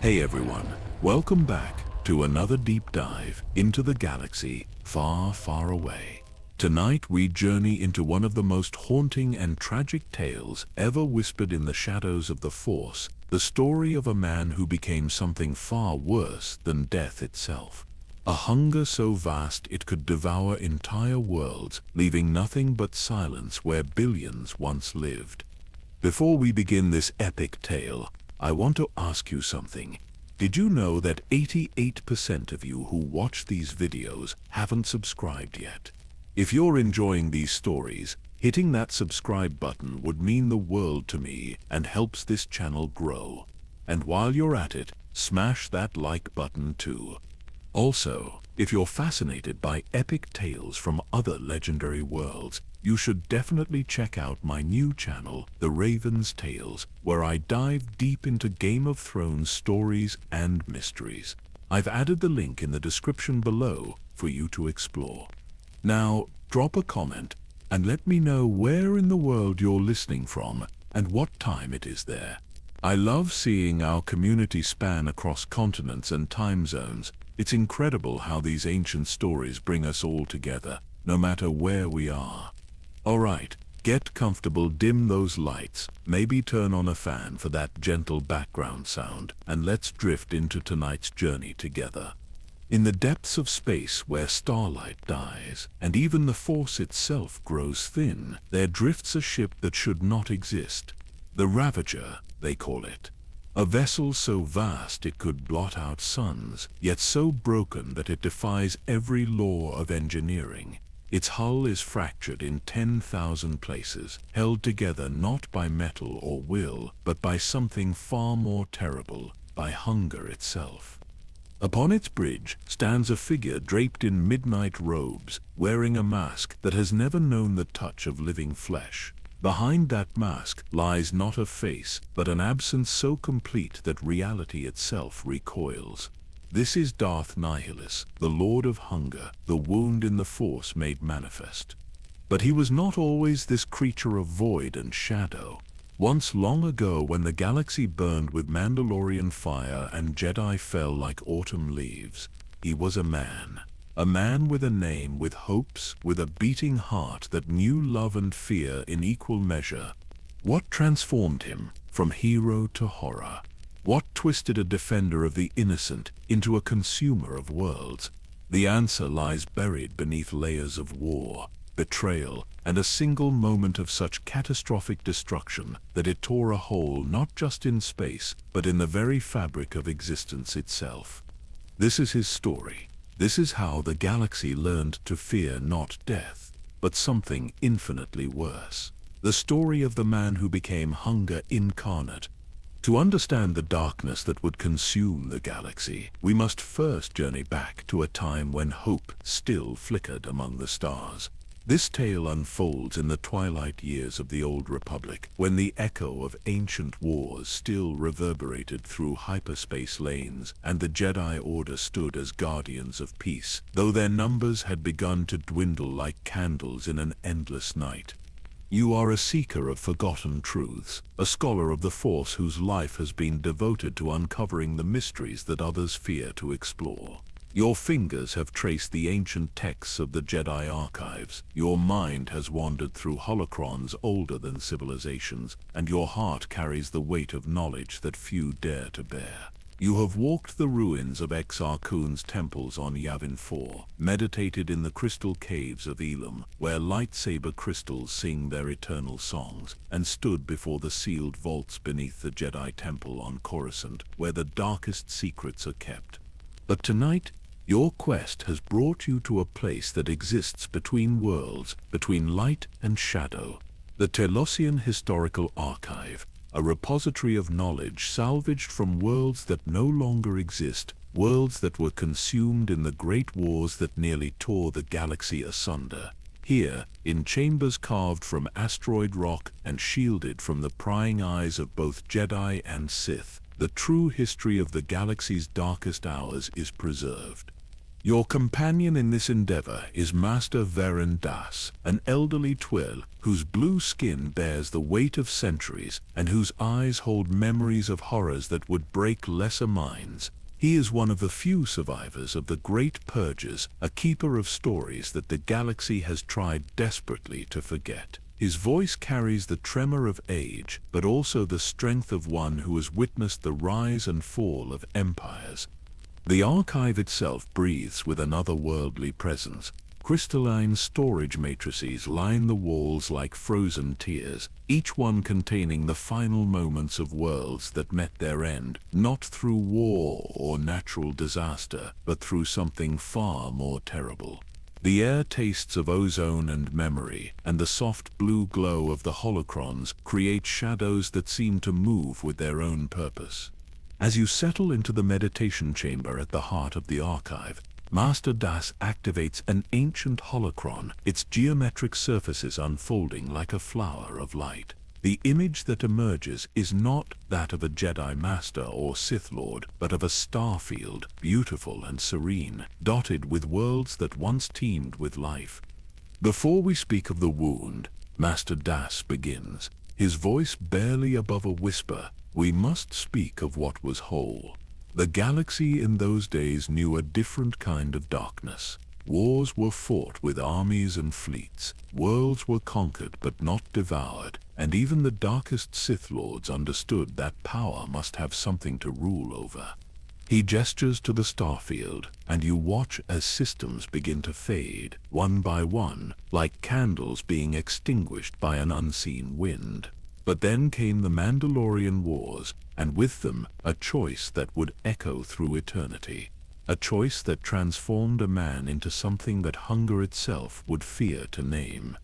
Hey everyone, welcome back to another deep dive into the galaxy far, far away. Tonight we journey into one of the most haunting and tragic tales ever whispered in the shadows of the Force, the story of a man who became something far worse than death itself. A hunger so vast it could devour entire worlds, leaving nothing but silence where billions once lived. Before we begin this epic tale, I want to ask you something. Did you know that 88% of you who watch these videos haven't subscribed yet? If you're enjoying these stories, hitting that subscribe button would mean the world to me and helps this channel grow. And while you're at it, smash that like button too. Also, if you're fascinated by epic tales from other legendary worlds, you should definitely check out my new channel, The Raven's Tales, where I dive deep into Game of Thrones stories and mysteries. I've added the link in the description below for you to explore. Now, drop a comment and let me know where in the world you're listening from and what time it is there. I love seeing our community span across continents and time zones. It's incredible how these ancient stories bring us all together, no matter where we are. Alright, get comfortable, dim those lights, maybe turn on a fan for that gentle background sound, and let's drift into tonight's journey together. In the depths of space where starlight dies, and even the Force itself grows thin, there drifts a ship that should not exist. The Ravager, they call it. A vessel so vast it could blot out suns, yet so broken that it defies every law of engineering. Its hull is fractured in 10,000 places, held together not by metal or will, but by something far more terrible, by hunger itself. Upon its bridge stands a figure draped in midnight robes, wearing a mask that has never known the touch of living flesh. Behind that mask lies not a face, but an absence so complete that reality itself recoils. This is Darth Nihilus, the Lord of Hunger, the wound in the Force made manifest. But he was not always this creature of void and shadow. Once long ago, when the galaxy burned with Mandalorian fire and Jedi fell like autumn leaves, he was a man. A man with a name, with hopes, with a beating heart that knew love and fear in equal measure. What transformed him from hero to horror? What twisted a defender of the innocent into a consumer of worlds? The answer lies buried beneath layers of war, betrayal, and a single moment of such catastrophic destruction that it tore a hole not just in space, but in the very fabric of existence itself. This is his story. This is how the galaxy learned to fear not death, but something infinitely worse. The story of the man who became hunger incarnate. To understand the darkness that would consume the galaxy, we must first journey back to a time when hope still flickered among the stars. This tale unfolds in the twilight years of the Old Republic, when the echo of ancient wars still reverberated through hyperspace lanes, and the Jedi Order stood as guardians of peace, though their numbers had begun to dwindle like candles in an endless night. You are a seeker of forgotten truths, a scholar of the Force whose life has been devoted to uncovering the mysteries that others fear to explore. Your fingers have traced the ancient texts of the Jedi archives, your mind has wandered through holocrons older than civilizations, and your heart carries the weight of knowledge that few dare to bear. You have walked the ruins of Exar Kun's temples on Yavin 4, meditated in the crystal caves of Elam, where lightsaber crystals sing their eternal songs, and stood before the sealed vaults beneath the Jedi Temple on Coruscant, where the darkest secrets are kept. But tonight, your quest has brought you to a place that exists between worlds, between light and shadow. The Telosian Historical Archive, a repository of knowledge salvaged from worlds that no longer exist, worlds that were consumed in the great wars that nearly tore the galaxy asunder. Here, in chambers carved from asteroid rock and shielded from the prying eyes of both Jedi and Sith, the true history of the galaxy's darkest hours is preserved. Your companion in this endeavor is Master Varen Das, an elderly twill whose blue skin bears the weight of centuries and whose eyes hold memories of horrors that would break lesser minds. He is one of the few survivors of the Great Purges, a keeper of stories that the galaxy has tried desperately to forget. His voice carries the tremor of age, but also the strength of one who has witnessed the rise and fall of empires. The archive itself breathes with an otherworldly presence. Crystalline storage matrices line the walls like frozen tears, each one containing the final moments of worlds that met their end, not through war or natural disaster, but through something far more terrible. The air tastes of ozone and memory, and the soft blue glow of the holocrons create shadows that seem to move with their own purpose. As you settle into the meditation chamber at the heart of the archive, Master Das activates an ancient holocron, its geometric surfaces unfolding like a flower of light. The image that emerges is not that of a Jedi Master or Sith Lord, but of a starfield, beautiful and serene, dotted with worlds that once teemed with life. Before we speak of the wound, Master Das begins, his voice barely above a whisper. We must speak of what was whole. The galaxy in those days knew a different kind of darkness. Wars were fought with armies and fleets. Worlds were conquered but not devoured, and even the darkest Sith Lords understood that power must have something to rule over. He gestures to the starfield, and you watch as systems begin to fade, one by one, like candles being extinguished by an unseen wind. But then came the Mandalorian Wars, and with them a choice that would echo through eternity. A choice that transformed a man into something that hunger itself would fear to name.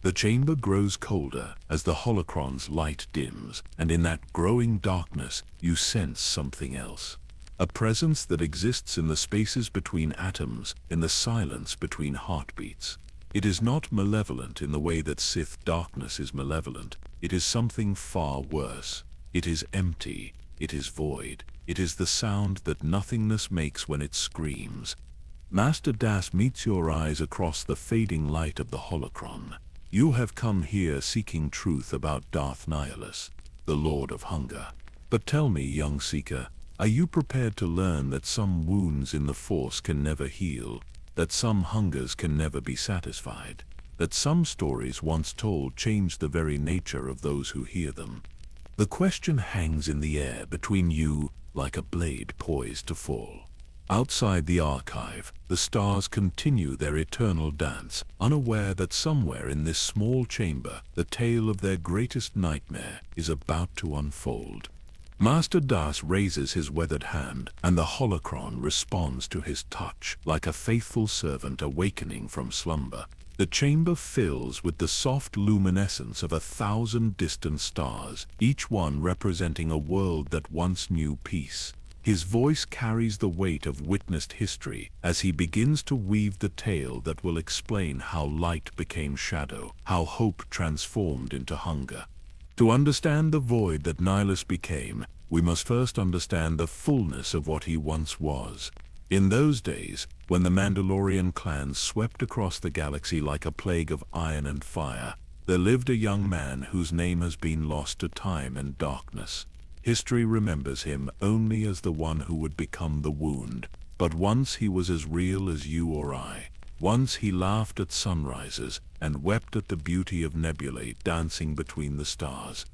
The chamber grows colder as the holocron's light dims, and in that growing darkness you sense something else. A presence that exists in the spaces between atoms, in the silence between heartbeats. It is not malevolent in the way that Sith darkness is malevolent. It is something far worse. It is empty. It is void. It is the sound that nothingness makes when it screams. Master Das meets your eyes across the fading light of the holocron. You have come here seeking truth about Darth Nihilus, the Lord of Hunger. But tell me, young seeker, are you prepared to learn that some wounds in the Force can never heal? That some hungers can never be satisfied, that some stories once told change the very nature of those who hear them. The question hangs in the air between you like a blade poised to fall. Outside the archive, the stars continue their eternal dance, unaware that somewhere in this small chamber, the tale of their greatest nightmare is about to unfold. Master Das raises his weathered hand, and the holocron responds to his touch like a faithful servant awakening from slumber. The chamber fills with the soft luminescence of 1,000 distant stars, each one representing a world that once knew peace. His voice carries the weight of witnessed history as he begins to weave the tale that will explain how light became shadow, how hope transformed into hunger. To understand the void that Nihilus became, we must first understand the fullness of what he once was. In those days, when the Mandalorian clans swept across the galaxy like a plague of iron and fire, there lived a young man whose name has been lost to time and darkness. History remembers him only as the one who would become the wound, but once he was as real as you or I. Once he laughed at sunrises and wept at the beauty of nebulae dancing between the stars.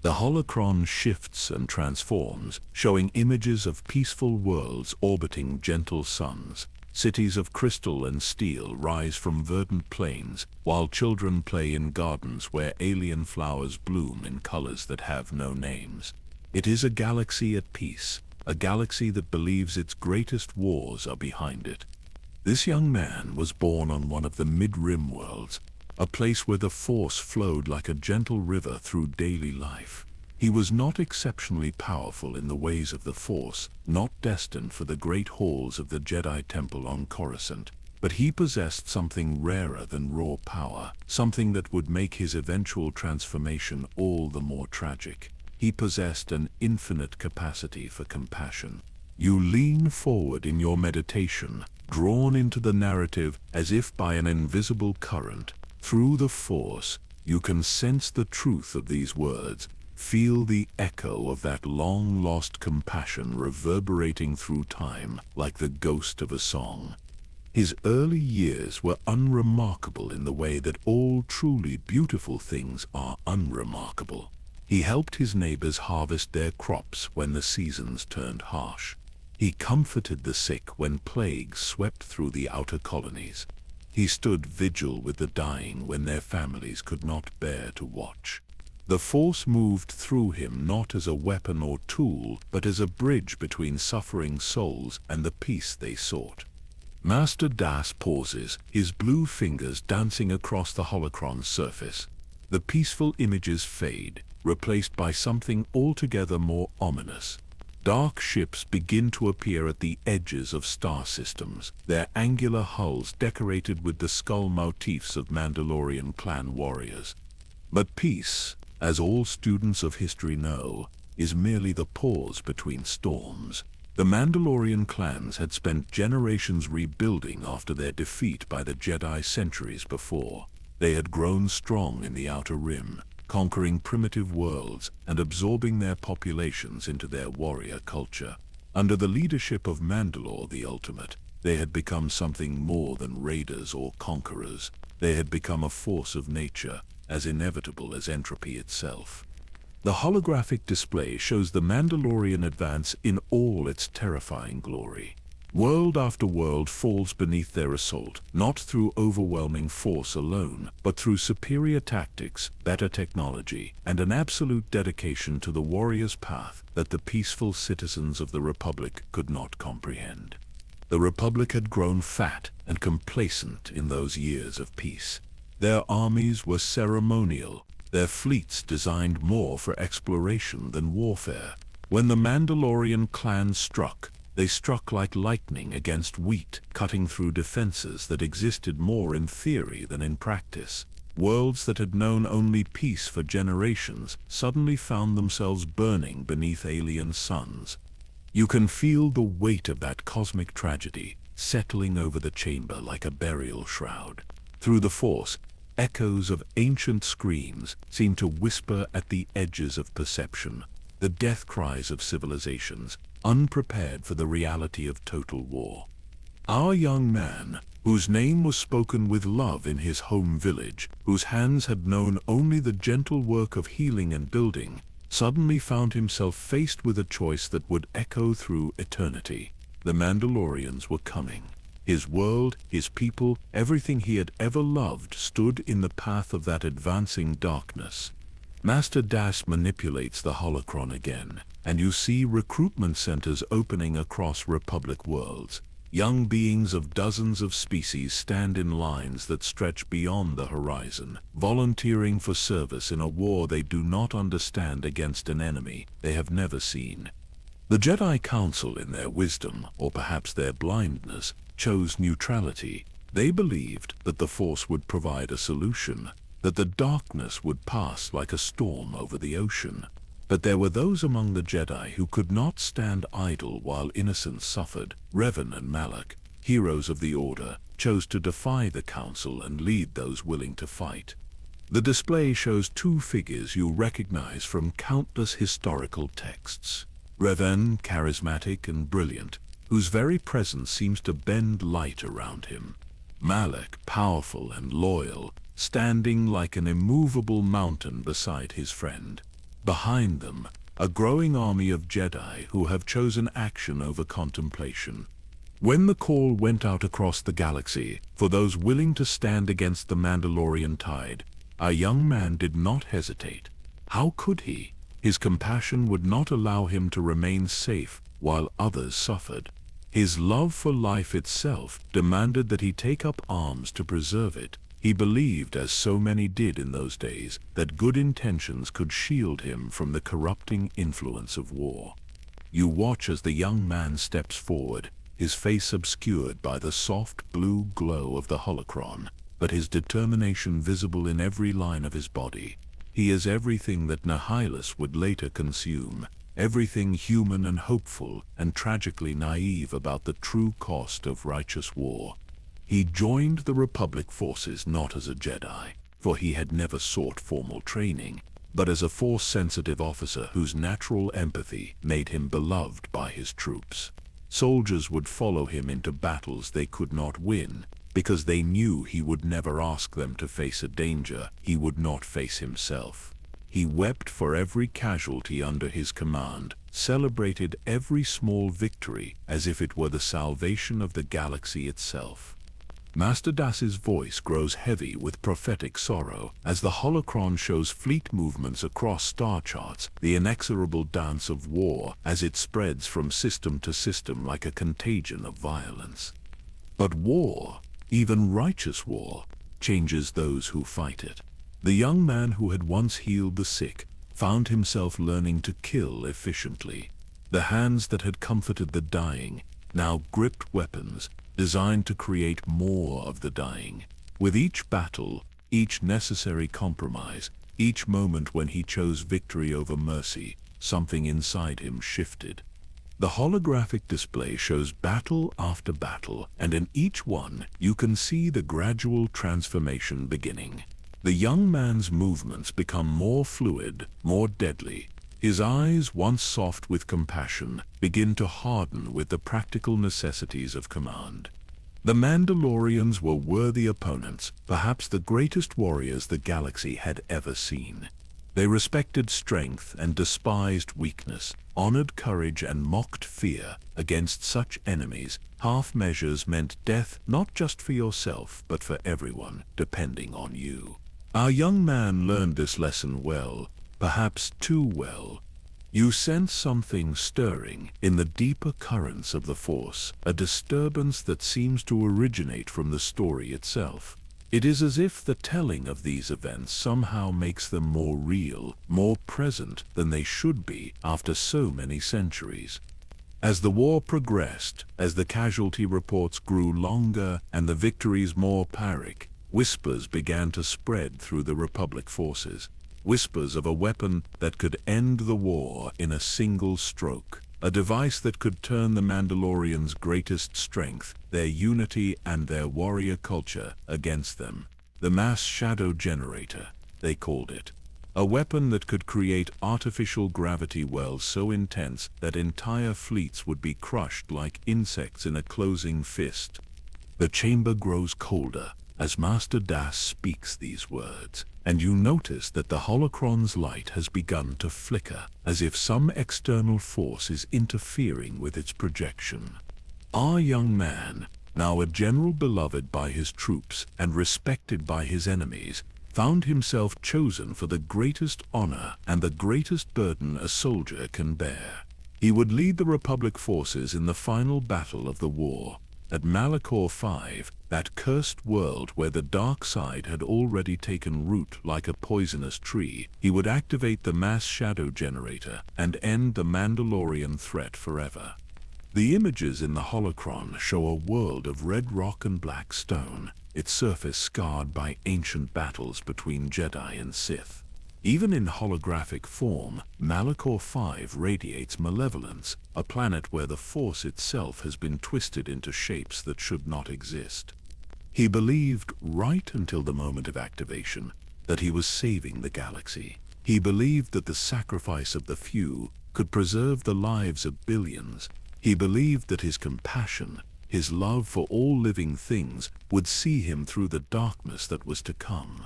The holocron shifts and transforms, showing images of peaceful worlds orbiting gentle suns. Cities of crystal and steel rise from verdant plains, while children play in gardens where alien flowers bloom in colors that have no names. It is a galaxy at peace, a galaxy that believes its greatest wars are behind it. This young man was born on one of the mid-rim worlds, a place where the Force flowed like a gentle river through daily life. He was not exceptionally powerful in the ways of the Force, not destined for the great halls of the Jedi Temple on Coruscant, but he possessed something rarer than raw power, something that would make his eventual transformation all the more tragic. He possessed an infinite capacity for compassion. You lean forward in your meditation, drawn into the narrative as if by an invisible current. Through the Force, you can sense the truth of these words, feel the echo of that long-lost compassion reverberating through time like the ghost of a song. His early years were unremarkable in the way that all truly beautiful things are unremarkable. He helped his neighbors harvest their crops when the seasons turned harsh. He comforted the sick when plagues swept through the outer colonies. He stood vigil with the dying when their families could not bear to watch. The Force moved through him not as a weapon or tool, but as a bridge between suffering souls and the peace they sought. Master Das pauses, his blue fingers dancing across the holocron's surface. The peaceful images fade, replaced by something altogether more ominous. Dark ships begin to appear at the edges of star systems, their angular hulls decorated with the skull motifs of Mandalorian clan warriors. But peace, as all students of history know, is merely the pause between storms. The Mandalorian clans had spent generations rebuilding after their defeat by the Jedi centuries before. They had grown strong in the Outer Rim, conquering primitive worlds and absorbing their populations into their warrior culture. Under the leadership of Mandalore the Ultimate, they had become something more than raiders or conquerors. They had become a force of nature, as inevitable as entropy itself. The holographic display shows the Mandalorian advance in all its terrifying glory. World after world falls beneath their assault, not through overwhelming force alone, but through superior tactics, better technology, and an absolute dedication to the warrior's path that the peaceful citizens of the Republic could not comprehend. The Republic had grown fat and complacent in those years of peace. Their armies were ceremonial, their fleets designed more for exploration than warfare. When the Mandalorian clan struck, they struck like lightning against wheat, cutting through defenses that existed more in theory than in practice. Worlds that had known only peace for generations suddenly found themselves burning beneath alien suns. You can feel the weight of that cosmic tragedy settling over the chamber like a burial shroud. Through the Force, echoes of ancient screams seem to whisper at the edges of perception, the death cries of civilizations, unprepared for the reality of total war. Our young man, whose name was spoken with love in his home village, whose hands had known only the gentle work of healing and building, suddenly found himself faced with a choice that would echo through eternity. The Mandalorians were coming. His world, his people, everything he had ever loved stood in the path of that advancing darkness. Master Das manipulates the holocron again, and you see recruitment centers opening across Republic worlds. Young beings of dozens of species stand in lines that stretch beyond the horizon, volunteering for service in a war they do not understand against an enemy they have never seen. The Jedi Council, in their wisdom, or perhaps their blindness, chose neutrality. They believed that the Force would provide a solution, that the darkness would pass like a storm over the ocean. But there were those among the Jedi who could not stand idle while innocents suffered. Revan and Malak, heroes of the Order, chose to defy the Council and lead those willing to fight. The display shows two figures you recognize from countless historical texts. Revan, charismatic and brilliant, whose very presence seems to bend light around him. Malak, powerful and loyal, standing like an immovable mountain beside his friend. Behind them, a growing army of Jedi who have chosen action over contemplation. When the call went out across the galaxy for those willing to stand against the Mandalorian tide, our young man did not hesitate. How could he? His compassion would not allow him to remain safe while others suffered. His love for life itself demanded that he take up arms to preserve it. He believed, as so many did in those days, that good intentions could shield him from the corrupting influence of war. You watch as the young man steps forward, his face obscured by the soft blue glow of the holocron, but his determination visible in every line of his body. He is everything that Nihilus would later consume, everything human and hopeful and tragically naive about the true cost of righteous war. He joined the Republic forces not as a Jedi, for he had never sought formal training, but as a Force-sensitive officer whose natural empathy made him beloved by his troops. Soldiers would follow him into battles they could not win, because they knew he would never ask them to face a danger he would not face himself. He wept for every casualty under his command, celebrated every small victory as if it were the salvation of the galaxy itself. Master Das's voice grows heavy with prophetic sorrow as the holocron shows fleet movements across star charts, the inexorable dance of war as it spreads from system to system like a contagion of violence. But war, even righteous war, changes those who fight it. The young man who had once healed the sick found himself learning to kill efficiently. The hands that had comforted the dying now gripped weapons designed to create more of the dying. With each battle, each necessary compromise, each moment when he chose victory over mercy, something inside him shifted. The holographic display shows battle after battle, and in each one you can see the gradual transformation beginning. The young man's movements become more fluid, more deadly. His eyes, once soft with compassion, begin to harden with the practical necessities of command. The Mandalorians were worthy opponents, perhaps the greatest warriors the galaxy had ever seen. They respected strength and despised weakness, honored courage and mocked fear. Against such enemies, half measures meant death not just for yourself, but for everyone, depending on you. Our young man learned this lesson well, perhaps too well. You sense something stirring in the deeper currents of the Force, a disturbance that seems to originate from the story itself. It is as if the telling of these events somehow makes them more real, more present than they should be after so many centuries. As the war progressed, as the casualty reports grew longer and the victories more Pyrrhic, whispers began to spread through the Republic forces. Whispers of a weapon that could end the war in a single stroke. A device that could turn the Mandalorians' greatest strength, their unity and their warrior culture, against them. The mass shadow generator, they called it. A weapon that could create artificial gravity wells so intense that entire fleets would be crushed like insects in a closing fist. The chamber grows colder as Master Das speaks these words, and you notice that the holocron's light has begun to flicker, as if some external force is interfering with its projection. Our young man, now a general beloved by his troops and respected by his enemies, found himself chosen for the greatest honor and the greatest burden a soldier can bear. He would lead the Republic forces in the final battle of the war. At Malachor V, that cursed world where the dark side had already taken root like a poisonous tree, he would activate the mass shadow generator and end the Mandalorian threat forever. The images in the holocron show a world of red rock and black stone, its surface scarred by ancient battles between Jedi and Sith. Even in holographic form, Malachor V radiates malevolence, a planet where the Force itself has been twisted into shapes that should not exist. He believed, right until the moment of activation, that he was saving the galaxy. He believed that the sacrifice of the few could preserve the lives of billions. He believed that his compassion, his love for all living things, would see him through the darkness that was to come.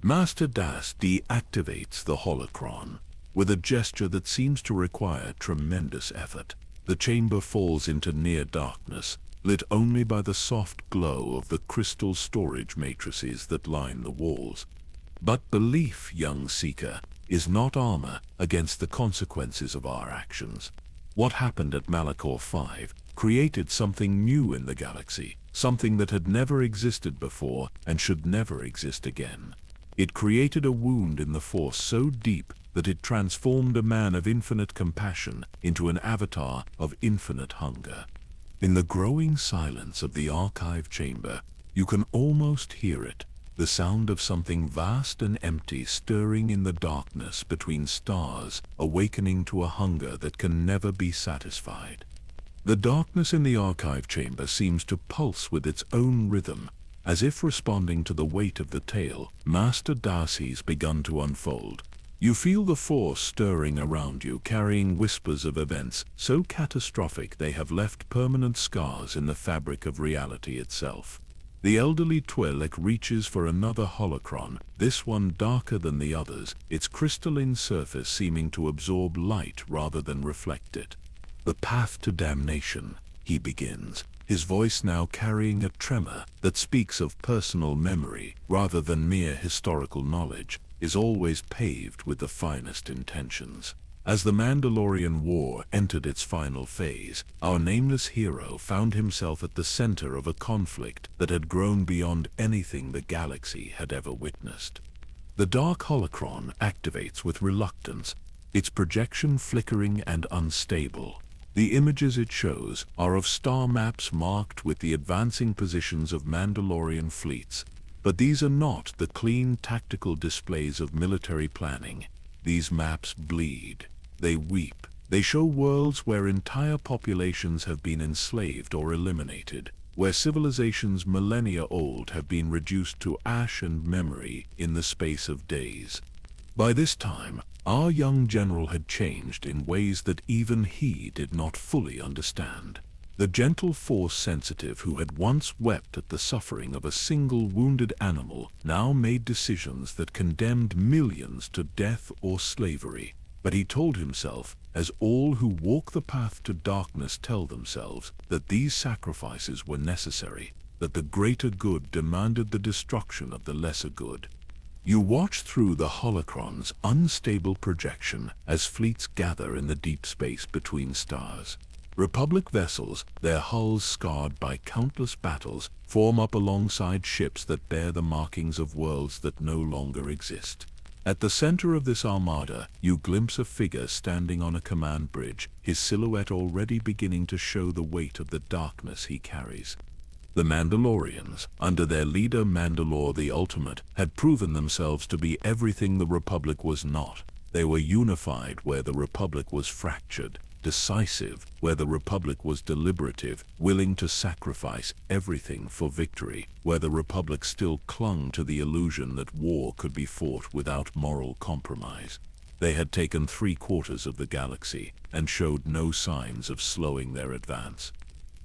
Master Das deactivates the holocron. With a gesture that seems to require tremendous effort, the chamber falls into near darkness, lit only by the soft glow of the crystal storage matrices that line the walls. But belief, young seeker, is not armor against the consequences of our actions. What happened at Malachor V created something new in the galaxy, something that had never existed before and should never exist again. It created a wound in the Force so deep that it transformed a man of infinite compassion into an avatar of infinite hunger. In the growing silence of the archive chamber, you can almost hear it, the sound of something vast and empty stirring in the darkness between stars, awakening to a hunger that can never be satisfied. The darkness in the archive chamber seems to pulse with its own rhythm, as if responding to the weight of the tale Master Darcy's begun to unfold. You feel the force stirring around you, carrying whispers of events so catastrophic they have left permanent scars in the fabric of reality itself. The elderly Twi'lek reaches for another holocron, this one darker than the others, its crystalline surface seeming to absorb light rather than reflect it. "The path to damnation," he begins, his voice now carrying a tremor that speaks of personal memory rather than mere historical knowledge, "is always paved with the finest intentions." As the Mandalorian War entered its final phase, our nameless hero found himself at the center of a conflict that had grown beyond anything the galaxy had ever witnessed. The Dark Holocron activates with reluctance, its projection flickering and unstable. The images it shows are of star maps marked with the advancing positions of Mandalorian fleets, but these are not the clean tactical displays of military planning. These maps bleed. They weep. They show worlds where entire populations have been enslaved or eliminated, where civilizations millennia old have been reduced to ash and memory in the space of days. By this time, our young general had changed in ways that even he did not fully understand. The gentle Force-sensitive who had once wept at the suffering of a single wounded animal now made decisions that condemned millions to death or slavery. But he told himself, as all who walk the path to darkness tell themselves, that these sacrifices were necessary, that the greater good demanded the destruction of the lesser good. You watch through the holocron's unstable projection as fleets gather in the deep space between stars. Republic vessels, their hulls scarred by countless battles, form up alongside ships that bear the markings of worlds that no longer exist. At the center of this armada, you glimpse a figure standing on a command bridge, his silhouette already beginning to show the weight of the darkness he carries. The Mandalorians, under their leader Mandalore the Ultimate, had proven themselves to be everything the Republic was not. They were unified where the Republic was fractured, decisive where the Republic was deliberative, willing to sacrifice everything for victory, where the Republic still clung to the illusion that war could be fought without moral compromise. They had taken 3/4 of the galaxy and showed no signs of slowing their advance.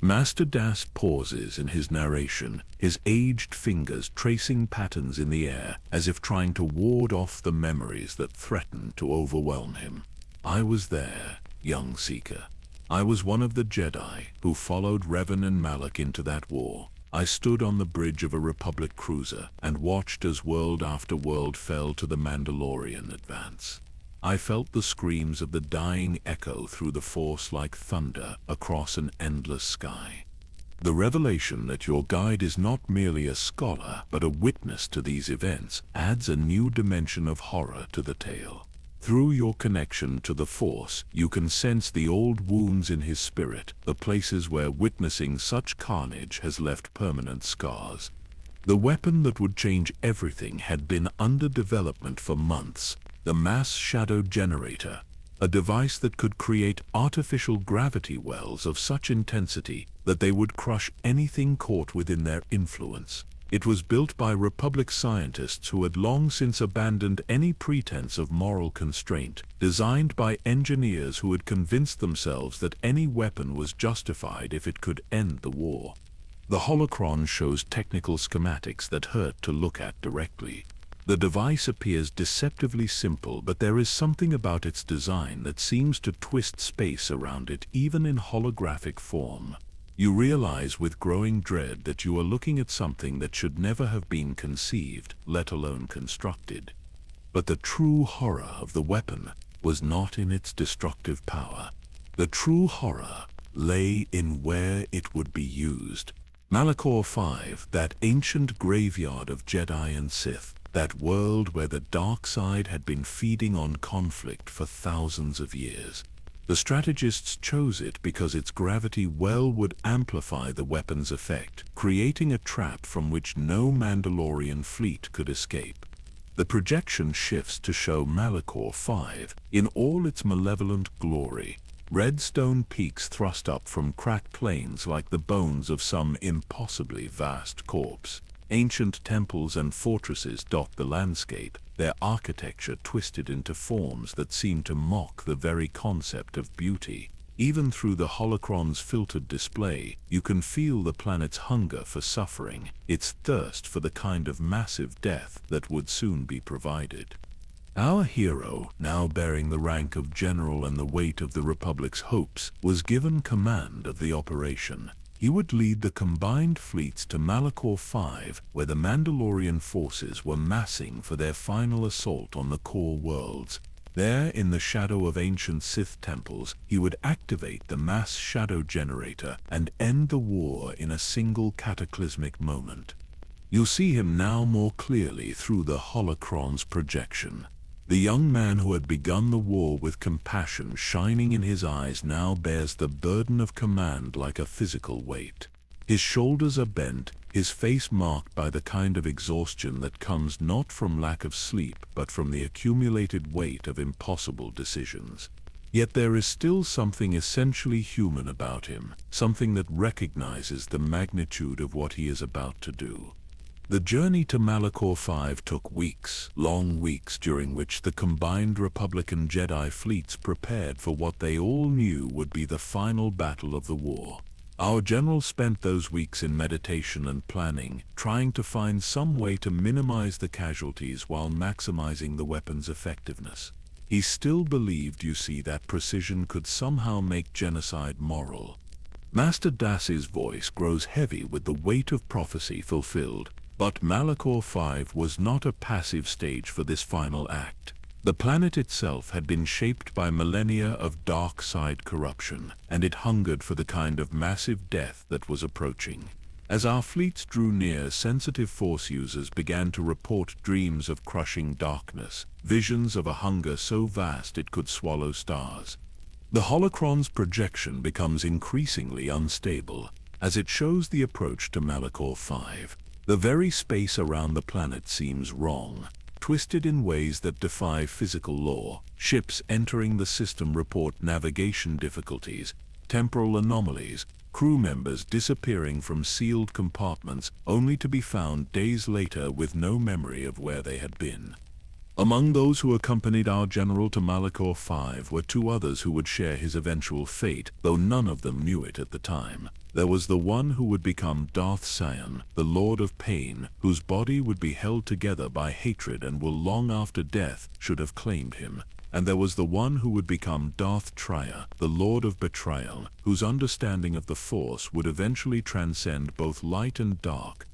Master Das pauses in his narration, his aged fingers tracing patterns in the air as if trying to ward off the memories that threatened to overwhelm him. "I was there, young seeker. I was one of the Jedi who followed Revan and Malak into that war. I stood on the bridge of a Republic cruiser and watched as world after world fell to the Mandalorian advance. I felt the screams of the dying echo through the Force like thunder across an endless sky. The revelation that your guide is not merely a scholar but a witness to these events adds a new dimension of horror to the tale. Through your connection to the Force, you can sense the old wounds in his spirit, the places where witnessing such carnage has left permanent scars. The weapon that would change everything had been under development for months, the mass shadow generator, a device that could create artificial gravity wells of such intensity that they would crush anything caught within their influence. It was built by Republic scientists who had long since abandoned any pretense of moral constraint, designed by engineers who had convinced themselves that any weapon was justified if it could end the war. The holocron shows technical schematics that hurt to look at directly. The device appears deceptively simple, but there is something about its design that seems to twist space around it even in holographic form. You realize with growing dread that you are looking at something that should never have been conceived, let alone constructed. But the true horror of the weapon was not in its destructive power. The true horror lay in where it would be used. Malachor V, that ancient graveyard of Jedi and Sith, that world where the dark side had been feeding on conflict for thousands of years. The strategists chose it because its gravity well would amplify the weapon's effect, creating a trap from which no Mandalorian fleet could escape. The projection shifts to show Malachor V in all its malevolent glory. Red stone peaks thrust up from cracked plains like the bones of some impossibly vast corpse. Ancient temples and fortresses dot the landscape, their architecture twisted into forms that seem to mock the very concept of beauty. Even through the holocron's filtered display, you can feel the planet's hunger for suffering, its thirst for the kind of massive death that would soon be provided. Our hero, now bearing the rank of general and the weight of the Republic's hopes, was given command of the operation. He would lead the combined fleets to Malachor V, where the Mandalorian forces were massing for their final assault on the core worlds. There, in the shadow of ancient Sith temples, he would activate the mass shadow generator and end the war in a single cataclysmic moment. You'll see him now more clearly through the holocron's projection. The young man who had begun the war with compassion shining in his eyes now bears the burden of command like a physical weight. His shoulders are bent, his face marked by the kind of exhaustion that comes not from lack of sleep but from the accumulated weight of impossible decisions. Yet there is still something essentially human about him, something that recognizes the magnitude of what he is about to do. The journey to Malachor V took weeks, long weeks during which the combined Republican Jedi fleets prepared for what they all knew would be the final battle of the war. Our general spent those weeks in meditation and planning, trying to find some way to minimize the casualties while maximizing the weapon's effectiveness. He still believed, you see, that precision could somehow make genocide moral. Master Das's voice grows heavy with the weight of prophecy fulfilled. But Malachor V was not a passive stage for this final act. The planet itself had been shaped by millennia of dark side corruption, and it hungered for the kind of massive death that was approaching. As our fleets drew near, sensitive Force users began to report dreams of crushing darkness, visions of a hunger so vast it could swallow stars. The holocron's projection becomes increasingly unstable as it shows the approach to Malachor V. The very space around the planet seems wrong, twisted in ways that defy physical law. Ships entering the system report navigation difficulties, temporal anomalies, crew members disappearing from sealed compartments only to be found days later with no memory of where they had been. Among those who accompanied our general to Malachor V were two others who would share his eventual fate, though none of them knew it at the time. There was the one who would become Darth Sion, the Lord of Pain, whose body would be held together by hatred and will long after death should have claimed him. And there was the one who would become Darth Trier, the Lord of Betrayal, whose understanding of the Force would eventually transcend both light and dark.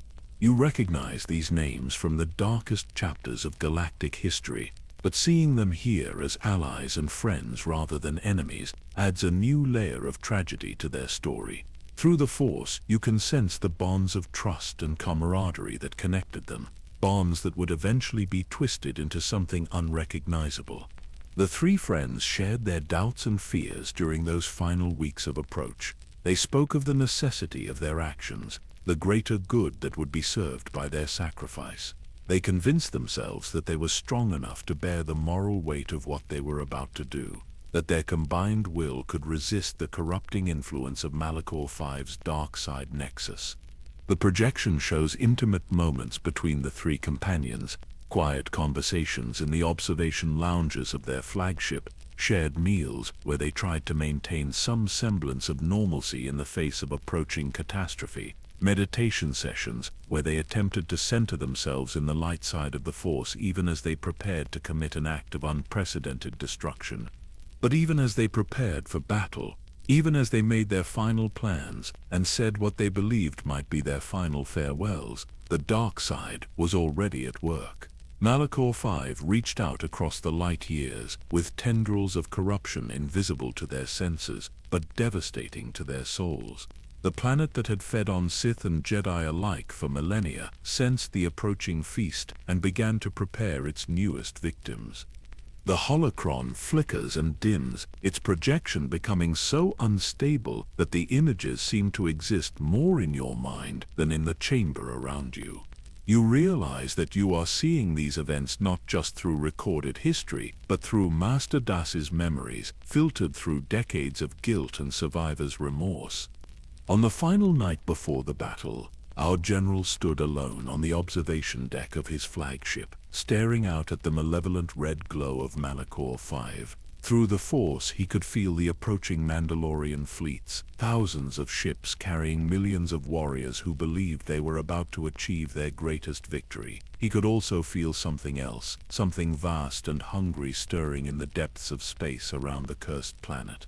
You recognize these names from the darkest chapters of galactic history, but seeing them here as allies and friends rather than enemies adds a new layer of tragedy to their story. Through the Force, you can sense the bonds of trust and camaraderie that connected them, bonds that would eventually be twisted into something unrecognizable. The three friends shared their doubts and fears during those final weeks of approach. They spoke of the necessity of their actions, the greater good that would be served by their sacrifice. They convinced themselves that they were strong enough to bear the moral weight of what they were about to do, that their combined will could resist the corrupting influence of Malachor V's dark side nexus. The projection shows intimate moments between the three companions, quiet conversations in the observation lounges of their flagship, shared meals where they tried to maintain some semblance of normalcy in the face of approaching catastrophe, meditation sessions where they attempted to center themselves in the light side of the Force even as they prepared to commit an act of unprecedented destruction. But even as they prepared for battle, even as they made their final plans and said what they believed might be their final farewells, the dark side was already at work. Malachor V reached out across the light years, with tendrils of corruption invisible to their senses, but devastating to their souls. The planet that had fed on Sith and Jedi alike for millennia sensed the approaching feast and began to prepare its newest victims. The holocron flickers and dims, its projection becoming so unstable that the images seem to exist more in your mind than in the chamber around you. You realize that you are seeing these events not just through recorded history, but through Master Das's memories, filtered through decades of guilt and survivor's remorse. On the final night before the battle, our general stood alone on the observation deck of his flagship, staring out at the malevolent red glow of Malachor V. Through the Force, he could feel the approaching Mandalorian fleets, thousands of ships carrying millions of warriors who believed they were about to achieve their greatest victory. He could also feel something else, something vast and hungry stirring in the depths of space around the cursed planet.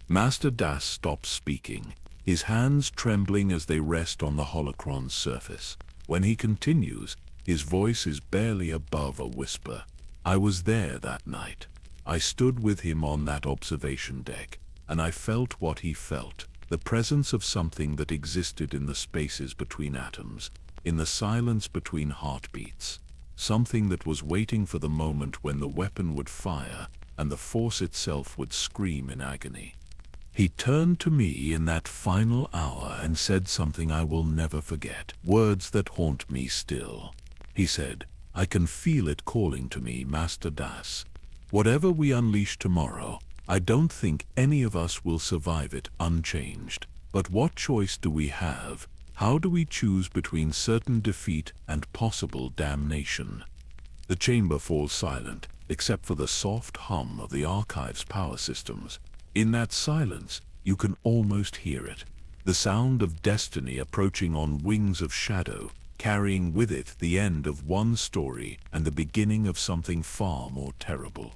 Master Das stops speaking, his hands trembling as they rest on the holocron's surface. When he continues, his voice is barely above a whisper. I was there that night. I stood with him on that observation deck, and I felt what he felt, the presence of something that existed in the spaces between atoms, in the silence between heartbeats, something that was waiting for the moment when the weapon would fire and the Force itself would scream in agony. He turned to me in that final hour and said something I will never forget, words that haunt me still. He said, I can feel it calling to me, Master Das. Whatever we unleash tomorrow, I don't think any of us will survive it unchanged. But what choice do we have? How do we choose between certain defeat and possible damnation? The chamber falls silent, except for the soft hum of the archive's power systems. In that silence, you can almost hear it. The sound of destiny approaching on wings of shadow, carrying with it the end of one story and the beginning of something far more terrible.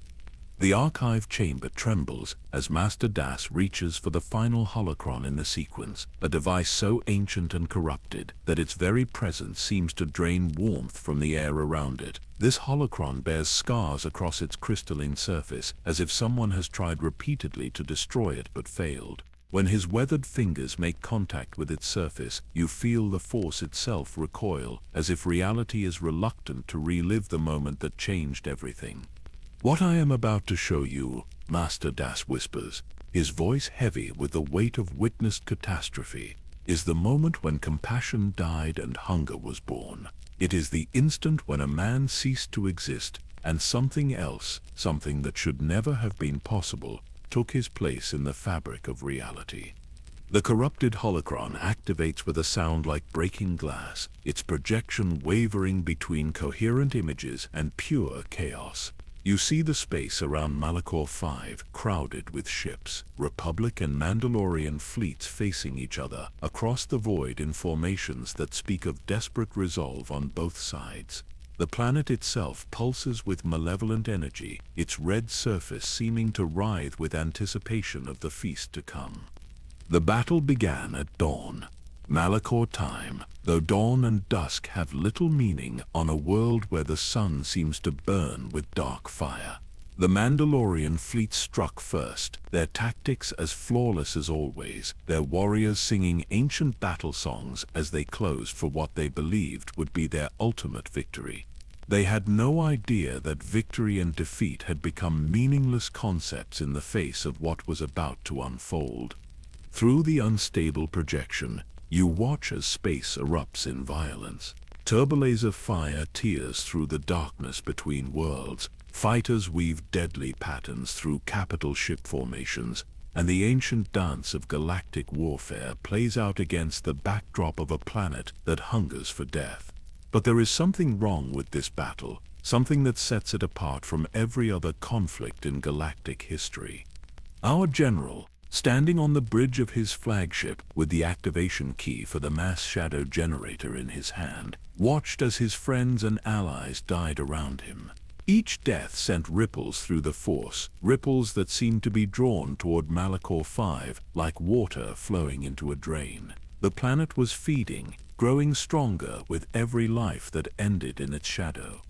The archive chamber trembles as Master Das reaches for the final holocron in the sequence, a device so ancient and corrupted that its very presence seems to drain warmth from the air around it. This holocron bears scars across its crystalline surface, as if someone has tried repeatedly to destroy it but failed. When his weathered fingers make contact with its surface, you feel the Force itself recoil, as if reality is reluctant to relive the moment that changed everything. What I am about to show you, Master Das whispers, his voice heavy with the weight of witnessed catastrophe, is the moment when compassion died and hunger was born. It is the instant when a man ceased to exist, and something else, something that should never have been possible, took his place in the fabric of reality. The corrupted holocron activates with a sound like breaking glass, its projection wavering between coherent images and pure chaos. You see the space around Malachor V crowded with ships, Republic and Mandalorian fleets facing each other across the void in formations that speak of desperate resolve on both sides. The planet itself pulses with malevolent energy, its red surface seeming to writhe with anticipation of the feast to come. The battle began at dawn, Malachor time, though dawn and dusk have little meaning on a world where the sun seems to burn with dark fire. The Mandalorian fleet struck first, their tactics as flawless as always, their warriors singing ancient battle songs as they closed for what they believed would be their ultimate victory. They had no idea that victory and defeat had become meaningless concepts in the face of what was about to unfold. Through the unstable projection, you watch as space erupts in violence. Turbolaser fire tears through the darkness between worlds. Fighters weave deadly patterns through capital ship formations, and the ancient dance of galactic warfare plays out against the backdrop of a planet that hungers for death. But there is something wrong with this battle, something that sets it apart from every other conflict in galactic history. Our general, standing on the bridge of his flagship with the activation key for the mass shadow generator in his hand, watched as his friends and allies died around him. Each death sent ripples through the Force, ripples that seemed to be drawn toward Malachor V like water flowing into a drain. The planet was feeding, growing stronger with every life that ended in its shadow.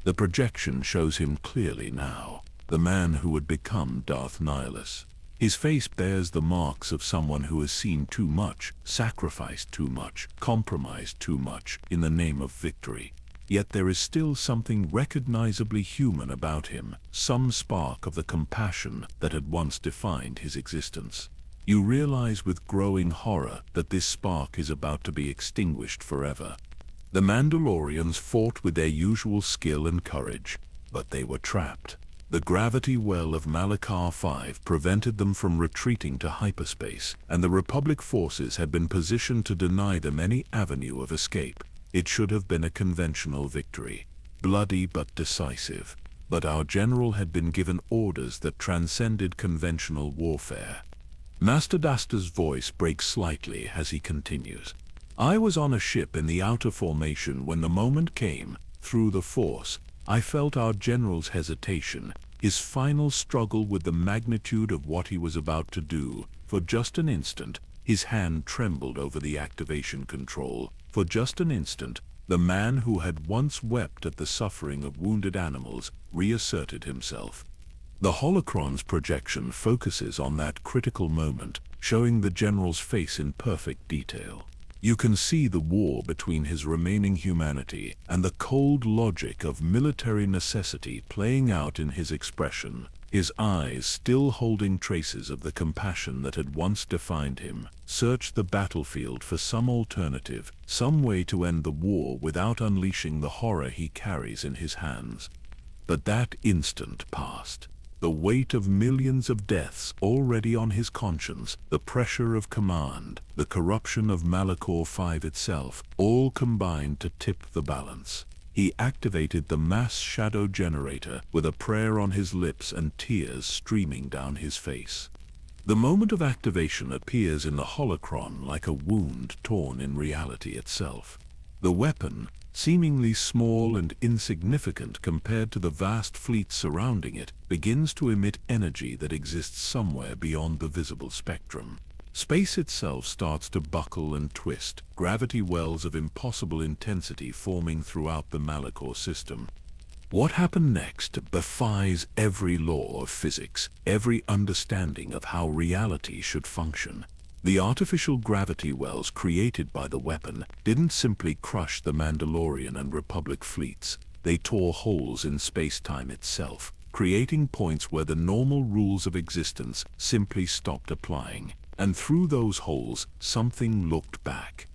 The projection shows him clearly now, the man who would become Darth Nihilus. His face bears the marks of someone who has seen too much, sacrificed too much, compromised too much in the name of victory. yet there is still something recognizably human about him, some spark of the compassion that had once defined his existence. You realize with growing horror that this spark is about to be extinguished forever. The Mandalorians fought with their usual skill and courage, but they were trapped. The gravity well of Malachor V prevented them from retreating to hyperspace, and the Republic forces had been positioned to deny them any avenue of escape. It should have been a conventional victory, bloody but decisive. But our general had been given orders that transcended conventional warfare. Master Dasta's voice breaks slightly as he continues. I was on a ship in the outer formation when the moment came. Through the Force, I felt our general's hesitation, his final struggle with the magnitude of what he was about to do. For just an instant, his hand trembled over the activation control. For just an instant, the man who had once wept at the suffering of wounded animals reasserted himself. The holocron's projection focuses on that critical moment, showing the general's face in perfect detail. You can see the war between his remaining humanity and the cold logic of military necessity playing out in his expression, his eyes still holding traces of the compassion that had once defined him. Search the battlefield for some alternative, some way to end the war without unleashing the horror he carries in his hands. But that instant passed. The weight of millions of deaths already on his conscience, the pressure of command, the corruption of Malachor V itself, all combined to tip the balance. He activated the mass shadow generator with a prayer on his lips and tears streaming down his face. The moment of activation appears in the holocron like a wound torn in reality itself. The weapon, seemingly small and insignificant compared to the vast fleet surrounding it, begins to emit energy that exists somewhere beyond the visible spectrum. Space itself starts to buckle and twist, gravity wells of impossible intensity forming throughout the Malachor system. What happened next defies every law of physics, every understanding of how reality should function. The artificial gravity wells created by the weapon didn't simply crush the Mandalorian and Republic fleets. They tore holes in space-time itself, creating points where the normal rules of existence simply stopped applying. And through those holes, something looked back.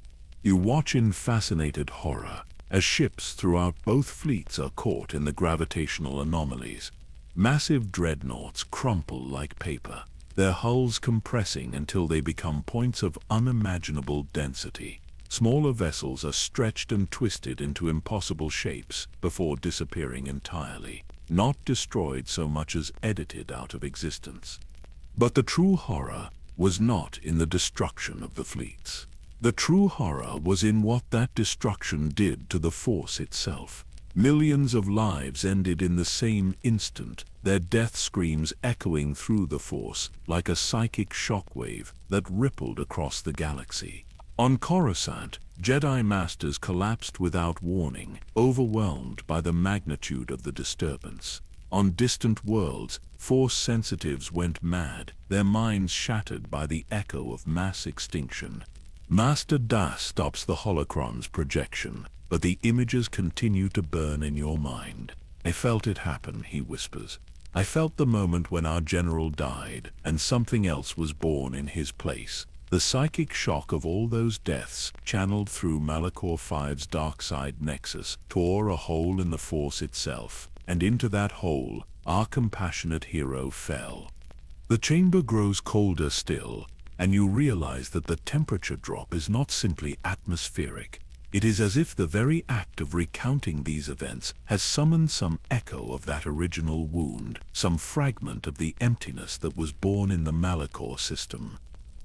You watch in fascinated horror as ships throughout both fleets are caught in the gravitational anomalies. Massive dreadnoughts crumple like paper, their hulls compressing until they become points of unimaginable density. Smaller vessels are stretched and twisted into impossible shapes before disappearing entirely, not destroyed so much as edited out of existence. But the true horror was not in the destruction of the fleets. The true horror was in what that destruction did to the Force itself. Millions of lives ended in the same instant, their death screams echoing through the Force like a psychic shockwave that rippled across the galaxy. On Coruscant, Jedi Masters collapsed without warning, overwhelmed by the magnitude of the disturbance. On distant worlds, Force sensitives went mad, their minds shattered by the echo of mass extinction. Master Das stops the holocron's projection, but the images continue to burn in your mind. I felt it happen, he whispers. I felt the moment when our general died, and something else was born in his place. The psychic shock of all those deaths, channeled through Malachor V's dark side nexus, tore a hole in the Force itself, and into that hole, our compassionate hero fell. The chamber grows colder still, and you realize that the temperature drop is not simply atmospheric. It is as if the very act of recounting these events has summoned some echo of that original wound, some fragment of the emptiness that was born in the Malachor system.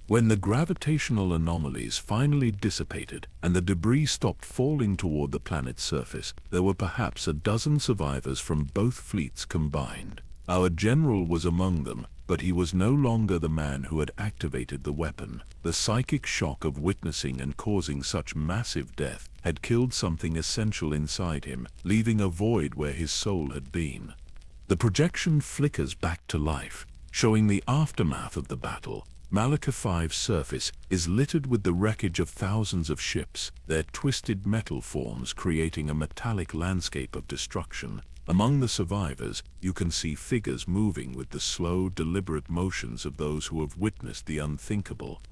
When the gravitational anomalies finally dissipated and the debris stopped falling toward the planet's surface, there were perhaps a dozen survivors from both fleets combined. Our general was among them, but he was no longer the man who had activated the weapon. The psychic shock of witnessing and causing such massive death had killed something essential inside him, leaving a void where his soul had been. The projection flickers back to life, showing the aftermath of the battle. Malachor V's surface is littered with the wreckage of thousands of ships, their twisted metal forms creating a metallic landscape of destruction. Among the survivors, you can see figures moving with the slow, deliberate motions of those who have witnessed the unthinkable.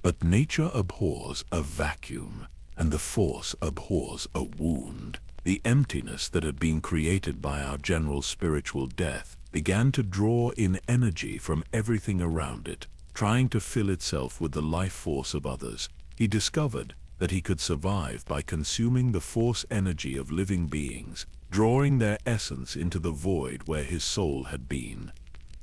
But nature abhors a vacuum, and the Force abhors a wound. The emptiness that had been created by our general spiritual death began to draw in energy from everything around it, trying to fill itself with the life force of others. He discovered that he could survive by consuming the force energy of living beings, drawing their essence into the void where his soul had been.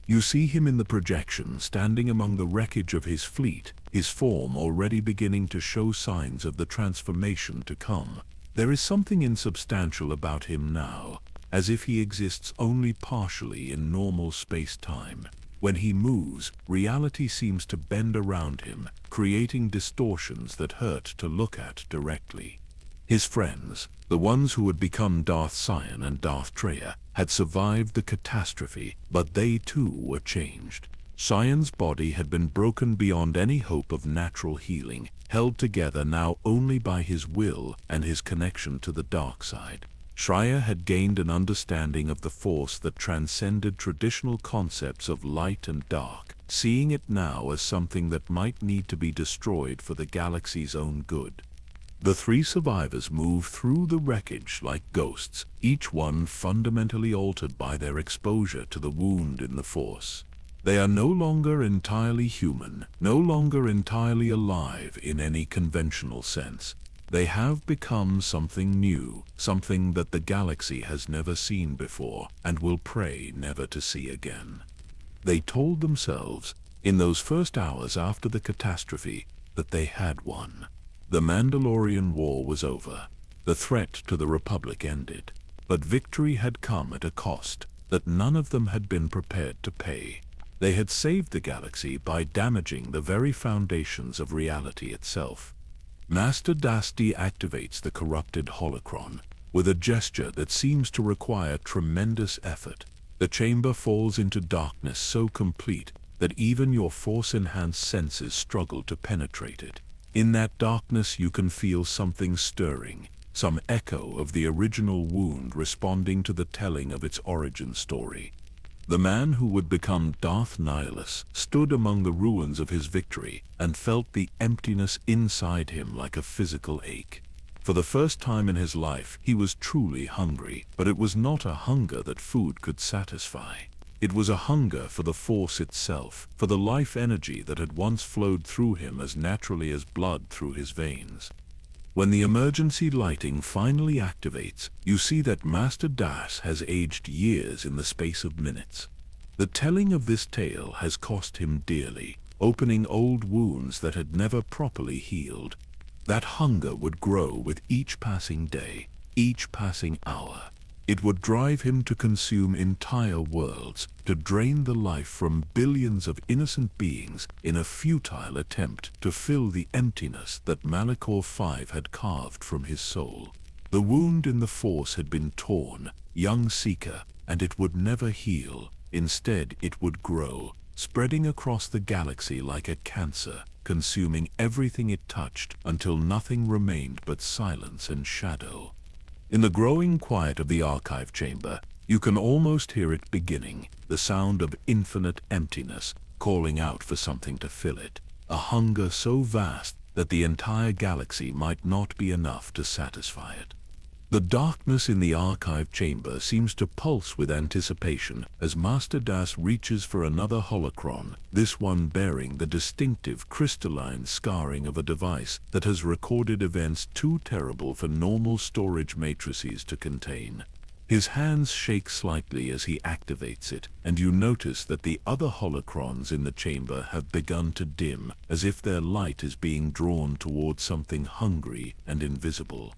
You see him in the projection, standing among the wreckage of his fleet, his form already beginning to show signs of the transformation to come. There is something insubstantial about him now, as if he exists only partially in normal space-time. When he moves, reality seems to bend around him, creating distortions that hurt to look at directly. His friends, the ones who had become Darth Sion and Darth Treya, had survived the catastrophe, but they too were changed. Sion's body had been broken beyond any hope of natural healing, held together now only by his will and his connection to the dark side. Treya had gained an understanding of the Force that transcended traditional concepts of light and dark, seeing it now as something that might need to be destroyed for the galaxy's own good. The three survivors moved through the wreckage like ghosts, each one fundamentally altered by their exposure to the wound in the Force. They are no longer entirely human, no longer entirely alive in any conventional sense. They have become something new, something that the galaxy has never seen before and will pray never to see again. They told themselves, in those first hours after the catastrophe, that they had won. The Mandalorian War was over. The threat to the Republic ended. But victory had come at a cost that none of them had been prepared to pay. They had saved the galaxy by damaging the very foundations of reality itself. Master Das deactivates the corrupted holocron with a gesture that seems to require tremendous effort. The chamber falls into darkness so complete that even your force-enhanced senses struggle to penetrate it. In that darkness you can feel something stirring, some echo of the original wound responding to the telling of its origin story. The man who would become Darth Nihilus stood among the ruins of his victory and felt the emptiness inside him like a physical ache. For the first time in his life, he was truly hungry, but it was not a hunger that food could satisfy. It was a hunger for the Force itself, for the life energy that had once flowed through him as naturally as blood through his veins. When the emergency lighting finally activates, you see that Master Das has aged years in the space of minutes. The telling of this tale has cost him dearly, opening old wounds that had never properly healed. That hunger would grow with each passing day, each passing hour. It would drive him to consume entire worlds, to drain the life from billions of innocent beings in a futile attempt to fill the emptiness that Malachor V had carved from his soul. The wound in the Force had been torn, young seeker, and it would never heal. Instead, it would grow, spreading across the galaxy like a cancer, consuming everything it touched until nothing remained but silence and shadow. In the growing quiet of the archive chamber, you can almost hear it beginning, the sound of infinite emptiness, calling out for something to fill it, a hunger so vast that the entire galaxy might not be enough to satisfy it. The darkness in the archive chamber seems to pulse with anticipation as Master Das reaches for another holocron, this one bearing the distinctive crystalline scarring of a device that has recorded events too terrible for normal storage matrices to contain. His hands shake slightly as he activates it, and you notice that the other holocrons in the chamber have begun to dim, as if their light is being drawn toward something hungry and invisible.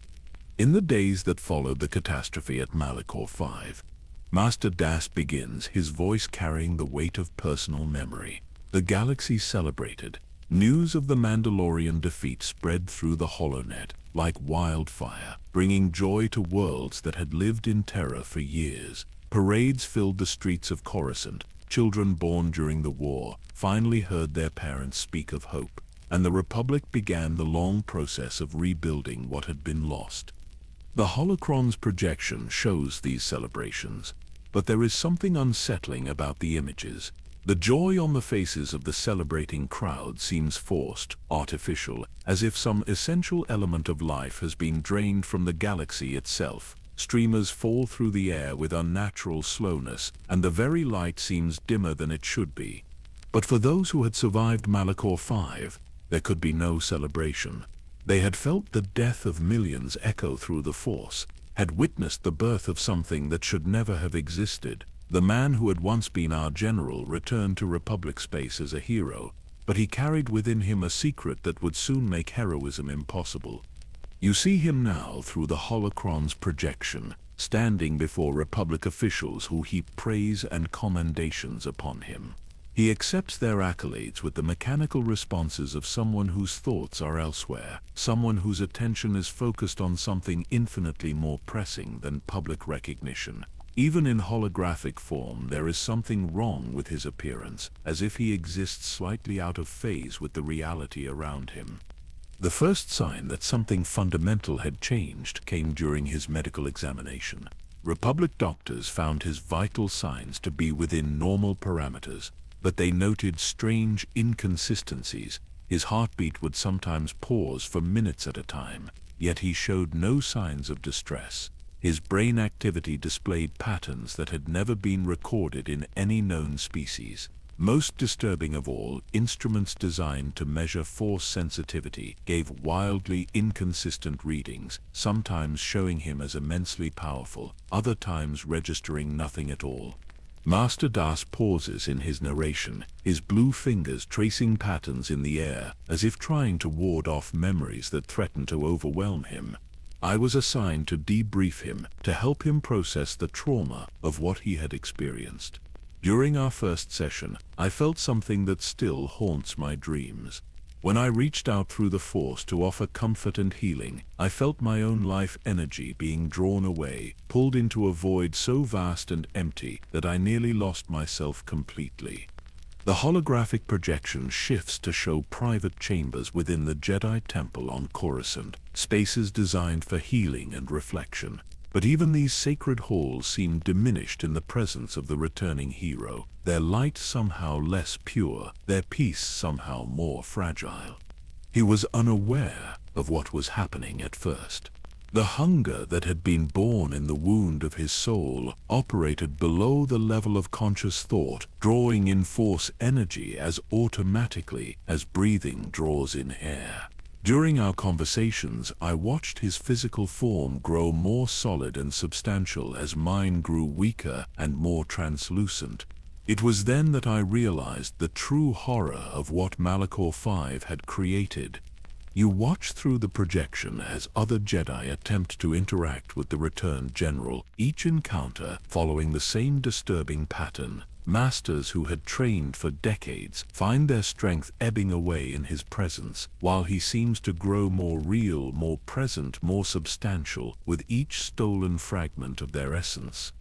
In the days that followed the catastrophe at Malachor V, Master Das begins, his voice carrying the weight of personal memory. The galaxy celebrated. News of the Mandalorian defeat spread through the HoloNet like wildfire, bringing joy to worlds that had lived in terror for years. Parades filled the streets of Coruscant, children born during the war, finally heard their parents speak of hope, and the Republic began the long process of rebuilding what had been lost. The holocron's projection shows these celebrations, but there is something unsettling about the images. The joy on the faces of the celebrating crowd seems forced, artificial, as if some essential element of life has been drained from the galaxy itself. Streamers fall through the air with unnatural slowness, and the very light seems dimmer than it should be. But for those who had survived Malachor V, there could be no celebration. They had felt the death of millions echo through the Force, had witnessed the birth of something that should never have existed. The man who had once been our general returned to Republic space as a hero, but he carried within him a secret that would soon make heroism impossible. You see him now through the holocron's projection, standing before Republic officials who heap praise and commendations upon him. He accepts their accolades with the mechanical responses of someone whose thoughts are elsewhere, someone whose attention is focused on something infinitely more pressing than public recognition. Even in holographic form, there is something wrong with his appearance, as if he exists slightly out of phase with the reality around him. The first sign that something fundamental had changed came during his medical examination. Republic doctors found his vital signs to be within normal parameters, but they noted strange inconsistencies. His heartbeat would sometimes pause for minutes at a time, yet he showed no signs of distress. His brain activity displayed patterns that had never been recorded in any known species. Most disturbing of all, instruments designed to measure force sensitivity gave wildly inconsistent readings, sometimes showing him as immensely powerful, other times registering nothing at all. Master Das pauses in his narration, his blue fingers tracing patterns in the air, as if trying to ward off memories that threaten to overwhelm him. I was assigned to debrief him, to help him process the trauma of what he had experienced. During our first session, I felt something that still haunts my dreams. When I reached out through the Force to offer comfort and healing, I felt my own life energy being drawn away, pulled into a void so vast and empty that I nearly lost myself completely. The holographic projection shifts to show private chambers within the Jedi Temple on Coruscant, spaces designed for healing and reflection. But even these sacred halls seemed diminished in the presence of the returning hero, their light somehow less pure, their peace somehow more fragile. He was unaware of what was happening at first. The hunger that had been born in the wound of his soul operated below the level of conscious thought, drawing in force energy as automatically as breathing draws in air. During our conversations, I watched his physical form grow more solid and substantial as mine grew weaker and more translucent. It was then that I realized the true horror of what Malachor V had created. You watch through the projection as other Jedi attempt to interact with the returned general, each encounter following the same disturbing pattern. Masters who had trained for decades find their strength ebbing away in his presence, while he seems to grow more real, more present, more substantial with each stolen fragment of their essence.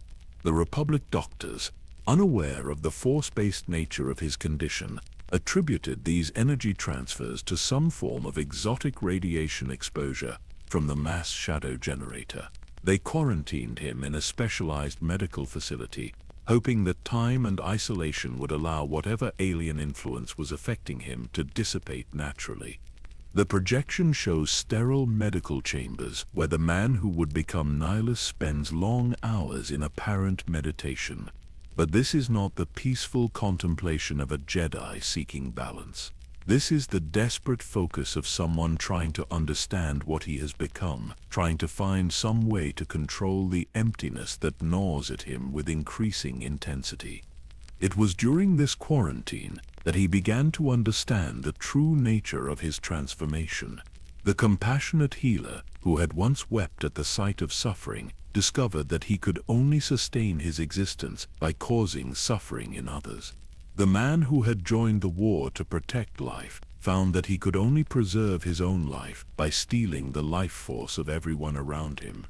The Republic doctors, unaware of the force-based nature of his condition, attributed these energy transfers to some form of exotic radiation exposure from the mass shadow generator. They quarantined him in a specialized medical facility, hoping that time and isolation would allow whatever alien influence was affecting him to dissipate naturally. The projection shows sterile medical chambers where the man who would become Nihilus spends long hours in apparent meditation. But this is not the peaceful contemplation of a Jedi seeking balance. This is the desperate focus of someone trying to understand what he has become, trying to find some way to control the emptiness that gnaws at him with increasing intensity. It was during this quarantine that he began to understand the true nature of his transformation. The compassionate healer, who had once wept at the sight of suffering, discovered that he could only sustain his existence by causing suffering in others. The man who had joined the war to protect life found that he could only preserve his own life by stealing the life force of everyone around him.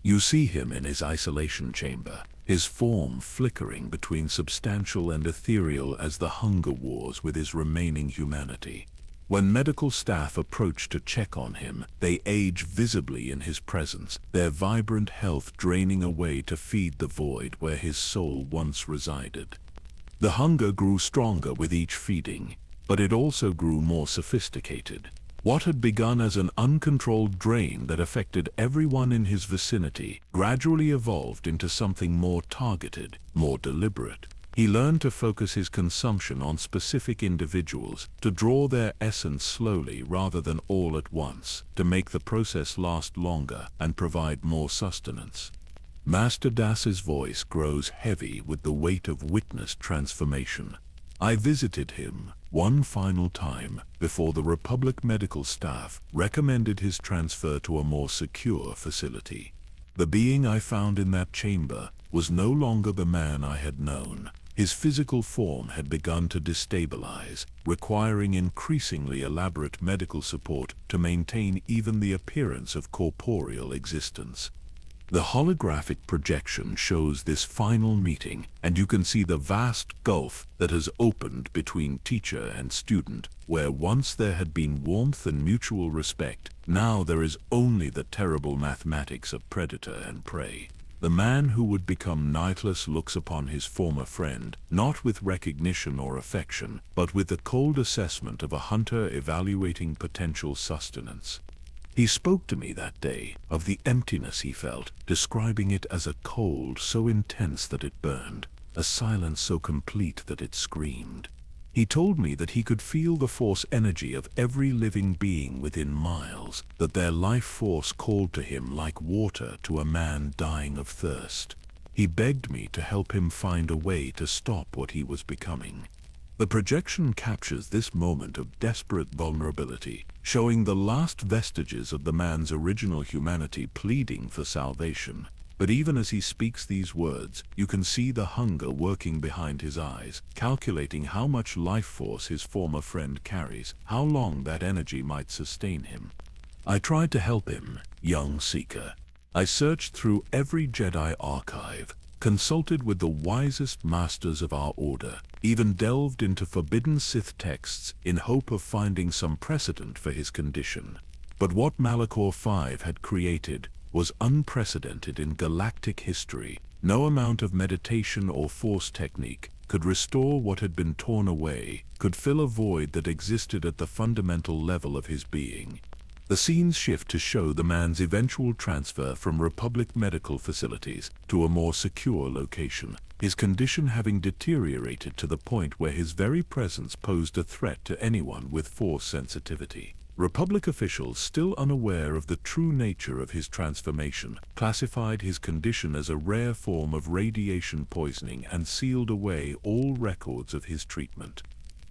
You see him in his isolation chamber, his form flickering between substantial and ethereal as the hunger wars with his remaining humanity. When medical staff approach to check on him, they age visibly in his presence, their vibrant health draining away to feed the void where his soul once resided. The hunger grew stronger with each feeding, but it also grew more sophisticated. What had begun as an uncontrolled drain that affected everyone in his vicinity gradually evolved into something more targeted, more deliberate. He learned to focus his consumption on specific individuals, to draw their essence slowly rather than all at once, to make the process last longer and provide more sustenance. Master Das's voice grows heavy with the weight of witnessed transformation. I visited him one final time before the Republic medical staff recommended his transfer to a more secure facility. The being I found in that chamber was no longer the man I had known. His physical form had begun to destabilize, requiring increasingly elaborate medical support to maintain even the appearance of corporeal existence. The holographic projection shows this final meeting, and you can see the vast gulf that has opened between teacher and student. Where once there had been warmth and mutual respect, now there is only the terrible mathematics of predator and prey. The man who would become Nihilus looks upon his former friend, not with recognition or affection, but with the cold assessment of a hunter evaluating potential sustenance. He spoke to me that day of the emptiness he felt, describing it as a cold so intense that it burned, a silence so complete that it screamed. He told me that he could feel the force energy of every living being within miles, that their life force called to him like water to a man dying of thirst. He begged me to help him find a way to stop what he was becoming. The projection captures this moment of desperate vulnerability, showing the last vestiges of the man's original humanity pleading for salvation. But even as he speaks these words, you can see the hunger working behind his eyes, calculating how much life force his former friend carries, how long that energy might sustain him. I tried to help him, young seeker. I searched through every Jedi archive, consulted with the wisest masters of our order, even delved into forbidden Sith texts in hope of finding some precedent for his condition. But what Malachor V had created was unprecedented in galactic history. No amount of meditation or force technique could restore what had been torn away, could fill a void that existed at the fundamental level of his being. The scenes shift to show the man's eventual transfer from Republic medical facilities to a more secure location, his condition having deteriorated to the point where his very presence posed a threat to anyone with force sensitivity. Republic officials, still unaware of the true nature of his transformation, classified his condition as a rare form of radiation poisoning and sealed away all records of his treatment.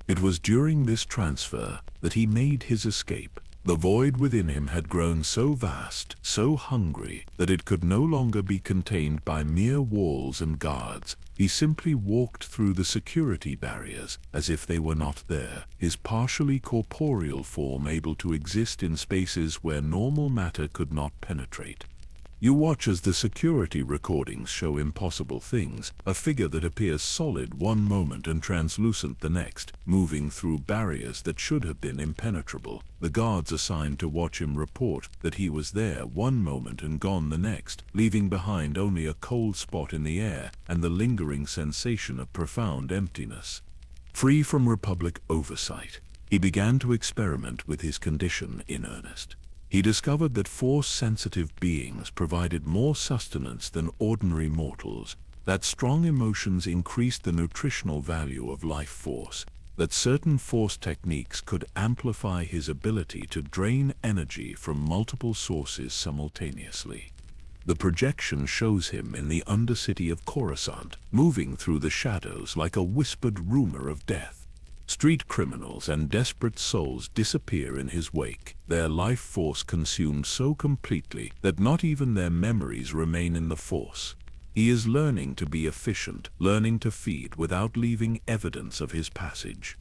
It was during this transfer that he made his escape. The void within him had grown so vast, so hungry, that it could no longer be contained by mere walls and guards. He simply walked through the security barriers as if they were not there, his partially corporeal form able to exist in spaces where normal matter could not penetrate. You watch as the security recordings show impossible things, a figure that appears solid one moment and translucent the next, moving through barriers that should have been impenetrable. The guards assigned to watch him report that he was there one moment and gone the next, leaving behind only a cold spot in the air and the lingering sensation of profound emptiness. Free from Republic oversight, he began to experiment with his condition in earnest. He discovered that force-sensitive beings provided more sustenance than ordinary mortals, that strong emotions increased the nutritional value of life force, that certain force techniques could amplify his ability to drain energy from multiple sources simultaneously. The projection shows him in the undercity of Coruscant, moving through the shadows like a whispered rumor of death. Street criminals and desperate souls disappear in his wake, their life force consumed so completely that not even their memories remain in the force. He is learning to be efficient, learning to feed without leaving evidence of his passage.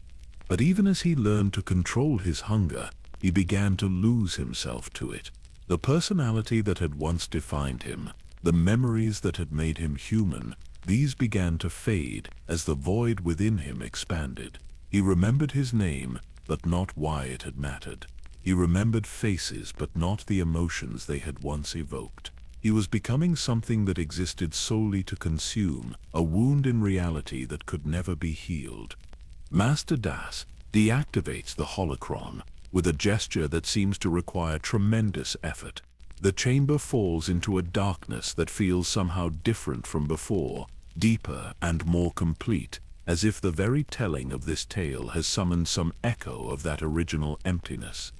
But even as he learned to control his hunger, he began to lose himself to it. The personality that had once defined him, the memories that had made him human, these began to fade as the void within him expanded. He remembered his name, but not why it had mattered. He remembered faces, but not the emotions they had once evoked. He was becoming something that existed solely to consume, a wound in reality that could never be healed. Master Das deactivates the holocron with a gesture that seems to require tremendous effort. The chamber falls into a darkness that feels somehow different from before, deeper and more complete, as if the very telling of this tale has summoned some echo of that original emptiness.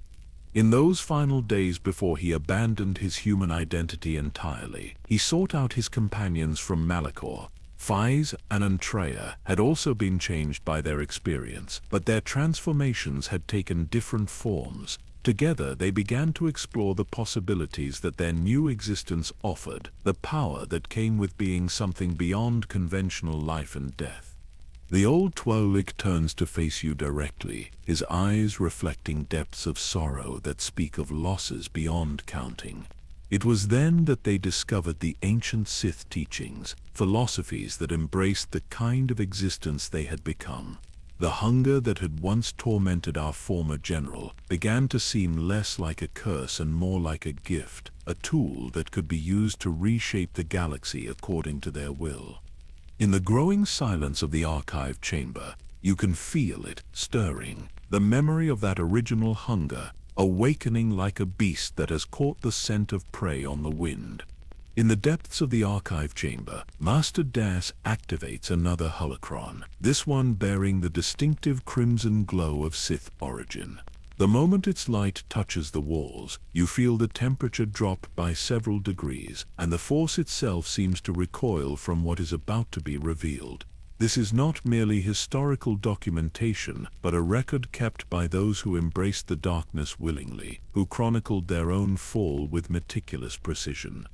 In those final days before he abandoned his human identity entirely, he sought out his companions from Malachor. Fies and Antrea had also been changed by their experience, but their transformations had taken different forms. Together they began to explore the possibilities that their new existence offered, the power that came with being something beyond conventional life and death. The old Twolik turns to face you directly, his eyes reflecting depths of sorrow that speak of losses beyond counting. It was then that they discovered the ancient Sith teachings, philosophies that embraced the kind of existence they had become. The hunger that had once tormented our former general began to seem less like a curse and more like a gift, a tool that could be used to reshape the galaxy according to their will. In the growing silence of the archive chamber, you can feel it stirring, the memory of that original hunger, awakening like a beast that has caught the scent of prey on the wind. In the depths of the archive chamber, Master Das activates another holocron, this one bearing the distinctive crimson glow of Sith origin. The moment its light touches the walls, you feel the temperature drop by several degrees, and the Force itself seems to recoil from what is about to be revealed. This is not merely historical documentation, but a record kept by those who embraced the darkness willingly, who chronicled their own fall with meticulous precision.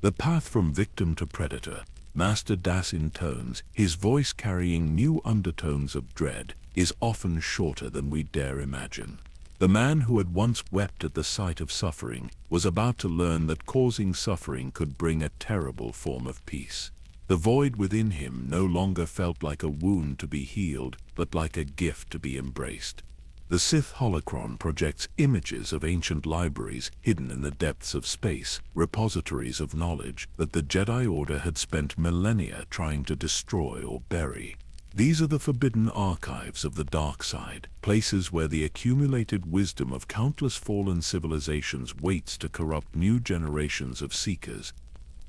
The path from victim to predator, Master Das intones, his voice carrying new undertones of dread, is often shorter than we dare imagine. The man who had once wept at the sight of suffering was about to learn that causing suffering could bring a terrible form of peace. The void within him no longer felt like a wound to be healed, but like a gift to be embraced. The Sith holocron projects images of ancient libraries hidden in the depths of space, repositories of knowledge that the Jedi Order had spent millennia trying to destroy or bury. These are the forbidden archives of the dark side, places where the accumulated wisdom of countless fallen civilizations waits to corrupt new generations of seekers.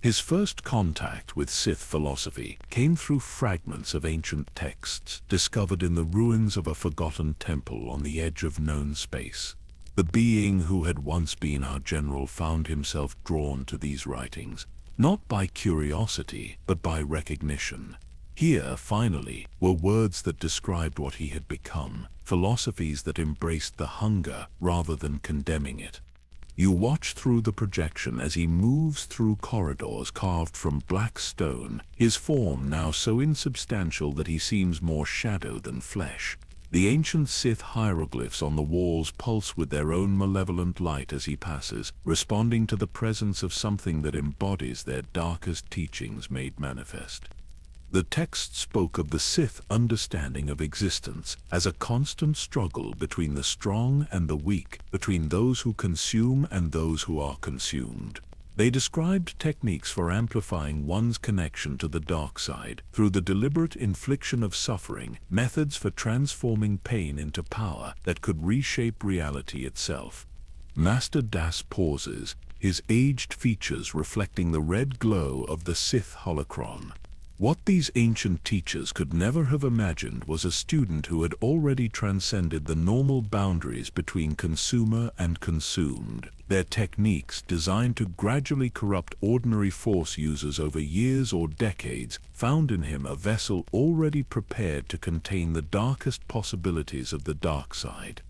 His first contact with Sith philosophy came through fragments of ancient texts discovered in the ruins of a forgotten temple on the edge of known space. The being who had once been our general found himself drawn to these writings, not by curiosity, but by recognition. Here, finally, were words that described what he had become, philosophies that embraced the hunger rather than condemning it. You watch through the projection as he moves through corridors carved from black stone, his form now so insubstantial that he seems more shadow than flesh. The ancient Sith hieroglyphs on the walls pulse with their own malevolent light as he passes, responding to the presence of something that embodies their darkest teachings made manifest. The text spoke of the Sith understanding of existence as a constant struggle between the strong and the weak, between those who consume and those who are consumed. They described techniques for amplifying one's connection to the dark side through the deliberate infliction of suffering, methods for transforming pain into power that could reshape reality itself. Master Das pauses, his aged features reflecting the red glow of the Sith holocron. What these ancient teachers could never have imagined was a student who had already transcended the normal boundaries between consumer and consumed. Their techniques, designed to gradually corrupt ordinary Force users over years or decades, found in him a vessel already prepared to contain the darkest possibilities of the dark side.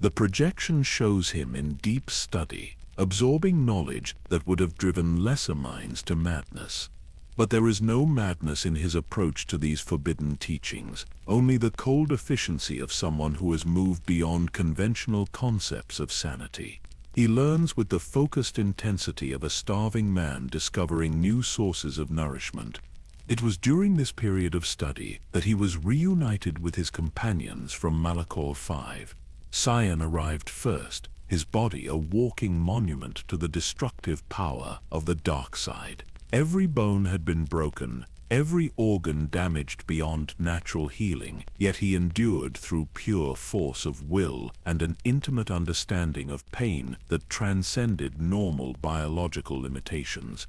The projection shows him in deep study, absorbing knowledge that would have driven lesser minds to madness. But there is no madness in his approach to these forbidden teachings, only the cold efficiency of someone who has moved beyond conventional concepts of sanity. He learns with the focused intensity of a starving man discovering new sources of nourishment. It was during this period of study that he was reunited with his companions from Malachor V. Sion arrived first, his body a walking monument to the destructive power of the dark side. Every bone had been broken, every organ damaged beyond natural healing, yet he endured through pure force of will and an intimate understanding of pain that transcended normal biological limitations.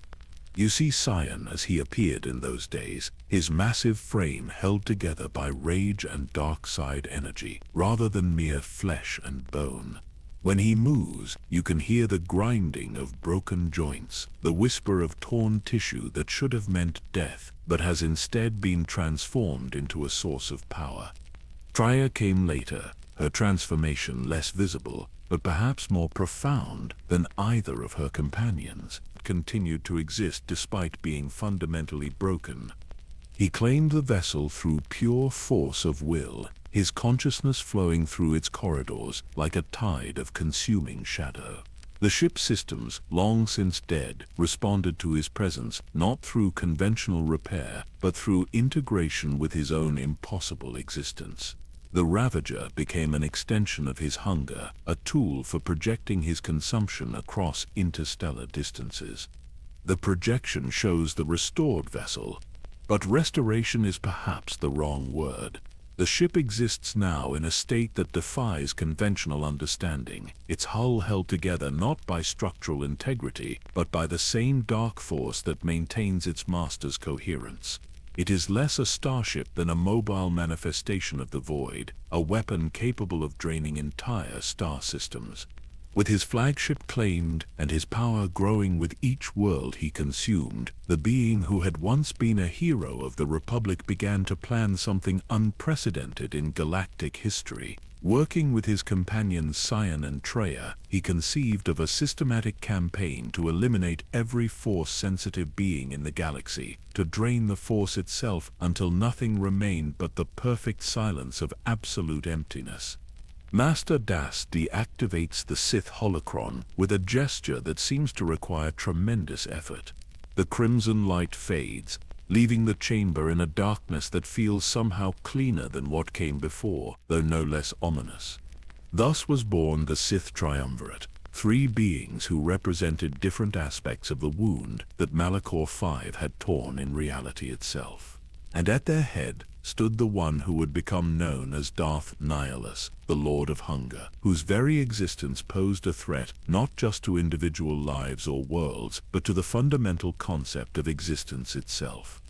You see Sion as he appeared in those days, his massive frame held together by rage and dark side energy, rather than mere flesh and bone. When he moves, you can hear the grinding of broken joints, the whisper of torn tissue that should have meant death, but has instead been transformed into a source of power. Triya came later, her transformation less visible, but perhaps more profound than either of her companions. Continued to exist despite being fundamentally broken. He claimed the vessel through pure force of will, his consciousness flowing through its corridors like a tide of consuming shadow. The ship's systems, long since dead, responded to his presence not through conventional repair, but through integration with his own impossible existence. The Ravager became an extension of his hunger, a tool for projecting his consumption across interstellar distances. The projection shows the restored vessel, but restoration is perhaps the wrong word. The ship exists now in a state that defies conventional understanding, its hull held together not by structural integrity, but by the same dark force that maintains its master's coherence. It is less a starship than a mobile manifestation of the void, a weapon capable of draining entire star systems. With his flagship claimed and his power growing with each world he consumed, the being who had once been a hero of the Republic began to plan something unprecedented in galactic history. Working with his companions Sion and Triya, he conceived of a systematic campaign to eliminate every force-sensitive being in the galaxy, to drain the Force itself until nothing remained but the perfect silence of absolute emptiness. Master Das deactivates the Sith holocron with a gesture that seems to require tremendous effort. The crimson light fades, leaving the chamber in a darkness that feels somehow cleaner than what came before, though no less ominous. Thus was born the Sith Triumvirate, three beings who represented different aspects of the wound that Malachor V had torn in reality itself. And at their head stood the one who would become known as Darth Nihilus, the Lord of Hunger, whose very existence posed a threat not just to individual lives or worlds, but to the fundamental concept of existence itself.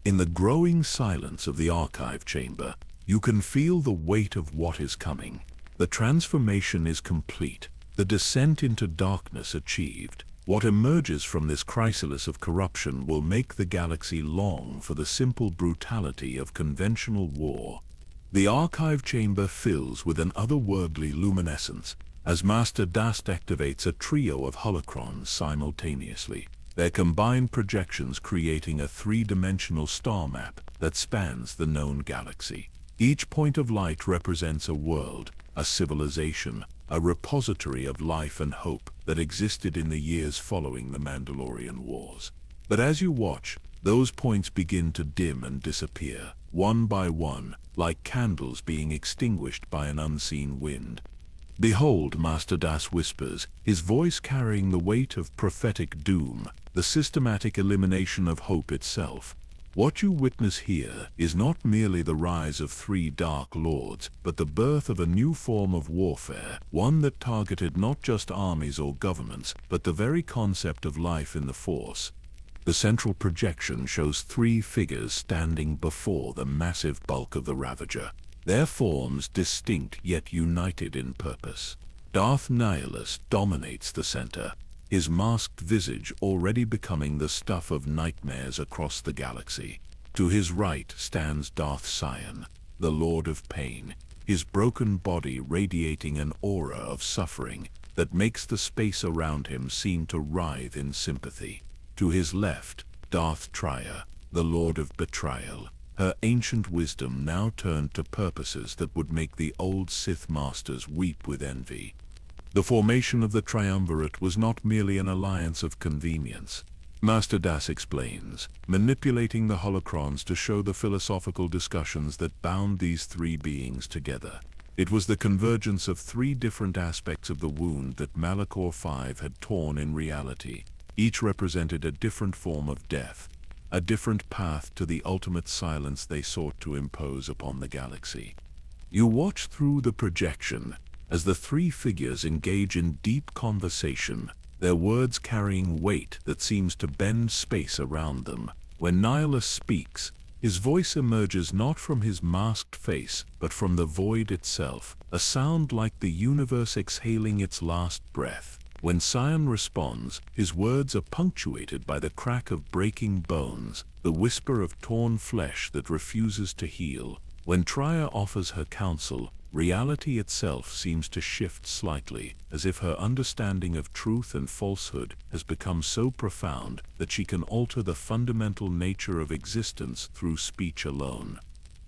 In the growing silence of the archive chamber, you can feel the weight of what is coming. The transformation is complete, the descent into darkness achieved. What emerges from this chrysalis of corruption will make the galaxy long for the simple brutality of conventional war. The archive chamber fills with an otherworldly luminescence as Master Das activates a trio of holocrons simultaneously, their combined projections creating a three-dimensional star map that spans the known galaxy. Each point of light represents a world, a civilization, a repository of life and hope that existed in the years following the Mandalorian Wars. But as you watch, those points begin to dim and disappear, one by one, like candles being extinguished by an unseen wind. "Behold," Master Das whispers, his voice carrying the weight of prophetic doom, the systematic elimination of hope itself. What you witness here is not merely the rise of three Dark Lords, but the birth of a new form of warfare, one that targeted not just armies or governments, but the very concept of life in the Force. The central projection shows three figures standing before the massive bulk of the Ravager, their forms distinct yet united in purpose. Darth Nihilus dominates the center, his masked visage already becoming the stuff of nightmares across the galaxy. To his right stands Darth Sion, the Lord of Pain, his broken body radiating an aura of suffering that makes the space around him seem to writhe in sympathy. To his left, Darth Triya, the Lord of Betrayal, her ancient wisdom now turned to purposes that would make the old Sith Masters weep with envy. The formation of the Triumvirate was not merely an alliance of convenience. Master Das explains, manipulating the holocrons to show the philosophical discussions that bound these three beings together. It was the convergence of three different aspects of the wound that Malachor V had torn in reality. Each represented a different form of death, a different path to the ultimate silence they sought to impose upon the galaxy. You watch through the projection as the three figures engage in deep conversation, their words carrying weight that seems to bend space around them. When Nihilus speaks, his voice emerges not from his masked face, but from the void itself, a sound like the universe exhaling its last breath. When Sion responds, his words are punctuated by the crack of breaking bones, the whisper of torn flesh that refuses to heal. When Trier offers her counsel, reality itself seems to shift slightly, as if her understanding of truth and falsehood has become so profound that she can alter the fundamental nature of existence through speech alone.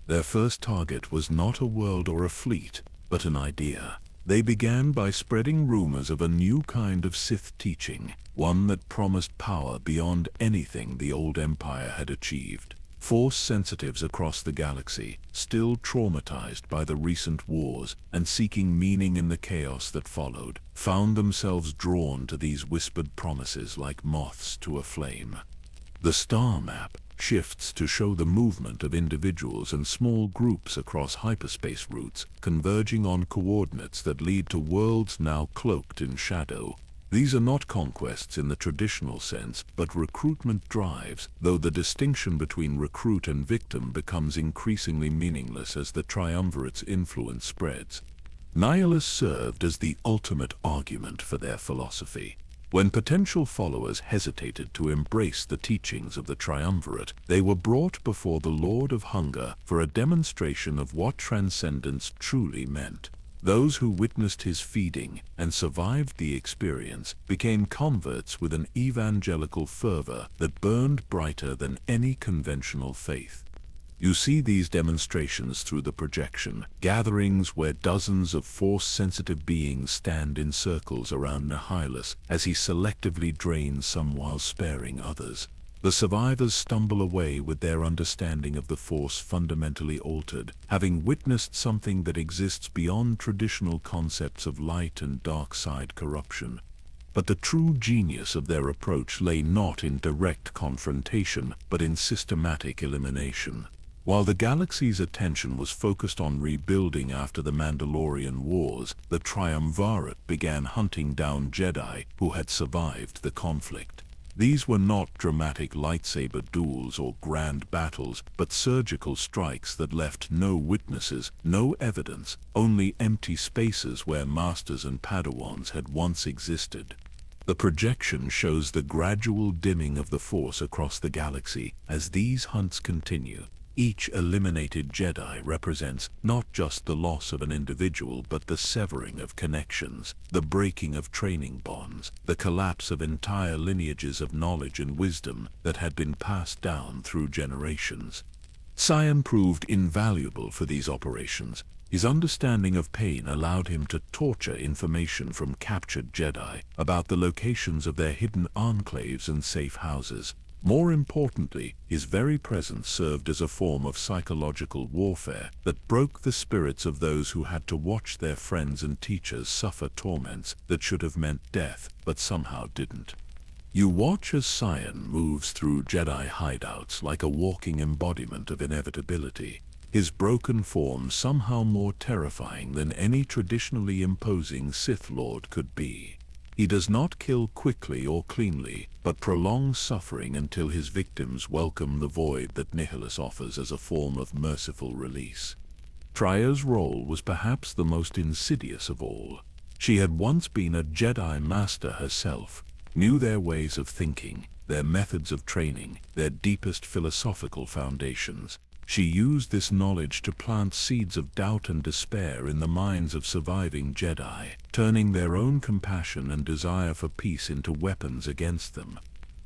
Their first target was not a world or a fleet, but an idea. They began by spreading rumors of a new kind of Sith teaching, one that promised power beyond anything the old Empire had achieved. Force sensitives across the galaxy, still traumatized by the recent wars and seeking meaning in the chaos that followed, found themselves drawn to these whispered promises like moths to a flame. The star map shifts to show the movement of individuals and small groups across hyperspace routes, converging on coordinates that lead to worlds now cloaked in shadow. These are not conquests in the traditional sense, but recruitment drives, though the distinction between recruit and victim becomes increasingly meaningless as the Triumvirate's influence spreads. Nihilus served as the ultimate argument for their philosophy. When potential followers hesitated to embrace the teachings of the Triumvirate, they were brought before the Lord of Hunger for a demonstration of what transcendence truly meant. Those who witnessed his feeding and survived the experience became converts with an evangelical fervor that burned brighter than any conventional faith. You see these demonstrations through the projection, gatherings where dozens of force-sensitive beings stand in circles around Nihilus as he selectively drains some while sparing others. The survivors stumble away with their understanding of the Force fundamentally altered, having witnessed something that exists beyond traditional concepts of light and dark side corruption. But the true genius of their approach lay not in direct confrontation, but in systematic elimination. While the galaxy's attention was focused on rebuilding after the Mandalorian Wars, the Triumvirate began hunting down Jedi who had survived the conflict. These were not dramatic lightsaber duels or grand battles, but surgical strikes that left no witnesses, no evidence, only empty spaces where masters and Padawans had once existed. The projection shows the gradual dimming of the Force across the galaxy as these hunts continue. Each eliminated Jedi represents not just the loss of an individual but the severing of connections, the breaking of training bonds, the collapse of entire lineages of knowledge and wisdom that had been passed down through generations. Sion proved invaluable for these operations. His understanding of pain allowed him to torture information from captured Jedi about the locations of their hidden enclaves and safe houses. More importantly, his very presence served as a form of psychological warfare that broke the spirits of those who had to watch their friends and teachers suffer torments that should have meant death, but somehow didn't. You watch as Sion moves through Jedi hideouts like a walking embodiment of inevitability, his broken form somehow more terrifying than any traditionally imposing Sith Lord could be. He does not kill quickly or cleanly, but prolongs suffering until his victims welcome the void that Nihilus offers as a form of merciful release. Trier's role was perhaps the most insidious of all. She had once been a Jedi Master herself, knew their ways of thinking, their methods of training, their deepest philosophical foundations. She used this knowledge to plant seeds of doubt and despair in the minds of surviving Jedi, turning their own compassion and desire for peace into weapons against them.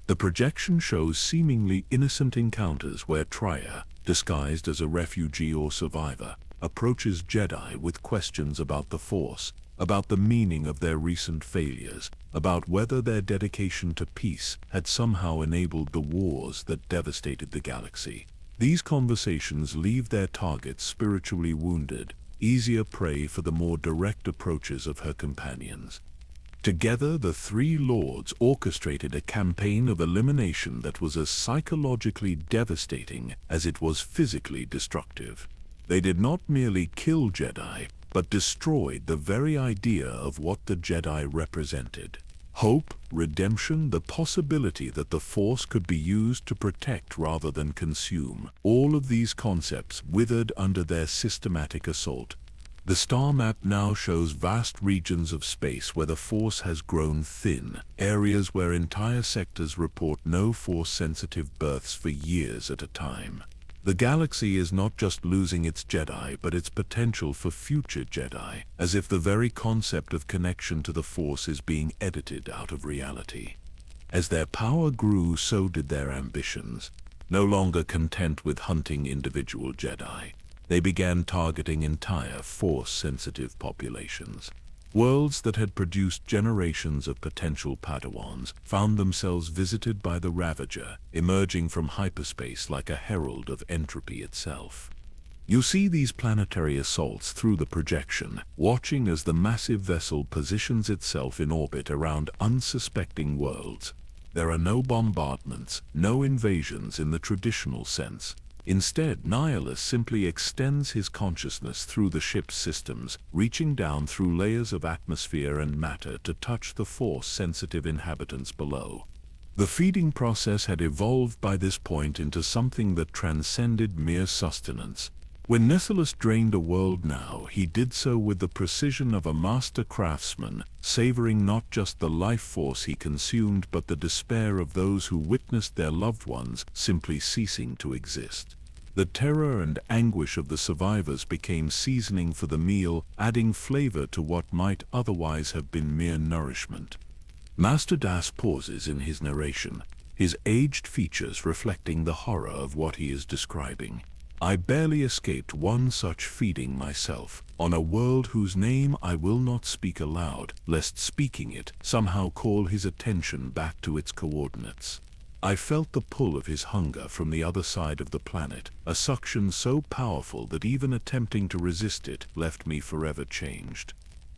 The projection shows seemingly innocent encounters where Trier, disguised as a refugee or survivor, approaches Jedi with questions about the Force, about the meaning of their recent failures, about whether their dedication to peace had somehow enabled the wars that devastated the galaxy. These conversations leave their targets spiritually wounded, easier prey for the more direct approaches of her companions. Together, the three lords orchestrated a campaign of elimination that was as psychologically devastating as it was physically destructive. They did not merely kill Jedi, but destroyed the very idea of what the Jedi represented. Hope, redemption, the possibility that the Force could be used to protect rather than consume. All of these concepts withered under their systematic assault. The star map now shows vast regions of space where the Force has grown thin, areas where entire sectors report no Force-sensitive births for years at a time. The galaxy is not just losing its Jedi, but its potential for future Jedi, as if the very concept of connection to the Force is being edited out of reality. As their power grew, so did their ambitions. No longer content with hunting individual Jedi, they began targeting entire Force-sensitive populations. Worlds that had produced generations of potential Padawans found themselves visited by the Ravager, emerging from hyperspace like a herald of entropy itself. You see these planetary assaults through the projection, watching as the massive vessel positions itself in orbit around unsuspecting worlds. There are no bombardments, no invasions in the traditional sense. Instead, Nihilus simply extends his consciousness through the ship's systems, reaching down through layers of atmosphere and matter to touch the Force-sensitive inhabitants below. The feeding process had evolved by this point into something that transcended mere sustenance. When Nihilus drained a world now, he did so with the precision of a master craftsman, savoring not just the life force he consumed but the despair of those who witnessed their loved ones simply ceasing to exist. The terror and anguish of the survivors became seasoning for the meal, adding flavor to what might otherwise have been mere nourishment. Master Das pauses in his narration, his aged features reflecting the horror of what he is describing. I barely escaped one such feeding myself, on a world whose name I will not speak aloud, lest speaking it somehow call his attention back to its coordinates. I felt the pull of his hunger from the other side of the planet, a suction so powerful that even attempting to resist it left me forever changed.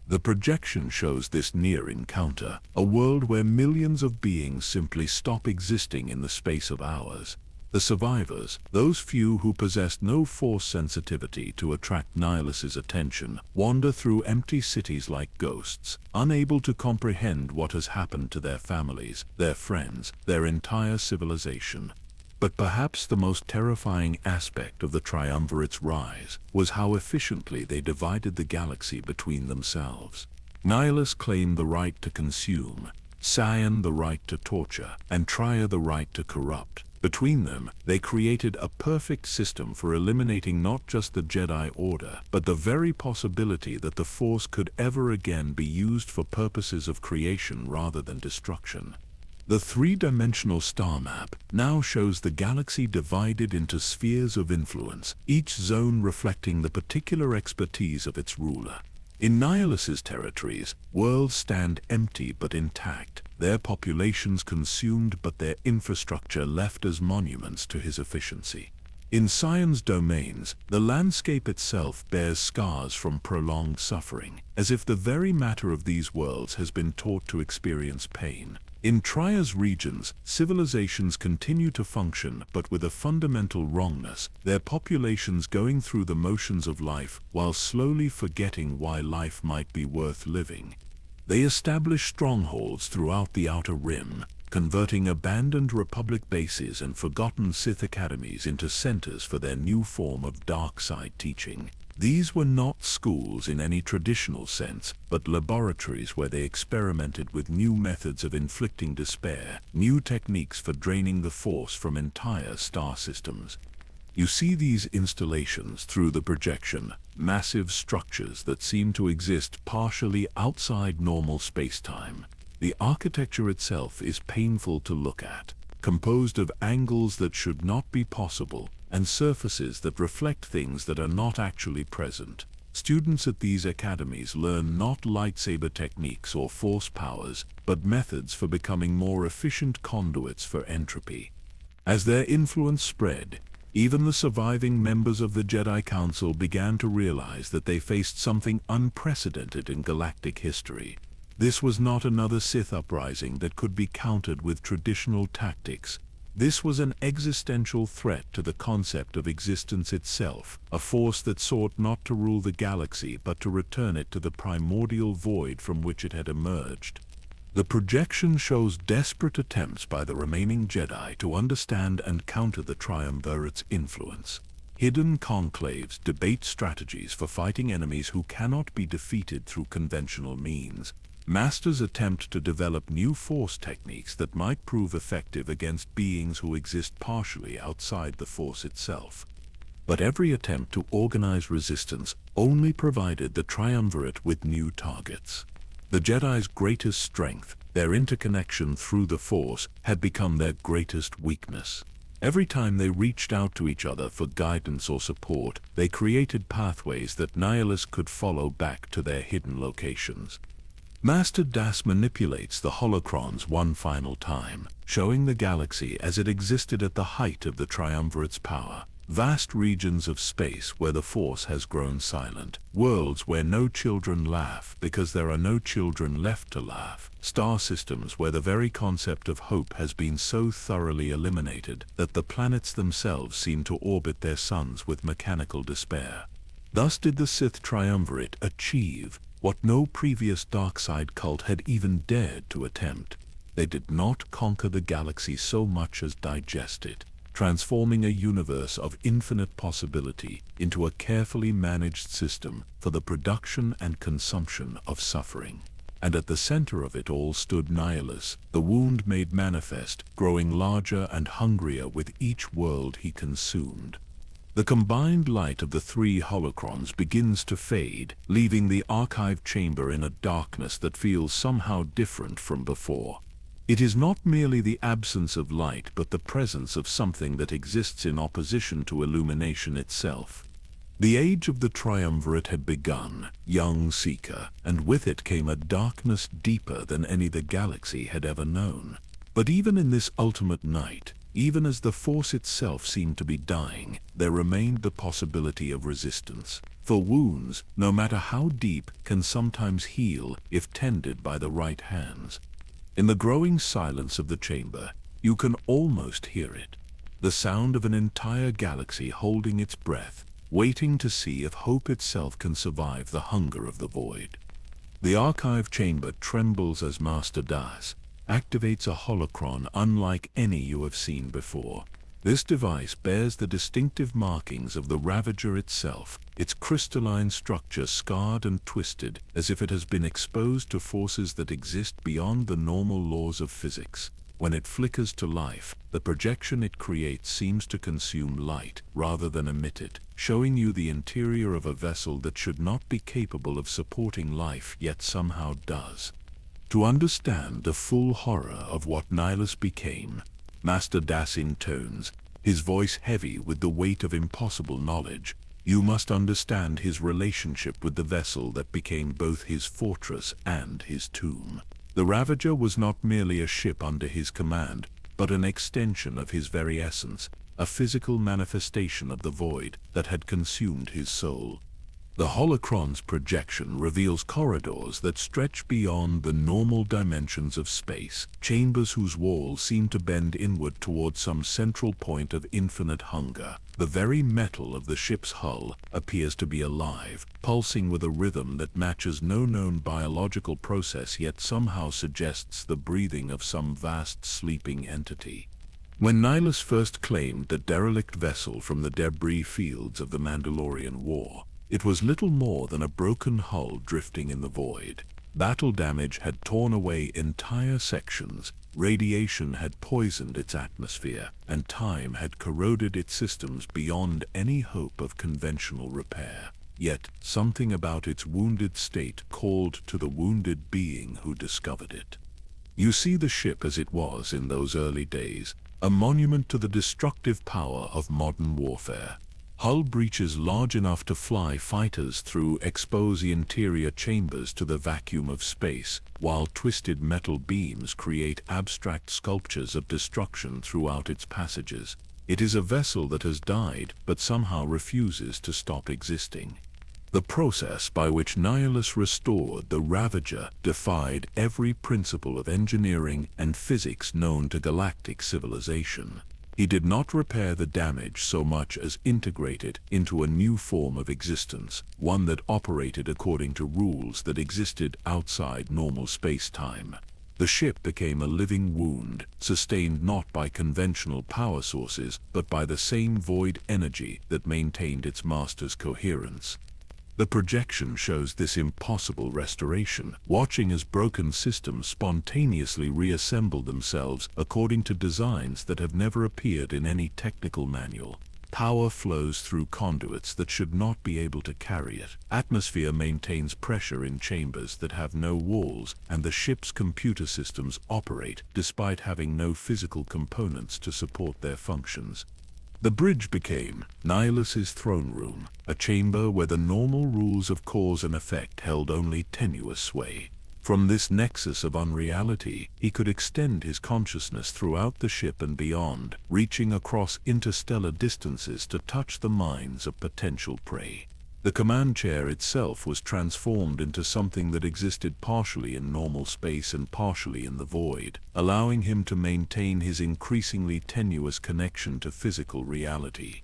The projection shows this near encounter, a world where millions of beings simply stop existing in the space of hours. The survivors, those few who possessed no Force sensitivity to attract Nihilus's attention, wander through empty cities like ghosts, unable to comprehend what has happened to their families, their friends, their entire civilization. But perhaps the most terrifying aspect of the Triumvirate's rise was how efficiently they divided the galaxy between themselves. Nihilus claimed the right to consume, Sion the right to torture, and Tria the right to corrupt. Between them, they created a perfect system for eliminating not just the Jedi Order, but the very possibility that the Force could ever again be used for purposes of creation rather than destruction. The three-dimensional star map now shows the galaxy divided into spheres of influence, each zone reflecting the particular expertise of its ruler. In Nihilus's territories, worlds stand empty but intact, their populations consumed but their infrastructure left as monuments to his efficiency. In Sion's domains, the landscape itself bears scars from prolonged suffering, as if the very matter of these worlds has been taught to experience pain. In Tria's regions, civilizations continue to function but with a fundamental wrongness, their populations going through the motions of life while slowly forgetting why life might be worth living. They establish strongholds throughout the Outer Rim, converting abandoned Republic bases and forgotten Sith academies into centers for their new form of dark side teaching. These were not schools in any traditional sense, but laboratories where they experimented with new methods of inflicting despair, new techniques for draining the Force from entire star systems. You see these installations through the projection, massive structures that seem to exist partially outside normal space-time. The architecture itself is painful to look at, composed of angles that should not be possible, and surfaces that reflect things that are not actually present. Students at these academies learn not lightsaber techniques or force powers, but methods for becoming more efficient conduits for entropy. As their influence spread, even the surviving members of the Jedi Council began to realize that they faced something unprecedented in galactic history. This was not another Sith uprising that could be countered with traditional tactics. This was an existential threat to the concept of existence itself, a force that sought not to rule the galaxy but to return it to the primordial void from which it had emerged. The projection shows desperate attempts by the remaining Jedi to understand and counter the Triumvirate's influence. Hidden conclaves debate strategies for fighting enemies who cannot be defeated through conventional means. Masters attempt to develop new force techniques that might prove effective against beings who exist partially outside the force itself. But every attempt to organize resistance only provided the Triumvirate with new targets. The Jedi's greatest strength, their interconnection through the Force, had become their greatest weakness. Every time they reached out to each other for guidance or support, they created pathways that Nihilus could follow back to their hidden locations. Master Das manipulates the holocrons one final time, showing the galaxy as it existed at the height of the Triumvirate's power. Vast regions of space where the Force has grown silent. Worlds where no children laugh because there are no children left to laugh. Star systems where the very concept of hope has been so thoroughly eliminated that the planets themselves seem to orbit their suns with mechanical despair. Thus did the Sith Triumvirate achieve what no previous dark-side cult had even dared to attempt. They did not conquer the galaxy so much as digest it, transforming a universe of infinite possibility into a carefully managed system for the production and consumption of suffering. And at the center of it all stood Nihilus, the wound made manifest, growing larger and hungrier with each world he consumed. The combined light of the three holocrons begins to fade, leaving the archive chamber in a darkness that feels somehow different from before. It is not merely the absence of light but the presence of something that exists in opposition to illumination itself. The age of the Triumvirate had begun, young seeker, and with it came a darkness deeper than any the galaxy had ever known. But even in this ultimate night, even as the Force itself seemed to be dying, there remained the possibility of resistance. For wounds, no matter how deep, can sometimes heal if tended by the right hands. In the growing silence of the chamber, you can almost hear it. The sound of an entire galaxy holding its breath, waiting to see if hope itself can survive the hunger of the void. The archive chamber trembles as Master Das activates a holocron unlike any you have seen before. This device bears the distinctive markings of the Ravager itself, its crystalline structure scarred and twisted as if it has been exposed to forces that exist beyond the normal laws of physics. When it flickers to life, the projection it creates seems to consume light rather than emit it, showing you the interior of a vessel that should not be capable of supporting life yet somehow does. To understand the full horror of what Nihilus became, Master Das intones, his voice heavy with the weight of impossible knowledge, you must understand his relationship with the vessel that became both his fortress and his tomb. The Ravager was not merely a ship under his command, but an extension of his very essence, a physical manifestation of the void that had consumed his soul. The holocron's projection reveals corridors that stretch beyond the normal dimensions of space, chambers whose walls seem to bend inward toward some central point of infinite hunger. The very metal of the ship's hull appears to be alive, pulsing with a rhythm that matches no known biological process yet somehow suggests the breathing of some vast sleeping entity. When Nihilus first claimed the derelict vessel from the debris fields of the Mandalorian War, it was little more than a broken hull drifting in the void. Battle damage had torn away entire sections, radiation had poisoned its atmosphere, and time had corroded its systems beyond any hope of conventional repair. Yet, something about its wounded state called to the wounded being who discovered it. You see the ship as it was in those early days, a monument to the destructive power of modern warfare. Hull breaches large enough to fly fighters through expose the interior chambers to the vacuum of space, while twisted metal beams create abstract sculptures of destruction throughout its passages. It is a vessel that has died but somehow refuses to stop existing. The process by which Nihilus restored the Ravager defied every principle of engineering and physics known to galactic civilization. He did not repair the damage so much as integrate it into a new form of existence, one that operated according to rules that existed outside normal space-time. The ship became a living wound, sustained not by conventional power sources, but by the same void energy that maintained its master's coherence. The projection shows this impossible restoration, watching as broken systems spontaneously reassemble themselves according to designs that have never appeared in any technical manual. Power flows through conduits that should not be able to carry it. Atmosphere maintains pressure in chambers that have no walls, and the ship's computer systems operate despite having no physical components to support their functions. The bridge became Nihilus's throne room, a chamber where the normal rules of cause and effect held only tenuous sway. From this nexus of unreality, he could extend his consciousness throughout the ship and beyond, reaching across interstellar distances to touch the minds of potential prey. The command chair itself was transformed into something that existed partially in normal space and partially in the void, allowing him to maintain his increasingly tenuous connection to physical reality.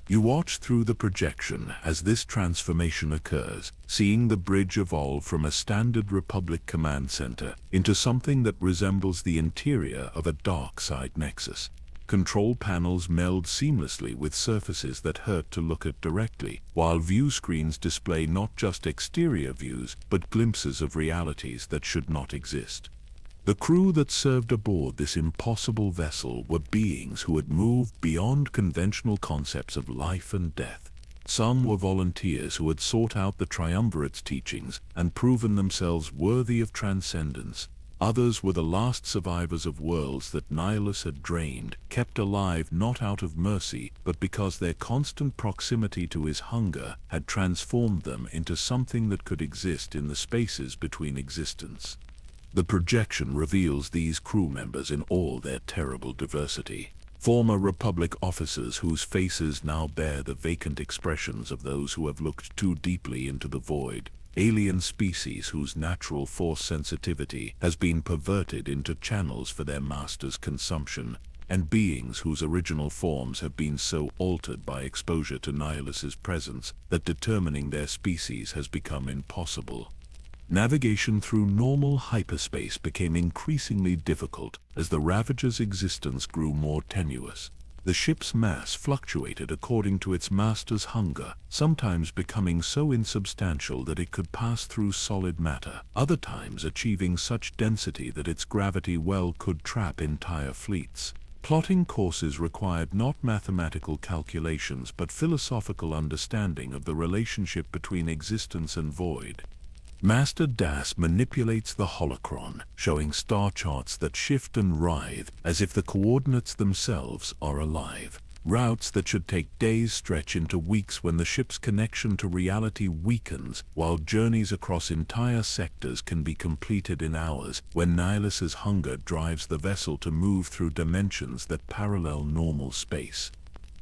You watch through the projection as this transformation occurs, seeing the bridge evolve from a standard Republic command center into something that resembles the interior of a dark side nexus. Control panels meld seamlessly with surfaces that hurt to look at directly, while view screens display not just exterior views, but glimpses of realities that should not exist. The crew that served aboard this impossible vessel were beings who had moved beyond conventional concepts of life and death. Some were volunteers who had sought out the Triumvirate's teachings and proven themselves worthy of transcendence. Others were the last survivors of worlds that Nihilus had drained, kept alive not out of mercy, but because their constant proximity to his hunger had transformed them into something that could exist in the spaces between existence. The projection reveals these crew members in all their terrible diversity. Former Republic officers whose faces now bear the vacant expressions of those who have looked too deeply into the void. Alien species whose natural force sensitivity has been perverted into channels for their master's consumption, and beings whose original forms have been so altered by exposure to Nihilus's presence that determining their species has become impossible. Navigation through normal hyperspace became increasingly difficult as the Ravager's existence grew more tenuous. The ship's mass fluctuated according to its master's hunger, sometimes becoming so insubstantial that it could pass through solid matter, other times achieving such density that its gravity well could trap entire fleets. Plotting courses required not mathematical calculations but philosophical understanding of the relationship between existence and void. Master Das manipulates the holocron, showing star charts that shift and writhe as if the coordinates themselves are alive. Routes that should take days stretch into weeks when the ship's connection to reality weakens, while journeys across entire sectors can be completed in hours when Nihilus's hunger drives the vessel to move through dimensions that parallel normal space.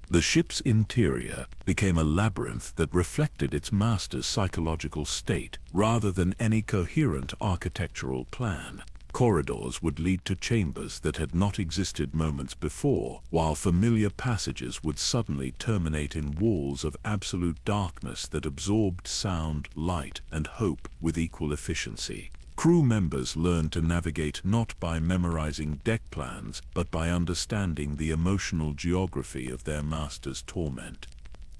The ship's interior became a labyrinth that reflected its master's psychological state rather than any coherent architectural plan. Corridors would lead to chambers that had not existed moments before, while familiar passages would suddenly terminate in walls of absolute darkness that absorbed sound, light, and hope with equal efficiency. Crew members learned to navigate not by memorizing deck plans, but by understanding the emotional geography of their master's torment.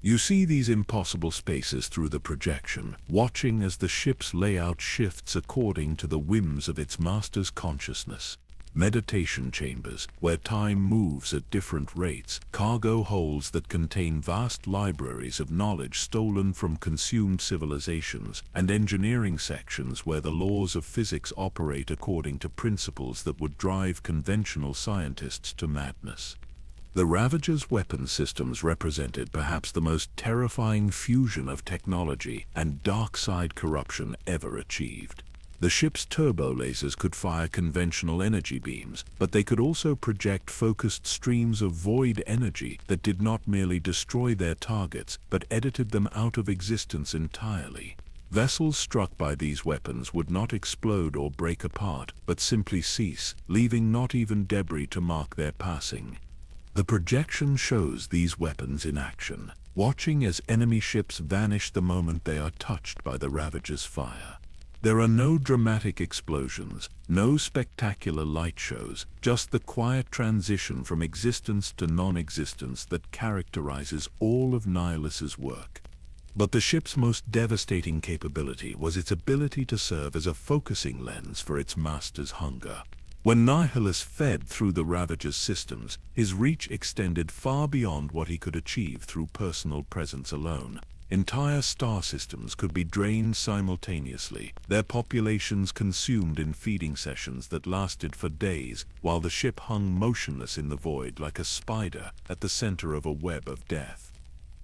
You see these impossible spaces through the projection, watching as the ship's layout shifts according to the whims of its master's consciousness. Meditation chambers, where time moves at different rates, cargo holds that contain vast libraries of knowledge stolen from consumed civilizations, and engineering sections where the laws of physics operate according to principles that would drive conventional scientists to madness. The Ravager's weapon systems represented perhaps the most terrifying fusion of technology and dark-side corruption ever achieved. The ship's turbo lasers could fire conventional energy beams, but they could also project focused streams of void energy that did not merely destroy their targets, but edited them out of existence entirely. Vessels struck by these weapons would not explode or break apart, but simply cease, leaving not even debris to mark their passing. The projection shows these weapons in action, watching as enemy ships vanish the moment they are touched by the Ravager's fire. There are no dramatic explosions, no spectacular light shows, just the quiet transition from existence to non-existence that characterizes all of Nihilus's work. But the ship's most devastating capability was its ability to serve as a focusing lens for its master's hunger. When Nihilus fed through the Ravager's systems, his reach extended far beyond what he could achieve through personal presence alone. Entire star systems could be drained simultaneously, their populations consumed in feeding sessions that lasted for days, while the ship hung motionless in the void like a spider at the center of a web of death.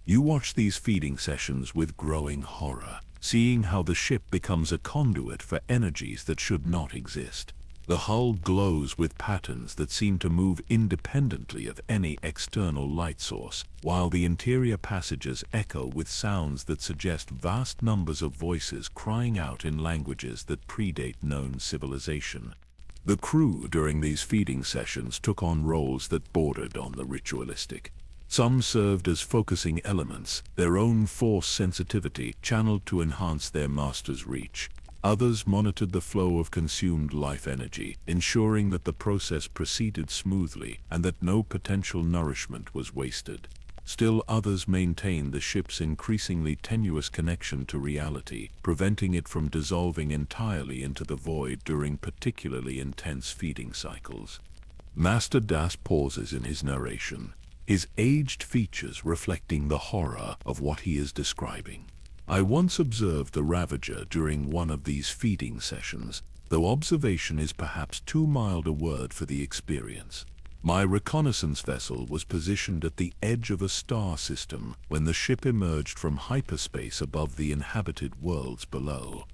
You watch these feeding sessions with growing horror, seeing how the ship becomes a conduit for energies that should not exist. The hull glows with patterns that seem to move independently of any external light source, while the interior passages echo with sounds that suggest vast numbers of voices crying out in languages that predate known civilization. The crew during these feeding sessions took on roles that bordered on the ritualistic. Some served as focusing elements, their own force sensitivity channeled to enhance their master's reach. Others monitored the flow of consumed life energy, ensuring that the process proceeded smoothly and that no potential nourishment was wasted. Still others maintained the ship's increasingly tenuous connection to reality, preventing it from dissolving entirely into the void during particularly intense feeding cycles. Master Das pauses in his narration, his aged features reflecting the horror of what he is describing. I once observed the Ravager during one of these feeding sessions, though observation is perhaps too mild a word for the experience. My reconnaissance vessel was positioned at the edge of a star system when the ship emerged from hyperspace above the inhabited worlds below.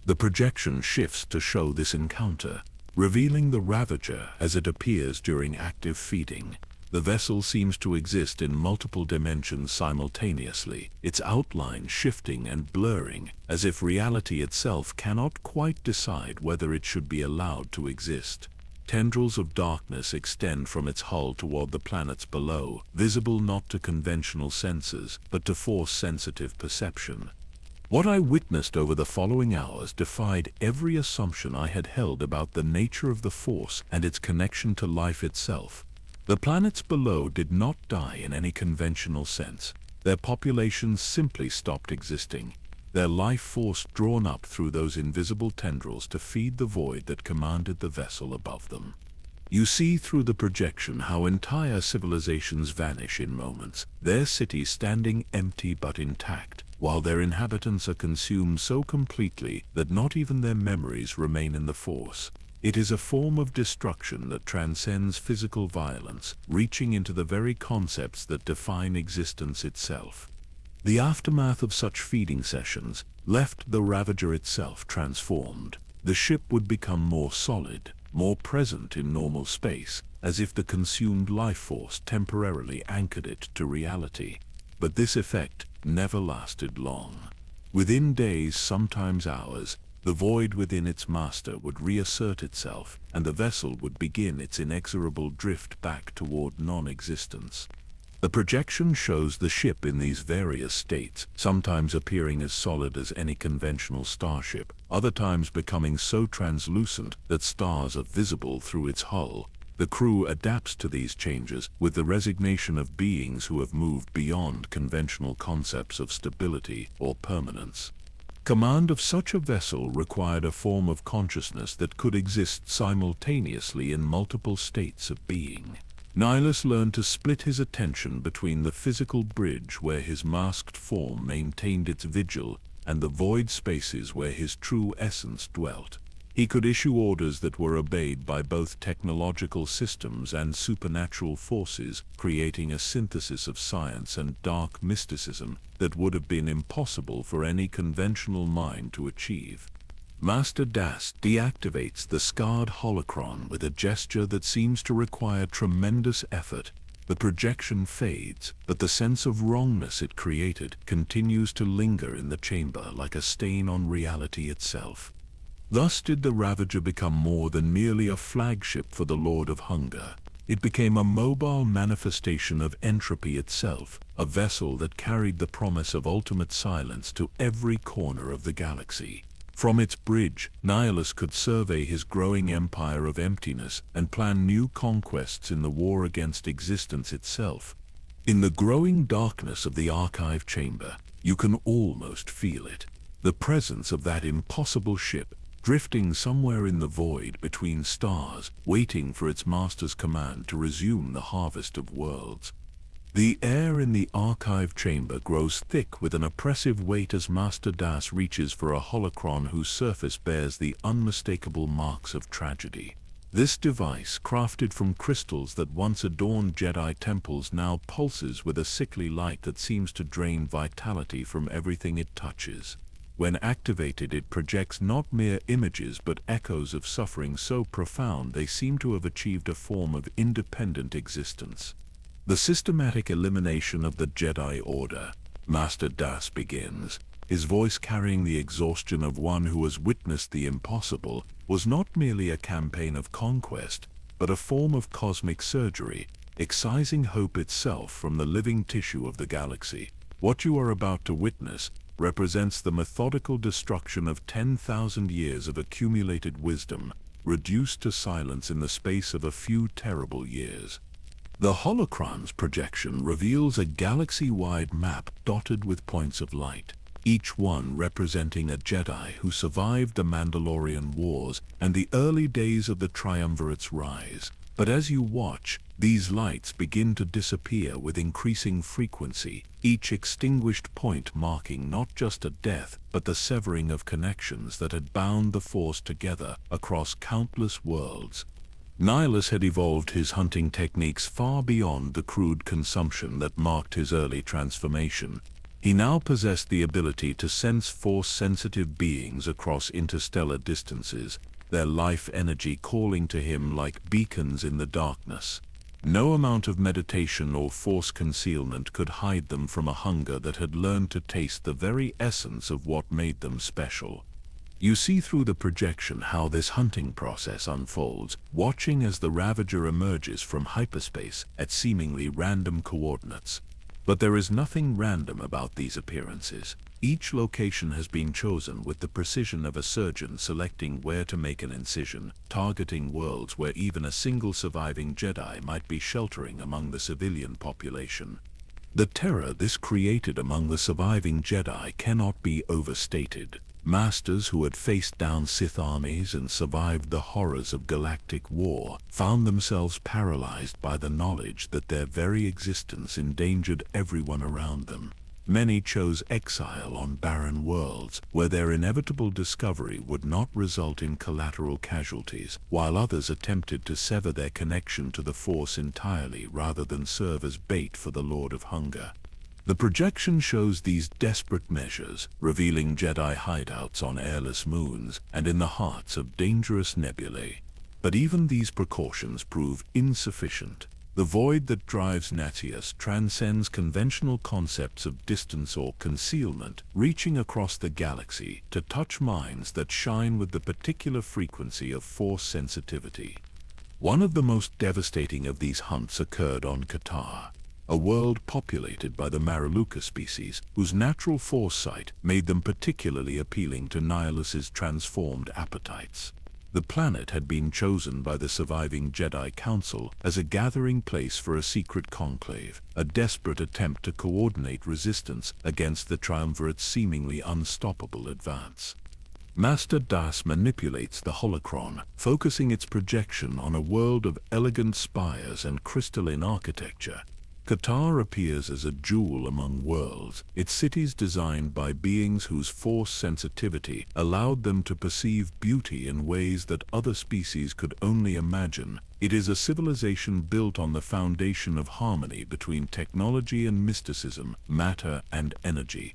The projection shifts to show this encounter, revealing the Ravager as it appears during active feeding. The vessel seems to exist in multiple dimensions simultaneously, its outline shifting and blurring, as if reality itself cannot quite decide whether it should be allowed to exist. Tendrils of darkness extend from its hull toward the planets below, visible not to conventional senses, but to force-sensitive perception. What I witnessed over the following hours defied every assumption I had held about the nature of the Force and its connection to life itself. The planets below did not die in any conventional sense. Their populations simply stopped existing, their life force drawn up through those invisible tendrils to feed the void that commanded the vessel above them. You see through the projection how entire civilizations vanish in moments, their cities standing empty but intact, while their inhabitants are consumed so completely that not even their memories remain in the Force. It is a form of destruction that transcends physical violence, reaching into the very concepts that define existence itself. The aftermath of such feeding sessions left the Ravager itself transformed. The ship would become more solid, more present in normal space, as if the consumed life force temporarily anchored it to reality. But this effect never lasted long. Within days, sometimes hours, the void within its master would reassert itself, and the vessel would begin its inexorable drift back toward non-existence. The projection shows the ship in these various states, sometimes appearing as solid as any conventional starship, other times becoming so translucent that stars are visible through its hull. The crew adapts to these changes with the resignation of beings who have moved beyond conventional concepts of stability or permanence. Command of such a vessel required a form of consciousness that could exist simultaneously in multiple states of being. Nihilus learned to split his attention between the physical bridge where his masked form maintained its vigil and the void spaces where his true essence dwelt. He could issue orders that were obeyed by both technological systems and supernatural forces, creating a synthesis of science and dark mysticism that would have been impossible for any conventional mind to achieve. Master Das deactivates the scarred holocron with a gesture that seems to require tremendous effort. The projection fades, but the sense of wrongness it created continues to linger in the chamber like a stain on reality itself. Thus did the Ravager become more than merely a flagship for the Lord of Hunger. It became a mobile manifestation of entropy itself, a vessel that carried the promise of ultimate silence to every corner of the galaxy. From its bridge, Nihilus could survey his growing empire of emptiness and plan new conquests in the war against existence itself. In the growing darkness of the archive chamber, you can almost feel it. The presence of that impossible ship, drifting somewhere in the void between stars, waiting for its master's command to resume the harvest of worlds. The air in the archive chamber grows thick with an oppressive weight as Master Das reaches for a holocron whose surface bears the unmistakable marks of tragedy. This device, crafted from crystals that once adorned Jedi temples, now pulses with a sickly light that seems to drain vitality from everything it touches. When activated, it projects not mere images but echoes of suffering so profound they seem to have achieved a form of independent existence. The systematic elimination of the Jedi Order. Master Das begins, his voice carrying the exhaustion of one who has witnessed the impossible, was not merely a campaign of conquest, but a form of cosmic surgery, excising hope itself from the living tissue of the galaxy. What you are about to witness represents the methodical destruction of 10,000 years of accumulated wisdom, reduced to silence in the space of a few terrible years. The holocron's projection reveals a galaxy-wide map dotted with points of light, each one representing a Jedi who survived the Mandalorian Wars and the early days of the Triumvirate's rise. But as you watch, these lights begin to disappear with increasing frequency, each extinguished point marking not just a death, but the severing of connections that had bound the Force together across countless worlds. Nihilus had evolved his hunting techniques far beyond the crude consumption that marked his early transformation. He now possessed the ability to sense Force-sensitive beings across interstellar distances, their life energy calling to him like beacons in the darkness. No amount of meditation or Force concealment could hide them from a hunger that had learned to taste the very essence of what made them special. You see through the projection how this hunting process unfolds, watching as the Ravager emerges from hyperspace at seemingly random coordinates. But there is nothing random about these appearances. Each location has been chosen with the precision of a surgeon selecting where to make an incision, targeting worlds where even a single surviving Jedi might be sheltering among the civilian population. The terror this created among the surviving Jedi cannot be overstated. Masters who had faced down Sith armies and survived the horrors of galactic war found themselves paralyzed by the knowledge that their very existence endangered everyone around them. Many chose exile on barren worlds, where their inevitable discovery would not result in collateral casualties, while others attempted to sever their connection to the Force entirely rather than serve as bait for the Lord of Hunger. The projection shows these desperate measures, revealing Jedi hideouts on airless moons and in the hearts of dangerous nebulae. But even these precautions prove insufficient. The void that drives Nihilus transcends conventional concepts of distance or concealment, reaching across the galaxy to touch minds that shine with the particular frequency of Force sensitivity. One of the most devastating of these hunts occurred on Qatar, a world populated by the Mariluka species, whose natural foresight made them particularly appealing to Nihilus's transformed appetites. The planet had been chosen by the surviving Jedi Council as a gathering place for a secret conclave, a desperate attempt to coordinate resistance against the Triumvirate's seemingly unstoppable advance. Master Das manipulates the holocron, focusing its projection on a world of elegant spires and crystalline architecture. Qatar appears as a jewel among worlds, its cities designed by beings whose force sensitivity allowed them to perceive beauty in ways that other species could only imagine. It is a civilization built on the foundation of harmony between technology and mysticism, matter and energy.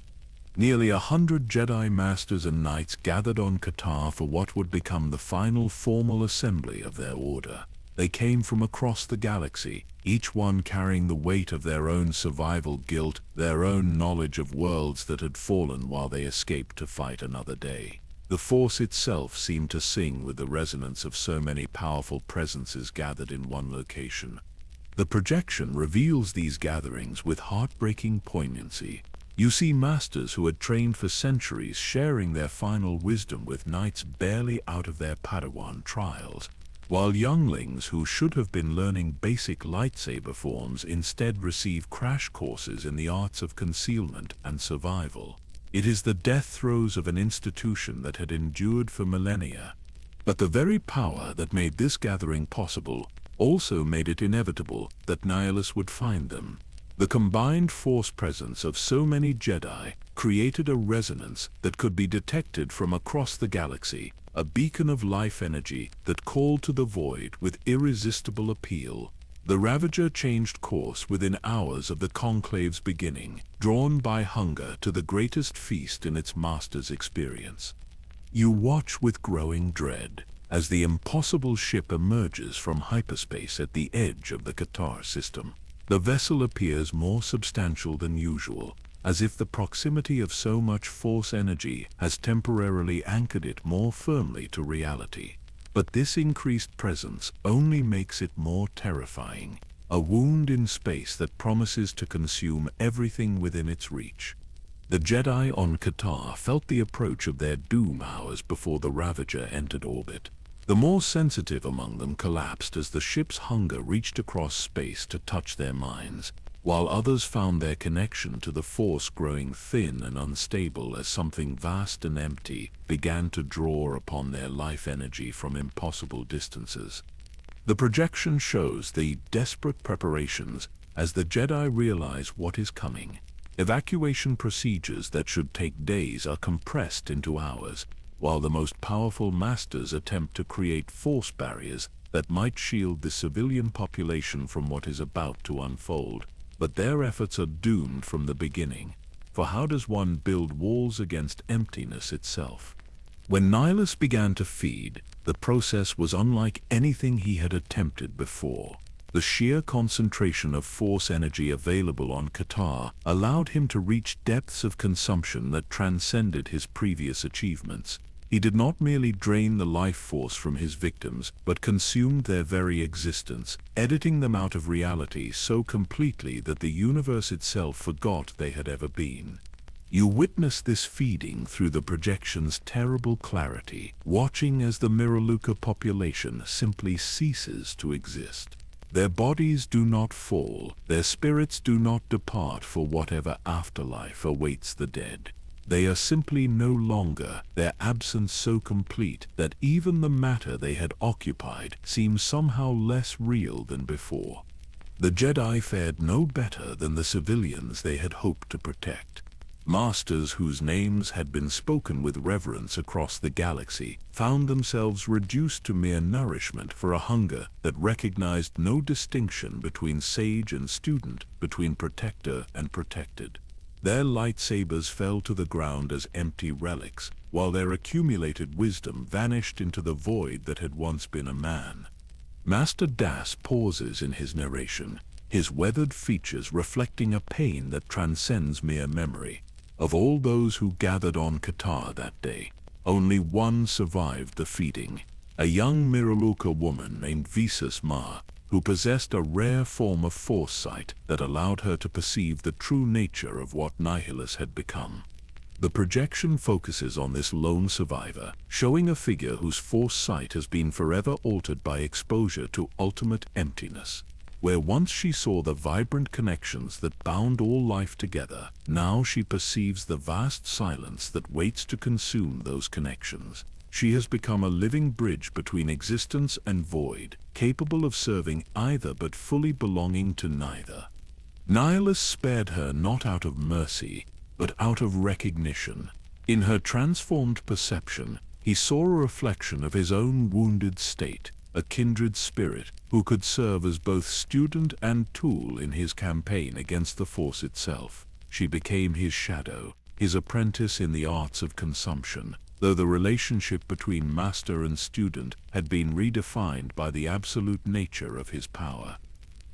Nearly 100 Jedi Masters and Knights gathered on Qatar for what would become the final formal assembly of their order. They came from across the galaxy, each one carrying the weight of their own survival guilt, their own knowledge of worlds that had fallen while they escaped to fight another day. The Force itself seemed to sing with the resonance of so many powerful presences gathered in one location. The projection reveals these gatherings with heartbreaking poignancy. You see masters who had trained for centuries sharing their final wisdom with knights barely out of their Padawan trials, while younglings who should have been learning basic lightsaber forms instead receive crash courses in the arts of concealment and survival. It is the death throes of an institution that had endured for millennia. But the very power that made this gathering possible also made it inevitable that Nihilus would find them. The combined force presence of so many Jedi created a resonance that could be detected from across the galaxy, a beacon of life energy that called to the void with irresistible appeal. The Ravager changed course within hours of the conclave's beginning, drawn by hunger to the greatest feast in its master's experience. You watch with growing dread as the impossible ship emerges from hyperspace at the edge of the Qatar system. The vessel appears more substantial than usual, as if the proximity of so much force energy has temporarily anchored it more firmly to reality. But this increased presence only makes it more terrifying, a wound in space that promises to consume everything within its reach. The Jedi on Qatar felt the approach of their doom hours before the Ravager entered orbit. The more sensitive among them collapsed as the ship's hunger reached across space to touch their minds, while others found their connection to the Force growing thin and unstable as something vast and empty began to draw upon their life energy from impossible distances. The projection shows the desperate preparations as the Jedi realize what is coming. Evacuation procedures that should take days are compressed into hours, while the most powerful masters attempt to create force barriers that might shield the civilian population from what is about to unfold. But their efforts are doomed from the beginning, for how does one build walls against emptiness itself? When Nihilus began to feed, the process was unlike anything he had attempted before. The sheer concentration of force energy available on Qatar allowed him to reach depths of consumption that transcended his previous achievements. He did not merely drain the life force from his victims, but consumed their very existence, editing them out of reality so completely that the universe itself forgot they had ever been. You witness this feeding through the projection's terrible clarity, watching as the Mirrorluca population simply ceases to exist. Their bodies do not fall, their spirits do not depart for whatever afterlife awaits the dead. They are simply no longer, their absence so complete that even the matter they had occupied seems somehow less real than before. The Jedi fared no better than the civilians they had hoped to protect. Masters whose names had been spoken with reverence across the galaxy found themselves reduced to mere nourishment for a hunger that recognized no distinction between sage and student, between protector and protected. Their lightsabers fell to the ground as empty relics, while their accumulated wisdom vanished into the void that had once been a man. Master Das pauses in his narration, his weathered features reflecting a pain that transcends mere memory. Of all those who gathered on Qatar that day, only one survived the feeding, a young Mirrorluca woman named Visas Ma, who possessed a rare form of foresight that allowed her to perceive the true nature of what Nihilus had become. The projection focuses on this lone survivor, showing a figure whose foresight has been forever altered by exposure to ultimate emptiness. Where once she saw the vibrant connections that bound all life together, now she perceives the vast silence that waits to consume those connections. She has become a living bridge between existence and void, capable of serving either but fully belonging to neither. Nihilus spared her not out of mercy, but out of recognition. In her transformed perception, he saw a reflection of his own wounded state, a kindred spirit who could serve as both student and tool in his campaign against the Force itself. She became his shadow, his apprentice in the arts of consumption, though the relationship between master and student had been redefined by the absolute nature of his power.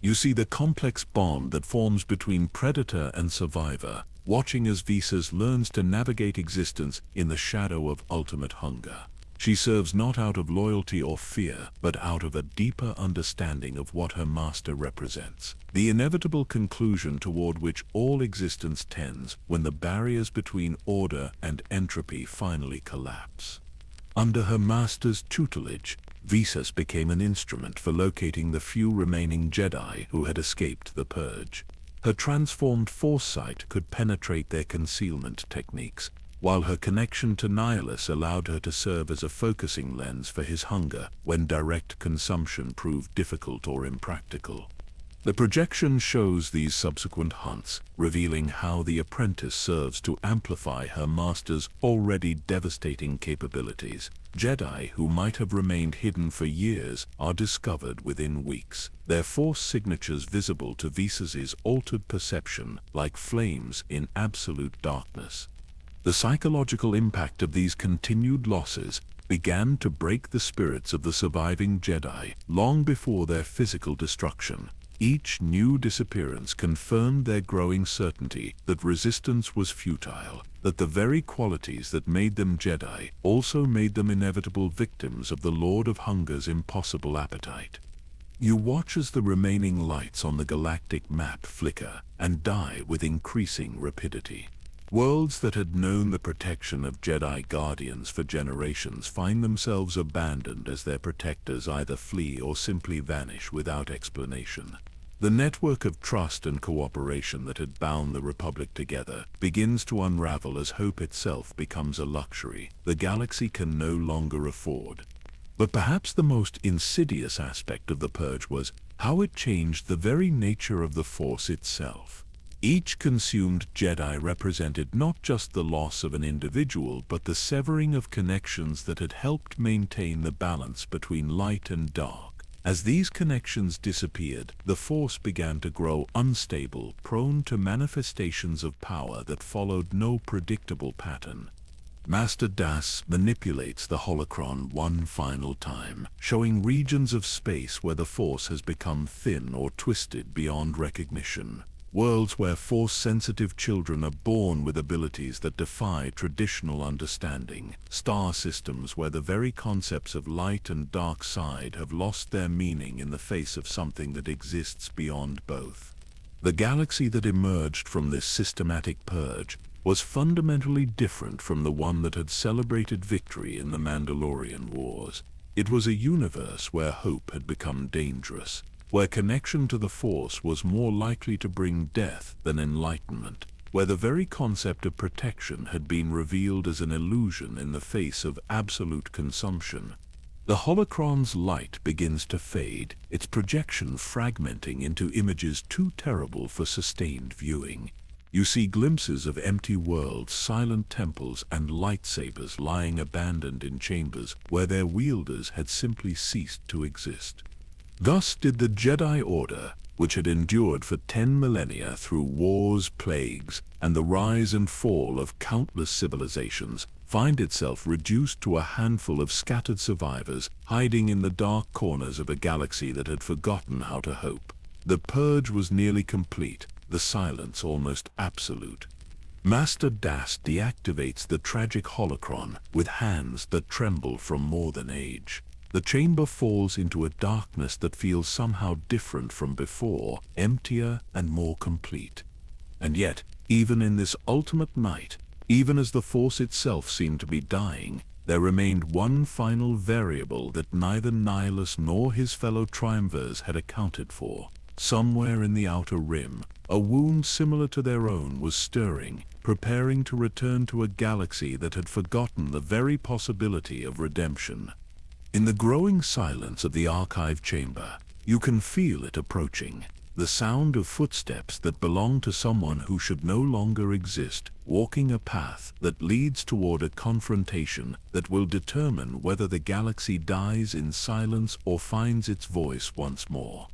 You see the complex bond that forms between predator and survivor, watching as Visas learns to navigate existence in the shadow of ultimate hunger. She serves not out of loyalty or fear, but out of a deeper understanding of what her master represents. The inevitable conclusion toward which all existence tends when the barriers between order and entropy finally collapse. Under her master's tutelage, Visas became an instrument for locating the few remaining Jedi who had escaped the Purge. Her transformed foresight could penetrate their concealment techniques, while her connection to Nihilus allowed her to serve as a focusing lens for his hunger when direct consumption proved difficult or impractical. The projection shows these subsequent hunts, revealing how the apprentice serves to amplify her master's already devastating capabilities. Jedi who might have remained hidden for years are discovered within weeks, their Force signatures visible to Visas's altered perception like flames in absolute darkness. The psychological impact of these continued losses began to break the spirits of the surviving Jedi long before their physical destruction. Each new disappearance confirmed their growing certainty that resistance was futile, that the very qualities that made them Jedi also made them inevitable victims of the Lord of Hunger's impossible appetite. You watch as the remaining lights on the galactic map flicker and die with increasing rapidity. Worlds that had known the protection of Jedi Guardians for generations find themselves abandoned as their protectors either flee or simply vanish without explanation. The network of trust and cooperation that had bound the Republic together begins to unravel as hope itself becomes a luxury the galaxy can no longer afford. But perhaps the most insidious aspect of the Purge was how it changed the very nature of the Force itself. Each consumed Jedi represented not just the loss of an individual, but the severing of connections that had helped maintain the balance between light and dark. As these connections disappeared, the Force began to grow unstable, prone to manifestations of power that followed no predictable pattern. Master Das manipulates the holocron one final time, showing regions of space where the Force has become thin or twisted beyond recognition. Worlds where Force-sensitive children are born with abilities that defy traditional understanding. Star systems where the very concepts of light and dark side have lost their meaning in the face of something that exists beyond both. The galaxy that emerged from this systematic purge was fundamentally different from the one that had celebrated victory in the Mandalorian Wars. It was a universe where hope had become dangerous, where connection to the Force was more likely to bring death than enlightenment, where the very concept of protection had been revealed as an illusion in the face of absolute consumption. The holocron's light begins to fade, its projection fragmenting into images too terrible for sustained viewing. You see glimpses of empty worlds, silent temples, and lightsabers lying abandoned in chambers where their wielders had simply ceased to exist. Thus did the Jedi Order, which had endured for 10 millennia through wars, plagues, and the rise and fall of countless civilizations, find itself reduced to a handful of scattered survivors hiding in the dark corners of a galaxy that had forgotten how to hope. The purge was nearly complete, the silence almost absolute. Master Das deactivates the tragic holocron with hands that tremble from more than age. The chamber falls into a darkness that feels somehow different from before, emptier and more complete. And yet, even in this ultimate night, even as the Force itself seemed to be dying, there remained one final variable that neither Nihilus nor his fellow triumvirs had accounted for. Somewhere in the outer rim, a wound similar to their own was stirring, preparing to return to a galaxy that had forgotten the very possibility of redemption. In the growing silence of the archive chamber, you can feel it approaching. the sound of footsteps that belong to someone who should no longer exist, walking a path that leads toward a confrontation that will determine whether the galaxy dies in silence or finds its voice once more.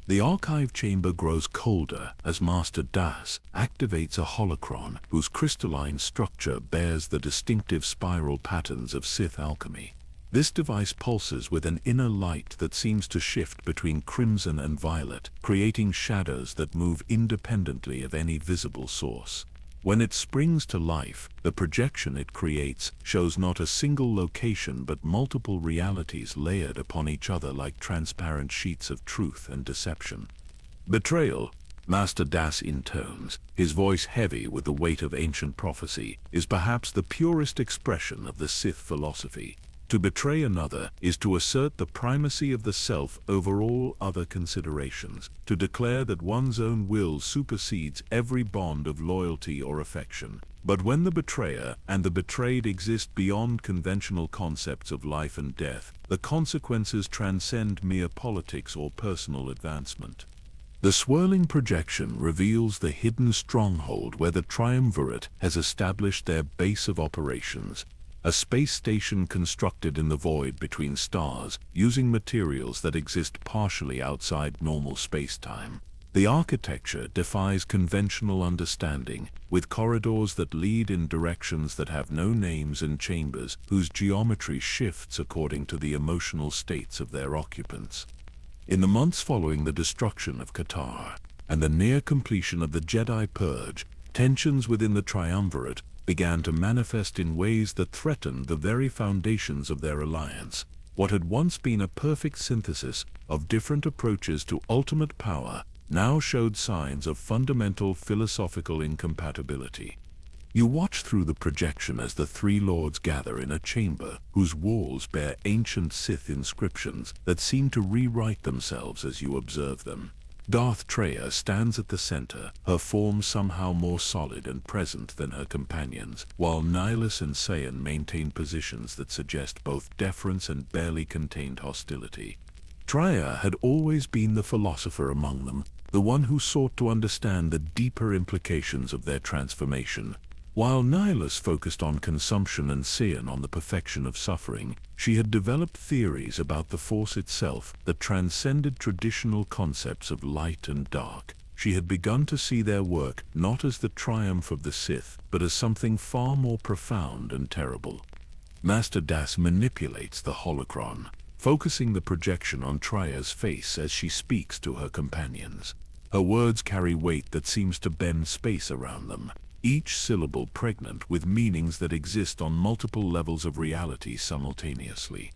The archive chamber grows colder as Master Das activates a holocron whose crystalline structure bears the distinctive spiral patterns of Sith alchemy. This device pulses with an inner light that seems to shift between crimson and violet, creating shadows that move independently of any visible source. When it springs to life, the projection it creates shows not a single location but multiple realities layered upon each other like transparent sheets of truth and deception. Betrayal, Master Das intones, his voice heavy with the weight of ancient prophecy, is perhaps the purest expression of the Sith philosophy. To betray another is to assert the primacy of the self over all other considerations, to declare that one's own will supersedes every bond of loyalty or affection. But when the betrayer and the betrayed exist beyond conventional concepts of life and death, the consequences transcend mere politics or personal advancement. The swirling projection reveals the hidden stronghold where the Triumvirate has established their base of operations. A space station constructed in the void between stars, using materials that exist partially outside normal space-time. The architecture defies conventional understanding, with corridors that lead in directions that have no names and chambers whose geometry shifts according to the emotional states of their occupants. In the months following the destruction of Qatar and the near completion of the Jedi Purge, tensions within the Triumvirate began to manifest in ways that threatened the very foundations of their alliance. What had once been a perfect synthesis of different approaches to ultimate power now showed signs of fundamental philosophical incompatibility. You watch through the projection as the three lords gather in a chamber whose walls bear ancient Sith inscriptions that seem to rewrite themselves as you observe them. Darth Traya stands at the center, her form somehow more solid and present than her companions, while Nihilus and Saiyan maintain positions that suggest both deference and barely contained hostility. Traya had always been the philosopher among them, the one who sought to understand the deeper implications of their transformation. While Nihilus focused on consumption and Saiyan on the perfection of suffering, she had developed theories about the Force itself that transcended traditional concepts of light and dark. She had begun to see their work not as the triumph of the Sith, but as something far more profound and terrible. Master Das manipulates the holocron, focusing the projection on Traya's face as she speaks to her companions. Her words carry weight that seems to bend space around them, each syllable pregnant with meanings that exist on multiple levels of reality simultaneously.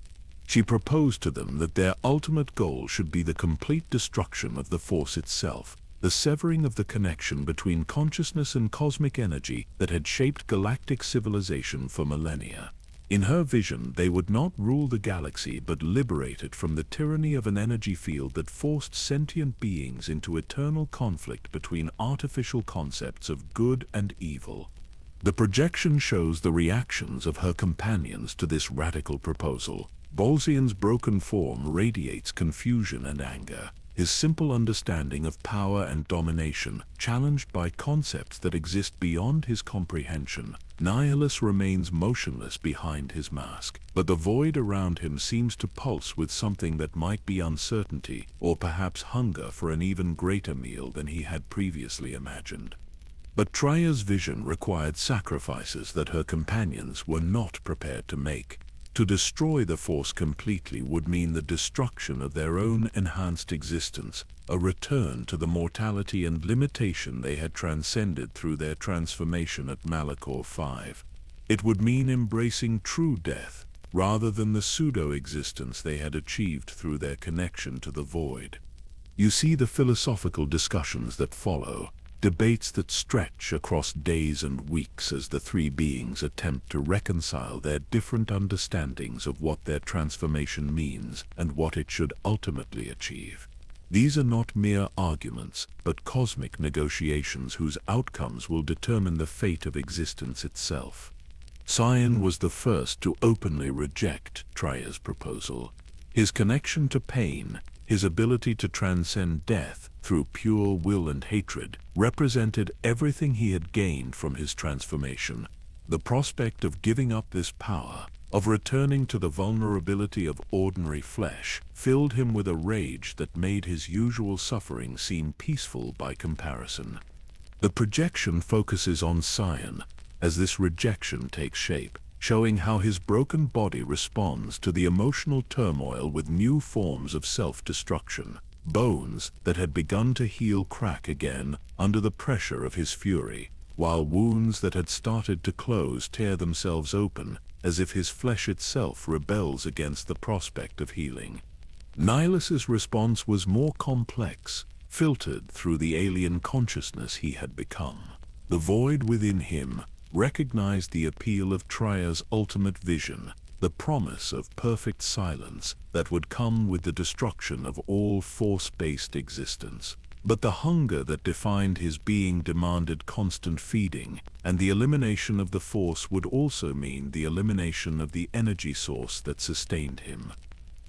She proposed to them that their ultimate goal should be the complete destruction of the Force itself, the severing of the connection between consciousness and cosmic energy that had shaped galactic civilization for millennia. In her vision, they would not rule the galaxy but liberate it from the tyranny of an energy field that forced sentient beings into eternal conflict between artificial concepts of good and evil. The projection shows the reactions of her companions to this radical proposal. Bolzian's broken form radiates confusion and anger, his simple understanding of power and domination challenged by concepts that exist beyond his comprehension. Nihilus remains motionless behind his mask, but the void around him seems to pulse with something that might be uncertainty, or perhaps hunger for an even greater meal than he had previously imagined. But Traya's vision required sacrifices that her companions were not prepared to make. To destroy the Force completely would mean the destruction of their own enhanced existence, a return to the mortality and limitation they had transcended through their transformation at Malachor V. It would mean embracing true death, rather than the pseudo-existence they had achieved through their connection to the void. You see the philosophical discussions that follow, debates that stretch across days and weeks as the three beings attempt to reconcile their different understandings of what their transformation means and what it should ultimately achieve. These are not mere arguments, but cosmic negotiations whose outcomes will determine the fate of existence itself. Saiyan was the first to openly reject Traya's proposal. His connection to pain, his ability to transcend death, through pure will and hatred, represented everything he had gained from his transformation. The prospect of giving up this power, of returning to the vulnerability of ordinary flesh, filled him with a rage that made his usual suffering seem peaceful by comparison. The projection focuses on Sion as this rejection takes shape, showing how his broken body responds to the emotional turmoil with new forms of self-destruction. Bones that had begun to heal crack again under the pressure of his fury, while wounds that had started to close tear themselves open, as if his flesh itself rebels against the prospect of healing. Nihilus's response was more complex, filtered through the alien consciousness he had become. The void within him recognized the appeal of Tria's ultimate vision, the promise of perfect silence that would come with the destruction of all force-based existence. But the hunger that defined his being demanded constant feeding, and the elimination of the force would also mean the elimination of the energy source that sustained him.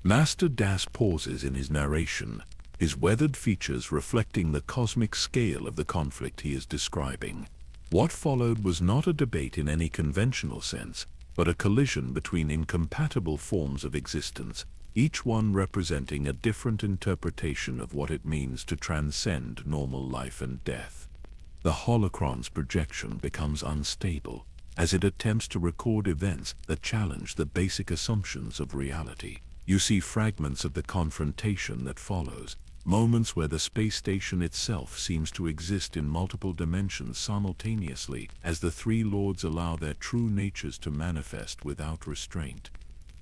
Master Das pauses in his narration, his weathered features reflecting the cosmic scale of the conflict he is describing. What followed was not a debate in any conventional sense, but a collision between incompatible forms of existence, each one representing a different interpretation of what it means to transcend normal life and death. The holocron's projection becomes unstable as it attempts to record events that challenge the basic assumptions of reality. You see fragments of the confrontation that follows, moments where the space station itself seems to exist in multiple dimensions simultaneously as the three lords allow their true natures to manifest without restraint.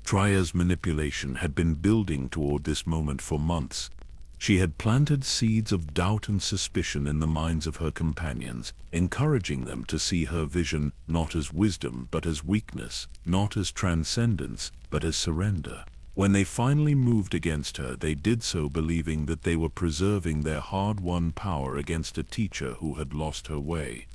Tria's manipulation had been building toward this moment for months. She had planted seeds of doubt and suspicion in the minds of her companions, encouraging them to see her vision not as wisdom but as weakness, not as transcendence but as surrender. When they finally moved against her, they did so believing that they were preserving their hard-won power against a teacher who had lost her way.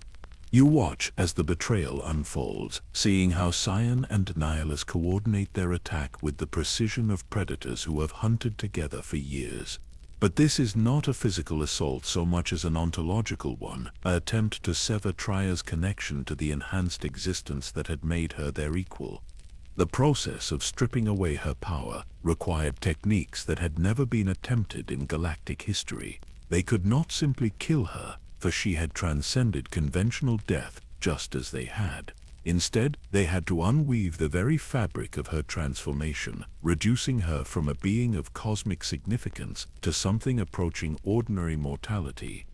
You watch as the betrayal unfolds, seeing how Sion and Nihilus coordinate their attack with the precision of predators who have hunted together for years. But this is not a physical assault so much as an ontological one, an attempt to sever Tria's connection to the enhanced existence that had made her their equal. The process of stripping away her power required techniques that had never been attempted in galactic history. They could not simply kill her, for she had transcended conventional death just as they had. Instead, they had to unweave the very fabric of her transformation, reducing her from a being of cosmic significance to something approaching ordinary mortality.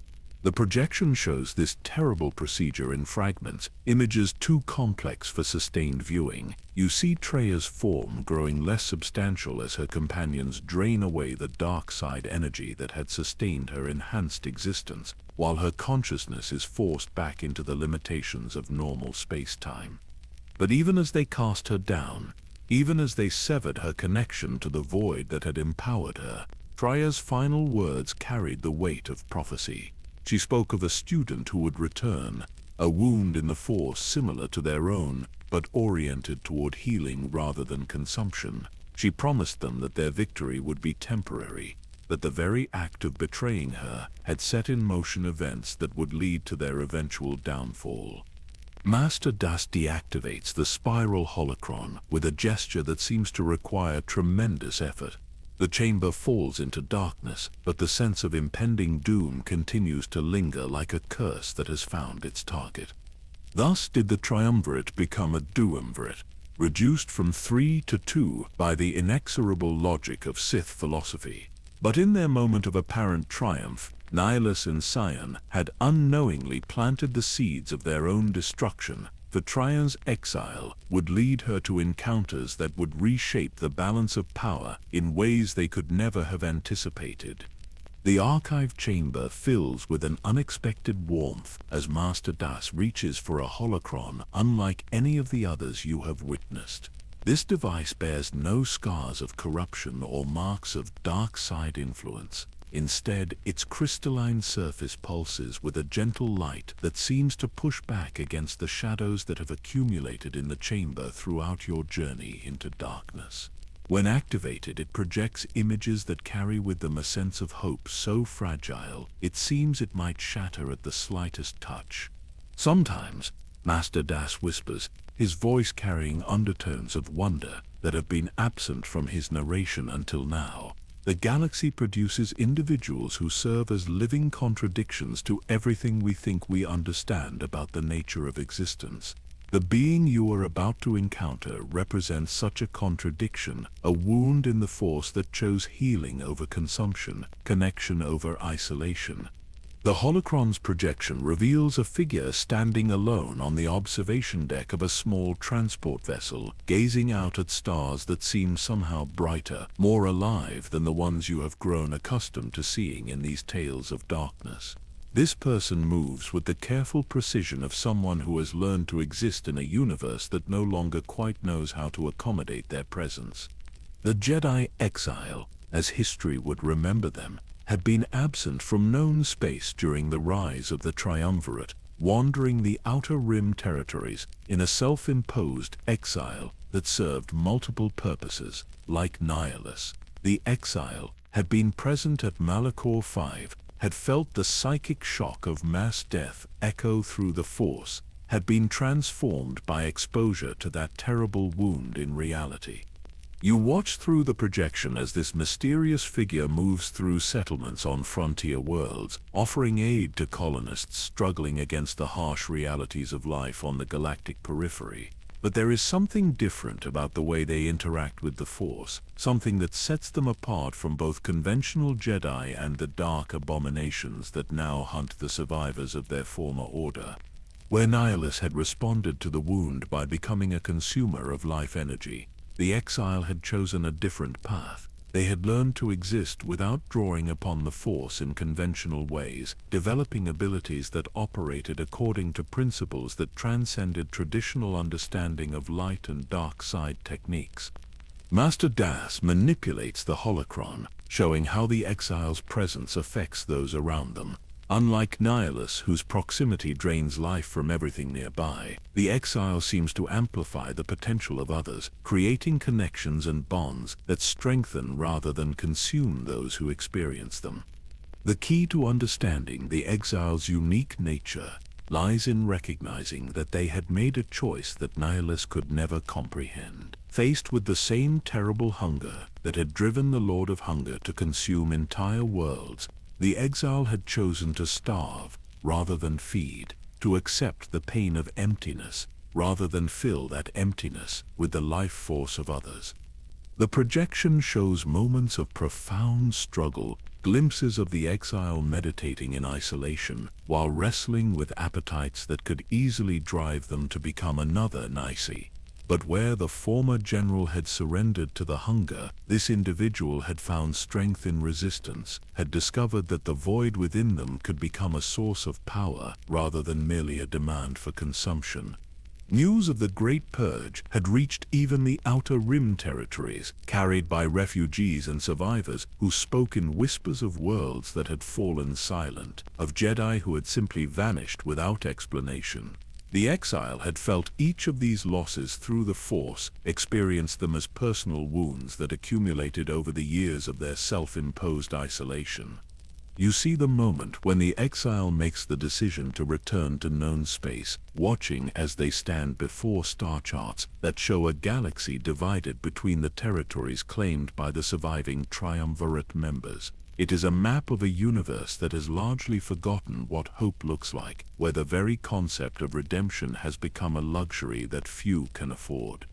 The projection shows this terrible procedure in fragments, images too complex for sustained viewing. You see Tria's form growing less substantial as her companions drain away the dark side energy that had sustained her enhanced existence, while her consciousness is forced back into the limitations of normal space-time. But even as they cast her down, even as they severed her connection to the void that had empowered her, Tria's final words carried the weight of prophecy. She spoke of a student who would return, a wound in the force similar to their own, but oriented toward healing rather than consumption. She promised them that their victory would be temporary, that the very act of betraying her had set in motion events that would lead to their eventual downfall. Master Das deactivates the spiral holocron with a gesture that seems to require tremendous effort. The chamber falls into darkness, but the sense of impending doom continues to linger like a curse that has found its target. Thus did the triumvirate become a duumvirate, reduced from 3 to 2 by the inexorable logic of Sith philosophy. But in their moment of apparent triumph, Nihilus and Sion had unknowingly planted the seeds of their own destruction. For Tria's exile would lead her to encounters that would reshape the balance of power in ways they could never have anticipated. The archive chamber fills with an unexpected warmth as Master Das reaches for a holocron unlike any of the others you have witnessed. This device bears no scars of corruption or marks of dark side influence. Instead, its crystalline surface pulses with a gentle light that seems to push back against the shadows that have accumulated in the chamber throughout your journey into darkness. When activated, it projects images that carry with them a sense of hope so fragile it seems it might shatter at the slightest touch. Sometimes, Master Das whispers, his voice carrying undertones of wonder that have been absent from his narration until now. The galaxy produces individuals who serve as living contradictions to everything we think we understand about the nature of existence. The being you are about to encounter represents such a contradiction, a wound in the force that chose healing over consumption, connection over isolation. The holocron's projection reveals a figure standing alone on the observation deck of a small transport vessel, gazing out at stars that seem somehow brighter, more alive than the ones you have grown accustomed to seeing in these tales of darkness. This person moves with the careful precision of someone who has learned to exist in a universe that no longer quite knows how to accommodate their presence. The Jedi exile, as history would remember them, had been absent from known space during the rise of the Triumvirate, wandering the Outer Rim territories in a self-imposed exile that served multiple purposes. Like Nihilus, the exile had been present at Malachor V, had felt the psychic shock of mass death echo through the Force, had been transformed by exposure to that terrible wound in reality. You watch through the projection as this mysterious figure moves through settlements on frontier worlds, offering aid to colonists struggling against the harsh realities of life on the galactic periphery. But there is something different about the way they interact with the Force, something that sets them apart from both conventional Jedi and the dark abominations that now hunt the survivors of their former order. Where Nihilus had responded to the wound by becoming a consumer of life energy, the exile had chosen a different path. They had learned to exist without drawing upon the Force in conventional ways, developing abilities that operated according to principles that transcended traditional understanding of light and dark side techniques. Master Das manipulates the holocron, showing how the exile's presence affects those around them. Unlike Nihilus, whose proximity drains life from everything nearby, the exile seems to amplify the potential of others, creating connections and bonds that strengthen rather than consume those who experience them. The key to understanding the exile's unique nature lies in recognizing that they had made a choice that Nihilus could never comprehend. Faced with the same terrible hunger that had driven the Lord of Hunger to consume entire worlds, the exile had chosen to starve rather than feed, to accept the pain of emptiness rather than fill that emptiness with the life force of others. The projection shows moments of profound struggle, glimpses of the exile meditating in isolation while wrestling with appetites that could easily drive them to become another Nisi. But where the former general had surrendered to the hunger, this individual had found strength in resistance, had discovered that the void within them could become a source of power rather than merely a demand for consumption. News of the Great Purge had reached even the Outer Rim territories, carried by refugees and survivors who spoke in whispers of worlds that had fallen silent, of Jedi who had simply vanished without explanation. The exile had felt each of these losses through the Force, experienced them as personal wounds that accumulated over the years of their self-imposed isolation. You see the moment when the exile makes the decision to return to known space, watching as they stand before star charts that show a galaxy divided between the territories claimed by the surviving Triumvirate members. It is a map of a universe that has largely forgotten what hope looks like, where the very concept of redemption has become a luxury that few can afford.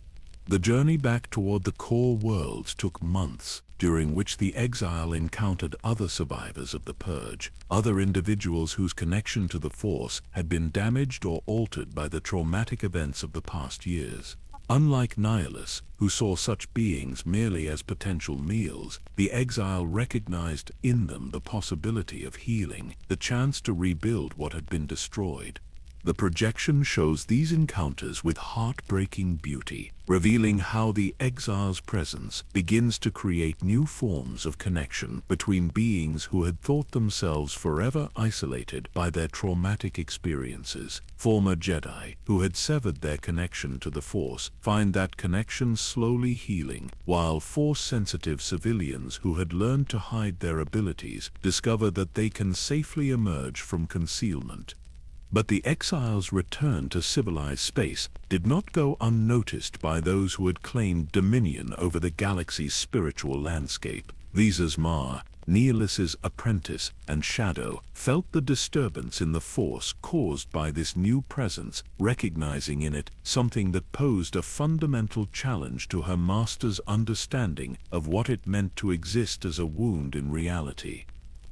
The journey back toward the core worlds took months, during which the exile encountered other survivors of the Purge, other individuals whose connection to the Force had been damaged or altered by the traumatic events of the past years. Unlike Nihilus, who saw such beings merely as potential meals, the exile recognized in them the possibility of healing, the chance to rebuild what had been destroyed. The projection shows these encounters with heartbreaking beauty, revealing how the exile's presence begins to create new forms of connection between beings who had thought themselves forever isolated by their traumatic experiences. Former Jedi who had severed their connection to the Force find that connection slowly healing, while Force-sensitive civilians who had learned to hide their abilities discover that they can safely emerge from concealment. But the exile's return to civilized space did not go unnoticed by those who had claimed dominion over the galaxy's spiritual landscape. Visas Mar, Nihilus's apprentice and shadow, felt the disturbance in the Force caused by this new presence, recognizing in it something that posed a fundamental challenge to her master's understanding of what it meant to exist as a wound in reality.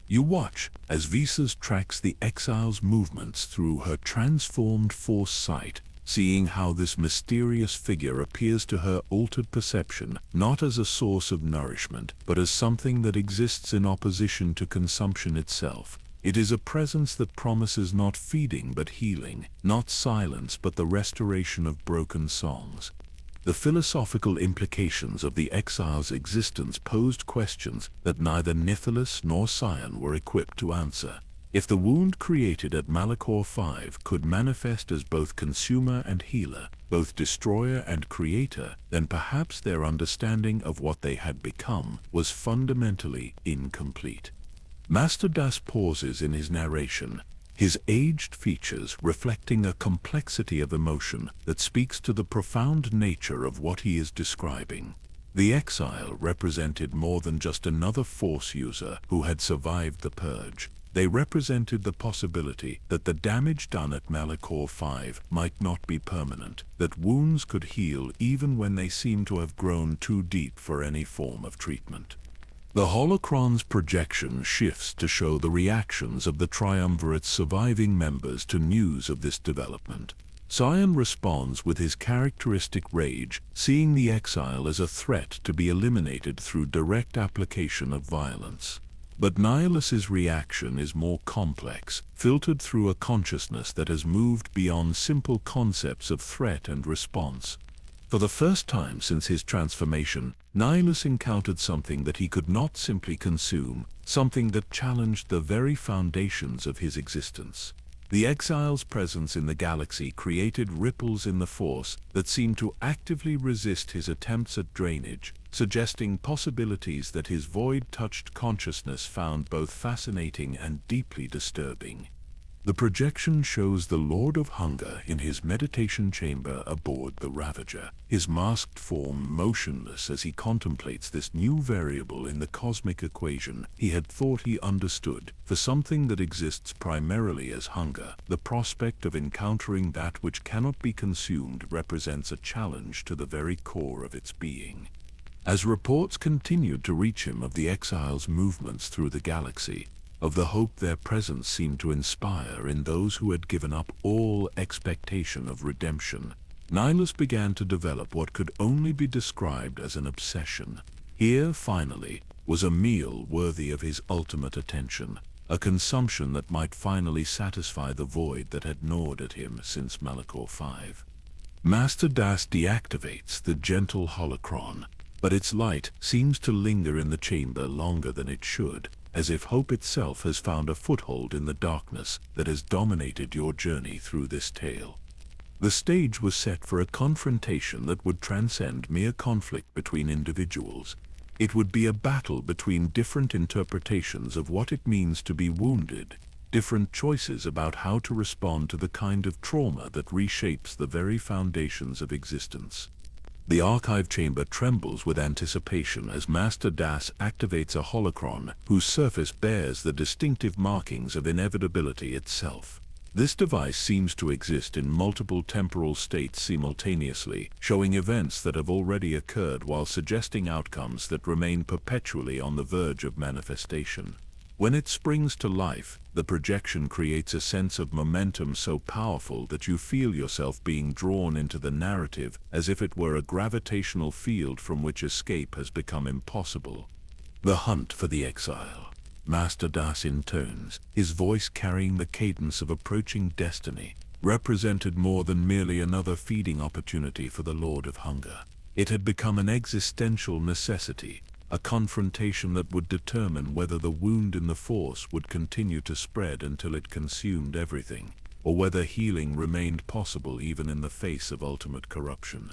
You watch as Visas tracks the exile's movements through her transformed Force sight, seeing how this mysterious figure appears to her altered perception not as a source of nourishment, but as something that exists in opposition to consumption itself. It is a presence that promises not feeding but healing, not silence but the restoration of broken songs. The philosophical implications of the exile's existence posed questions that neither Nihilus nor Sion were equipped to answer. If the wound created at Malachor V could manifest as both consumer and healer, both destroyer and creator, then perhaps their understanding of what they had become was fundamentally incomplete. Master Das pauses in his narration, his aged features reflecting a complexity of emotion that speaks to the profound nature of what he is describing. The exile represented more than just another Force user who had survived the purge. They represented the possibility that the damage done at Malachor V might not be permanent, that wounds could heal even when they seemed to have grown too deep for any form of treatment. The holocron's projection shifts to show the reactions of the triumvirate's surviving members to news of this development. Sion responds with his characteristic rage, seeing the exile as a threat to be eliminated through direct application of violence. But Nihilus's reaction is more complex, filtered through a consciousness that has moved beyond simple concepts of threat and response. For the first time since his transformation, Nihilus encountered something that he could not simply consume, something that challenged the very foundations of his existence. The exile's presence in the galaxy created ripples in the Force that seemed to actively resist his attempts at drainage, suggesting possibilities that his void-touched consciousness found both fascinating and deeply disturbing. The projection shows the Lord of Hunger in his meditation chamber aboard the Ravager, his masked form motionless as he contemplates this new variable in the cosmic equation he had thought he understood. For something that exists primarily as hunger, the prospect of encountering that which cannot be consumed represents a challenge to the very core of its being. As reports continued to reach him of the exile's movements through the galaxy, of the hope their presence seemed to inspire in those who had given up all expectation of redemption, Nihilus began to develop what could only be described as an obsession. Here, finally, was a meal worthy of his ultimate attention, a consumption that might finally satisfy the void that had gnawed at him since Malachor V. Master Das deactivates the gentle holocron, but its light seems to linger in the chamber longer than it should, as if hope itself has found a foothold in the darkness that has dominated your journey through this tale. The stage was set for a confrontation that would transcend mere conflict between individuals. It would be a battle between different interpretations of what it means to be wounded, different choices about how to respond to the kind of trauma that reshapes the very foundations of existence. The archive chamber trembles with anticipation as Master Das activates a holocron whose surface bears the distinctive markings of inevitability itself. This device seems to exist in multiple temporal states simultaneously, showing events that have already occurred while suggesting outcomes that remain perpetually on the verge of manifestation. When it springs to life, the projection creates a sense of momentum so powerful that you feel yourself being drawn into the narrative as if it were a gravitational field from which escape has become impossible. The hunt for the exile. Master Das intones, his voice carrying the cadence of approaching destiny, represented more than merely another feeding opportunity for the Lord of Hunger. It had become an existential necessity, a confrontation that would determine whether the wound in the Force would continue to spread until it consumed everything, or whether healing remained possible even in the face of ultimate corruption.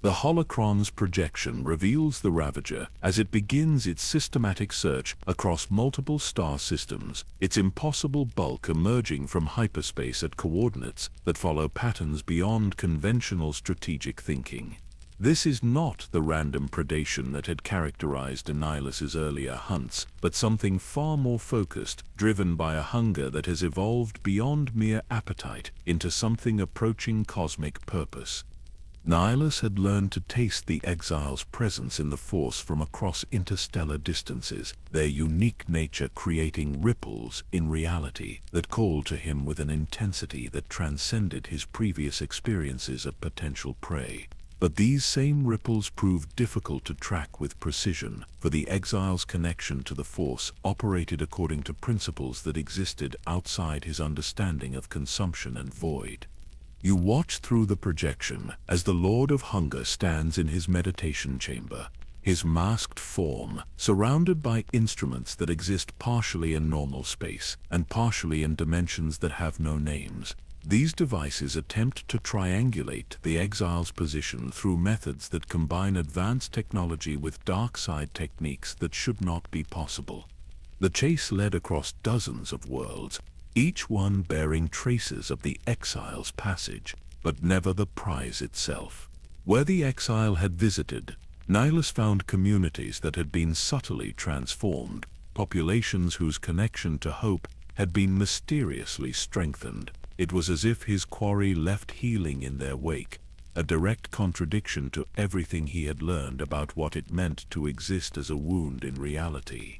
The holocron's projection reveals the Ravager as it begins its systematic search across multiple star systems, its impossible bulk emerging from hyperspace at coordinates that follow patterns beyond conventional strategic thinking. This is not the random predation that had characterized Nihilus's earlier hunts, but something far more focused, driven by a hunger that has evolved beyond mere appetite into something approaching cosmic purpose. Nihilus had learned to taste the exiles' presence in the Force from across interstellar distances, their unique nature creating ripples in reality that called to him with an intensity that transcended his previous experiences of potential prey. But these same ripples proved difficult to track with precision, for the exile's connection to the Force operated according to principles that existed outside his understanding of consumption and void. You watch through the projection as the Lord of Hunger stands in his meditation chamber, his masked form surrounded by instruments that exist partially in normal space and partially in dimensions that have no names. These devices attempt to triangulate the exile's position through methods that combine advanced technology with dark side techniques that should not be possible. The chase led across dozens of worlds, each one bearing traces of the exile's passage, but never the prize itself. Where the exile had visited, Nihilus found communities that had been subtly transformed, populations whose connection to hope had been mysteriously strengthened. It was as if his quarry left healing in their wake, a direct contradiction to everything he had learned about what it meant to exist as a wound in reality.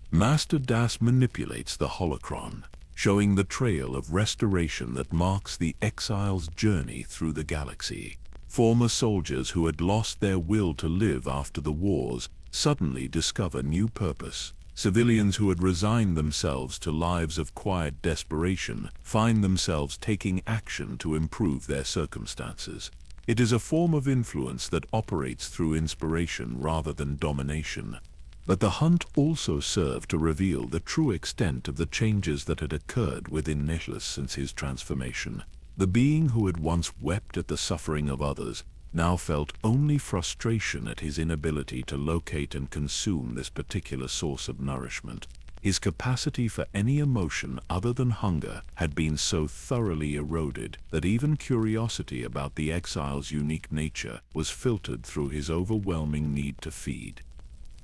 Master Das manipulates the holocron, showing the trail of restoration that marks the exile's journey through the galaxy. Former soldiers who had lost their will to live after the wars suddenly discover new purpose. Civilians who had resigned themselves to lives of quiet desperation find themselves taking action to improve their circumstances. It is a form of influence that operates through inspiration rather than domination. But the hunt also served to reveal the true extent of the changes that had occurred within Nihilus since his transformation. The being who had once wept at the suffering of others now felt only frustration at his inability to locate and consume this particular source of nourishment. His capacity for any emotion other than hunger had been so thoroughly eroded that even curiosity about the exile's unique nature was filtered through his overwhelming need to feed.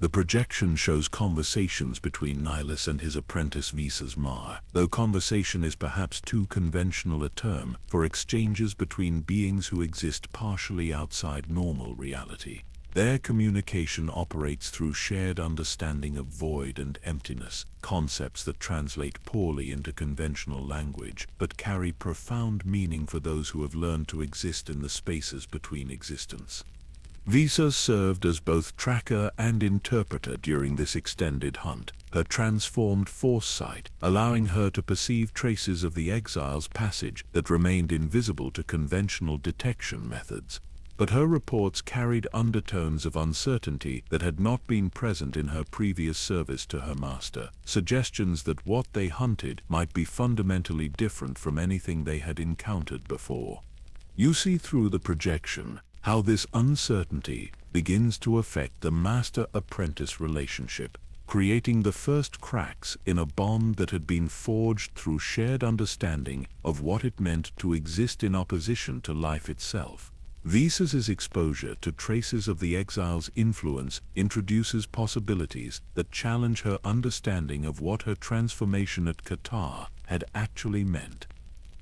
The projection shows conversations between Nihilus and his apprentice Visas Mar, though conversation is perhaps too conventional a term for exchanges between beings who exist partially outside normal reality. Their communication operates through shared understanding of void and emptiness, concepts that translate poorly into conventional language, but carry profound meaning for those who have learned to exist in the spaces between existence. Visas served as both tracker and interpreter during this extended hunt, her transformed foresight allowing her to perceive traces of the exile's passage that remained invisible to conventional detection methods. But her reports carried undertones of uncertainty that had not been present in her previous service to her master, suggestions that what they hunted might be fundamentally different from anything they had encountered before. You see through the projection how this uncertainty begins to affect the master-apprentice relationship, creating the first cracks in a bond that had been forged through shared understanding of what it meant to exist in opposition to life itself. Visas's exposure to traces of the exile's influence introduces possibilities that challenge her understanding of what her transformation at Qatar had actually meant.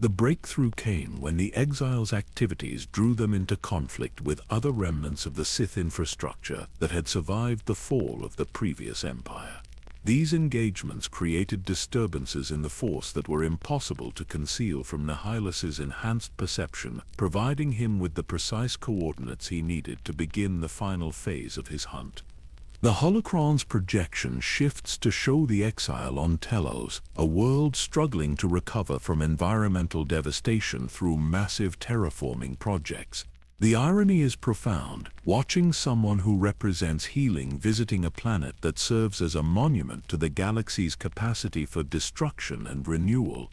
The breakthrough came when the exile's activities drew them into conflict with other remnants of the Sith infrastructure that had survived the fall of the previous empire. These engagements created disturbances in the Force that were impossible to conceal from Nihilus's enhanced perception, providing him with the precise coordinates he needed to begin the final phase of his hunt. The holocron's projection shifts to show the exile on Telos, a world struggling to recover from environmental devastation through massive terraforming projects. The irony is profound, watching someone who represents healing visiting a planet that serves as a monument to the galaxy's capacity for destruction and renewal.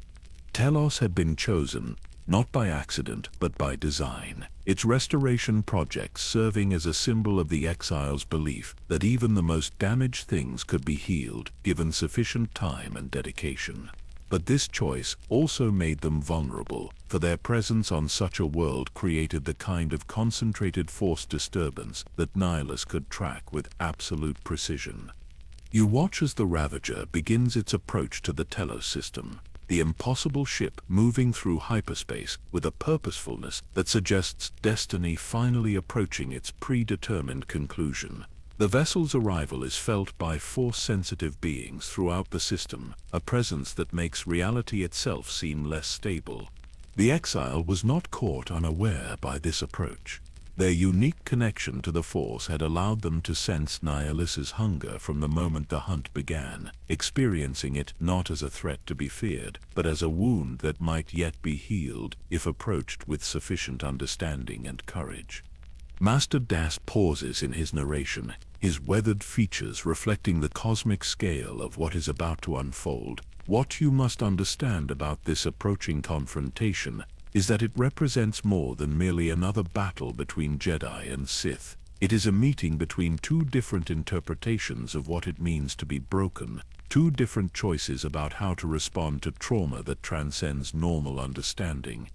Telos had been chosen, not by accident, but by design. Its restoration projects serving as a symbol of the exile's belief that even the most damaged things could be healed, given sufficient time and dedication. But this choice also made them vulnerable, for their presence on such a world created the kind of concentrated force disturbance that Nihilus could track with absolute precision. You watch as the Ravager begins its approach to the Telos system, the impossible ship moving through hyperspace with a purposefulness that suggests destiny finally approaching its predetermined conclusion. The vessel's arrival is felt by force-sensitive beings throughout the system, a presence that makes reality itself seem less stable. The exile was not caught unaware by this approach. Their unique connection to the Force had allowed them to sense Nihilus's hunger from the moment the hunt began, experiencing it not as a threat to be feared, but as a wound that might yet be healed if approached with sufficient understanding and courage. Master Das pauses in his narration, his weathered features reflecting the cosmic scale of what is about to unfold. What you must understand about this approaching confrontation is that it represents more than merely another battle between Jedi and Sith. It is a meeting between two different interpretations of what it means to be broken, two different choices about how to respond to trauma that transcends normal understanding.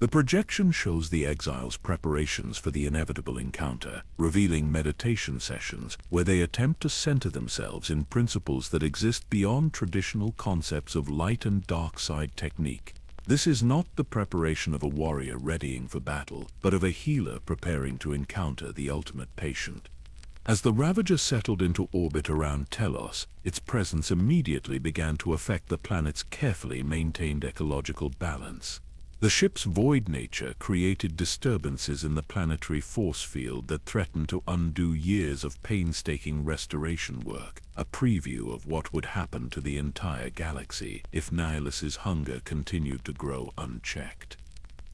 The projection shows the exiles' preparations for the inevitable encounter, revealing meditation sessions where they attempt to center themselves in principles that exist beyond traditional concepts of light and dark side technique. This is not the preparation of a warrior readying for battle, but of a healer preparing to encounter the ultimate patient. As the Ravager settled into orbit around Telos, its presence immediately began to affect the planet's carefully maintained ecological balance. The ship's void nature created disturbances in the planetary force field that threatened to undo years of painstaking restoration work, a preview of what would happen to the entire galaxy if Nihilus's hunger continued to grow unchecked.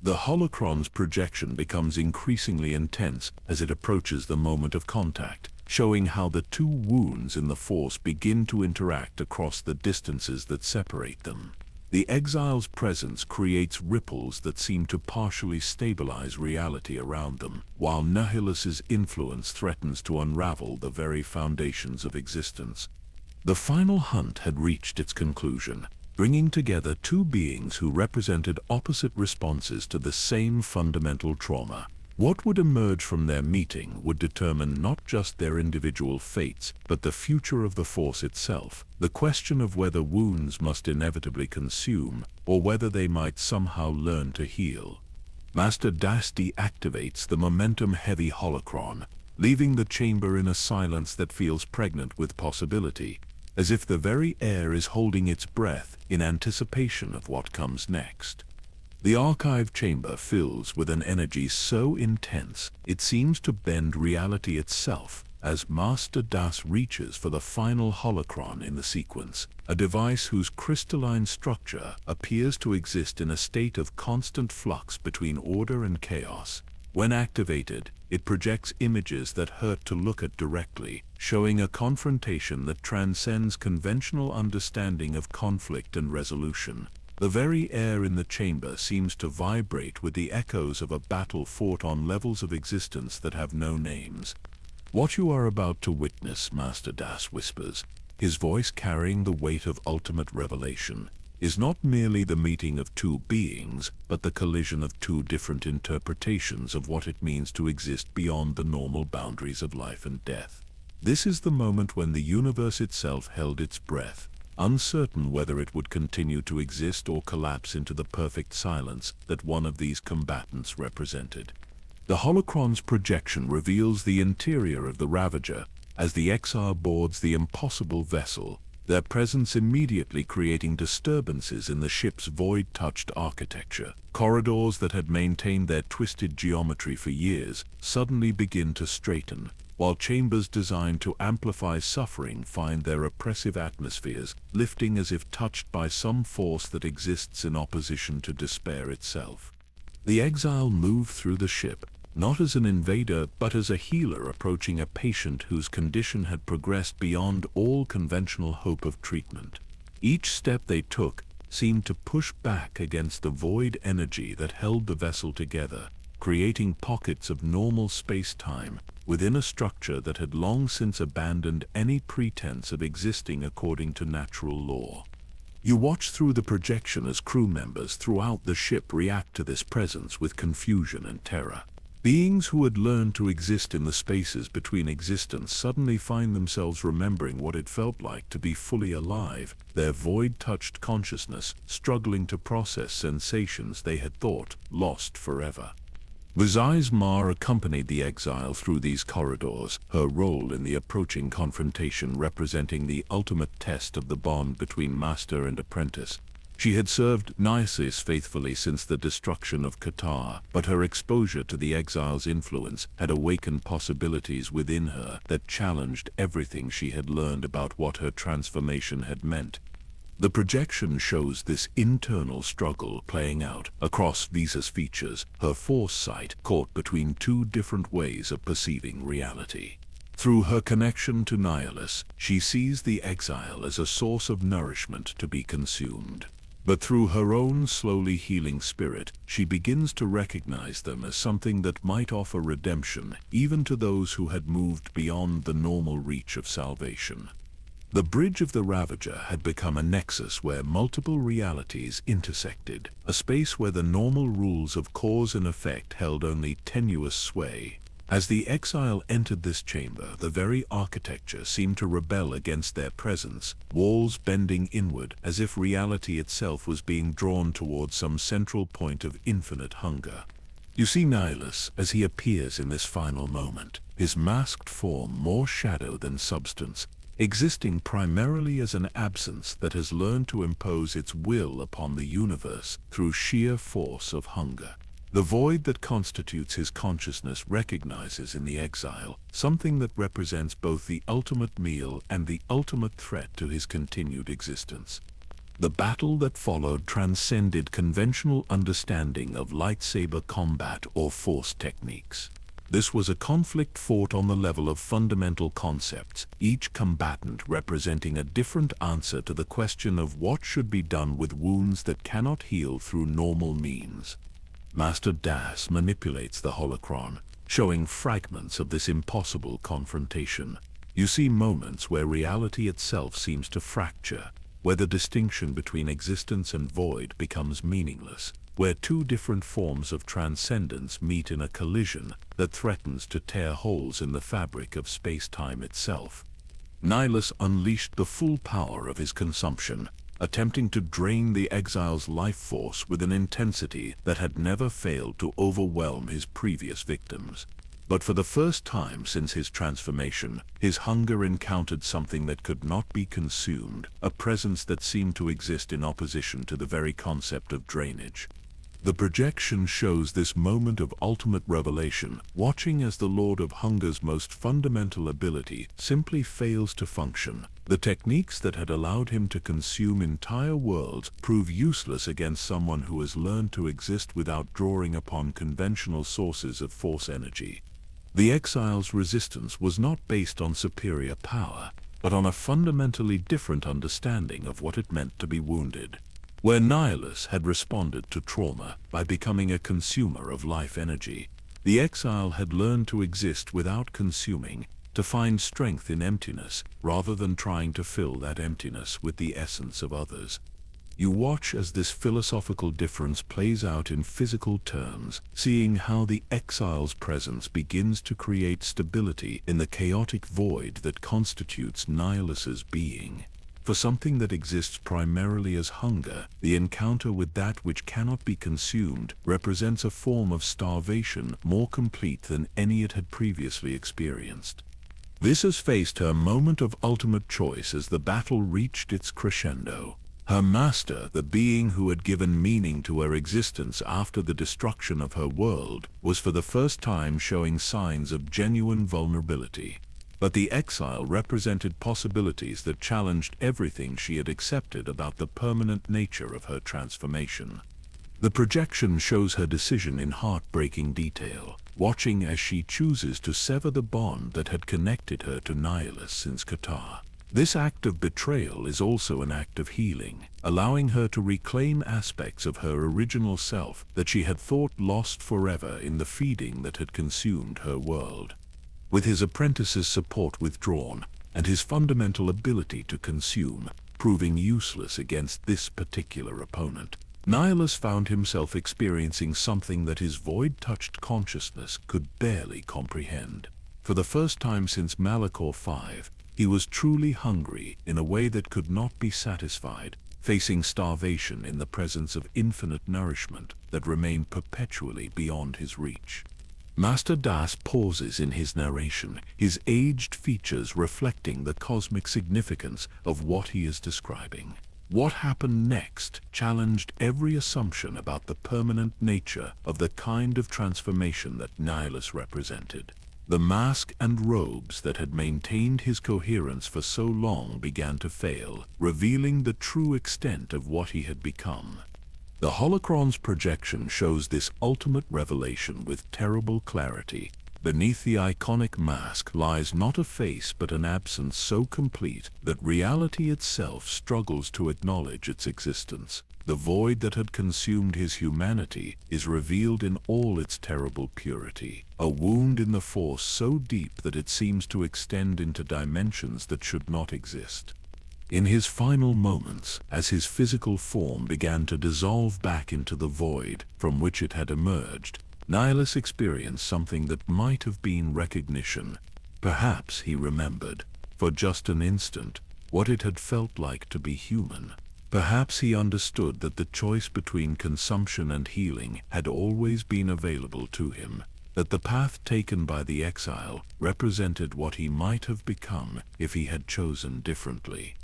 The holocron's projection becomes increasingly intense as it approaches the moment of contact, showing how the two wounds in the force begin to interact across the distances that separate them. The exile's presence creates ripples that seem to partially stabilize reality around them, while Nihilus's influence threatens to unravel the very foundations of existence. The final hunt had reached its conclusion, bringing together two beings who represented opposite responses to the same fundamental trauma. What would emerge from their meeting would determine not just their individual fates, but the future of the Force itself, the question of whether wounds must inevitably consume, or whether they might somehow learn to heal. Master Das deactivates the momentum-heavy holocron, leaving the chamber in a silence that feels pregnant with possibility, as if the very air is holding its breath in anticipation of what comes next. The archive chamber fills with an energy so intense it seems to bend reality itself as Master Das reaches for the final holocron in the sequence, a device whose crystalline structure appears to exist in a state of constant flux between order and chaos. When activated, it projects images that hurt to look at directly, showing a confrontation that transcends conventional understanding of conflict and resolution. The very air in the chamber seems to vibrate with the echoes of a battle fought on levels of existence that have no names. What you are about to witness, Master Das whispers, his voice carrying the weight of ultimate revelation, is not merely the meeting of two beings, but the collision of two different interpretations of what it means to exist beyond the normal boundaries of life and death. This is the moment when the universe itself held its breath, uncertain whether it would continue to exist or collapse into the perfect silence that one of these combatants represented. The holocron's projection reveals the interior of the Ravager as the exile boards the impossible vessel, their presence immediately creating disturbances in the ship's void-touched architecture. Corridors that had maintained their twisted geometry for years suddenly begin to straighten, while chambers designed to amplify suffering find their oppressive atmospheres lifting as if touched by some force that exists in opposition to despair itself. The exile moved through the ship, not as an invader but as a healer approaching a patient whose condition had progressed beyond all conventional hope of treatment. Each step they took seemed to push back against the void energy that held the vessel together, creating pockets of normal space-time within a structure that had long since abandoned any pretense of existing according to natural law. You watch through the projection as crew members throughout the ship react to this presence with confusion and terror. Beings who had learned to exist in the spaces between existence suddenly find themselves remembering what it felt like to be fully alive, their void-touched consciousness struggling to process sensations they had thought lost forever. Vizai's Ma accompanied the exile through these corridors, her role in the approaching confrontation representing the ultimate test of the bond between master and apprentice. She had served Nihilus faithfully since the destruction of Qatar, but her exposure to the exile's influence had awakened possibilities within her that challenged everything she had learned about what her transformation had meant. The projection shows this internal struggle playing out across Visa's features, her foresight caught between two different ways of perceiving reality. Through her connection to Nihilus, she sees the exile as a source of nourishment to be consumed. But through her own slowly healing spirit, she begins to recognize them as something that might offer redemption even to those who had moved beyond the normal reach of salvation. The bridge of the Ravager had become a nexus where multiple realities intersected, a space where the normal rules of cause and effect held only tenuous sway. As the exile entered this chamber, the very architecture seemed to rebel against their presence, walls bending inward as if reality itself was being drawn towards some central point of infinite hunger. You see Nihilus as he appears in this final moment, his masked form more shadow than substance, existing primarily as an absence that has learned to impose its will upon the universe through sheer force of hunger. The void that constitutes his consciousness recognizes in the exile something that represents both the ultimate meal and the ultimate threat to his continued existence. The battle that followed transcended conventional understanding of lightsaber combat or force techniques. This was a conflict fought on the level of fundamental concepts, each combatant representing a different answer to the question of what should be done with wounds that cannot heal through normal means. Master Das manipulates the holocron, showing fragments of this impossible confrontation. You see moments where reality itself seems to fracture, where the distinction between existence and void becomes meaningless, where two different forms of transcendence meet in a collision that threatens to tear holes in the fabric of space-time itself. Nihilus unleashed the full power of his consumption, attempting to drain the exile's life force with an intensity that had never failed to overwhelm his previous victims. But for the first time since his transformation, his hunger encountered something that could not be consumed, a presence that seemed to exist in opposition to the very concept of drainage. The projection shows this moment of ultimate revelation, watching as the Lord of Hunger's most fundamental ability simply fails to function. The techniques that had allowed him to consume entire worlds prove useless against someone who has learned to exist without drawing upon conventional sources of force energy. The exile's resistance was not based on superior power, but on a fundamentally different understanding of what it meant to be wounded. Where Nihilus had responded to trauma by becoming a consumer of life energy, the exile had learned to exist without consuming, to find strength in emptiness rather than trying to fill that emptiness with the essence of others. You watch as this philosophical difference plays out in physical terms, seeing how the exile's presence begins to create stability in the chaotic void that constitutes Nihilus's being. For something that exists primarily as hunger, the encounter with that which cannot be consumed represents a form of starvation more complete than any it had previously experienced. This has faced her moment of ultimate choice as the battle reached its crescendo. Her master, the being who had given meaning to her existence after the destruction of her world, was for the first time showing signs of genuine vulnerability. But the exile represented possibilities that challenged everything she had accepted about the permanent nature of her transformation. The projection shows her decision in heartbreaking detail, watching as she chooses to sever the bond that had connected her to Nihilus since Qatar. This act of betrayal is also an act of healing, allowing her to reclaim aspects of her original self that she had thought lost forever in the feeding that had consumed her world. With his apprentice's support withdrawn, and his fundamental ability to consume proving useless against this particular opponent, Nihilus found himself experiencing something that his void-touched consciousness could barely comprehend. For the first time since Malachor V, he was truly hungry in a way that could not be satisfied, facing starvation in the presence of infinite nourishment that remained perpetually beyond his reach. Master Das pauses in his narration, his aged features reflecting the cosmic significance of what he is describing. What happened next challenged every assumption about the permanent nature of the kind of transformation that Nihilus represented. The mask and robes that had maintained his coherence for so long began to fail, revealing the true extent of what he had become. The holocron's projection shows this ultimate revelation with terrible clarity. Beneath the iconic mask lies not a face but an absence so complete that reality itself struggles to acknowledge its existence. The void that had consumed his humanity is revealed in all its terrible purity, a wound in the force so deep that it seems to extend into dimensions that should not exist. In his final moments, as his physical form began to dissolve back into the void from which it had emerged, Nihilus experienced something that might have been recognition. Perhaps he remembered, for just an instant, what it had felt like to be human. Perhaps he understood that the choice between consumption and healing had always been available to him, that the path taken by the exile represented what he might have become if he had chosen differently.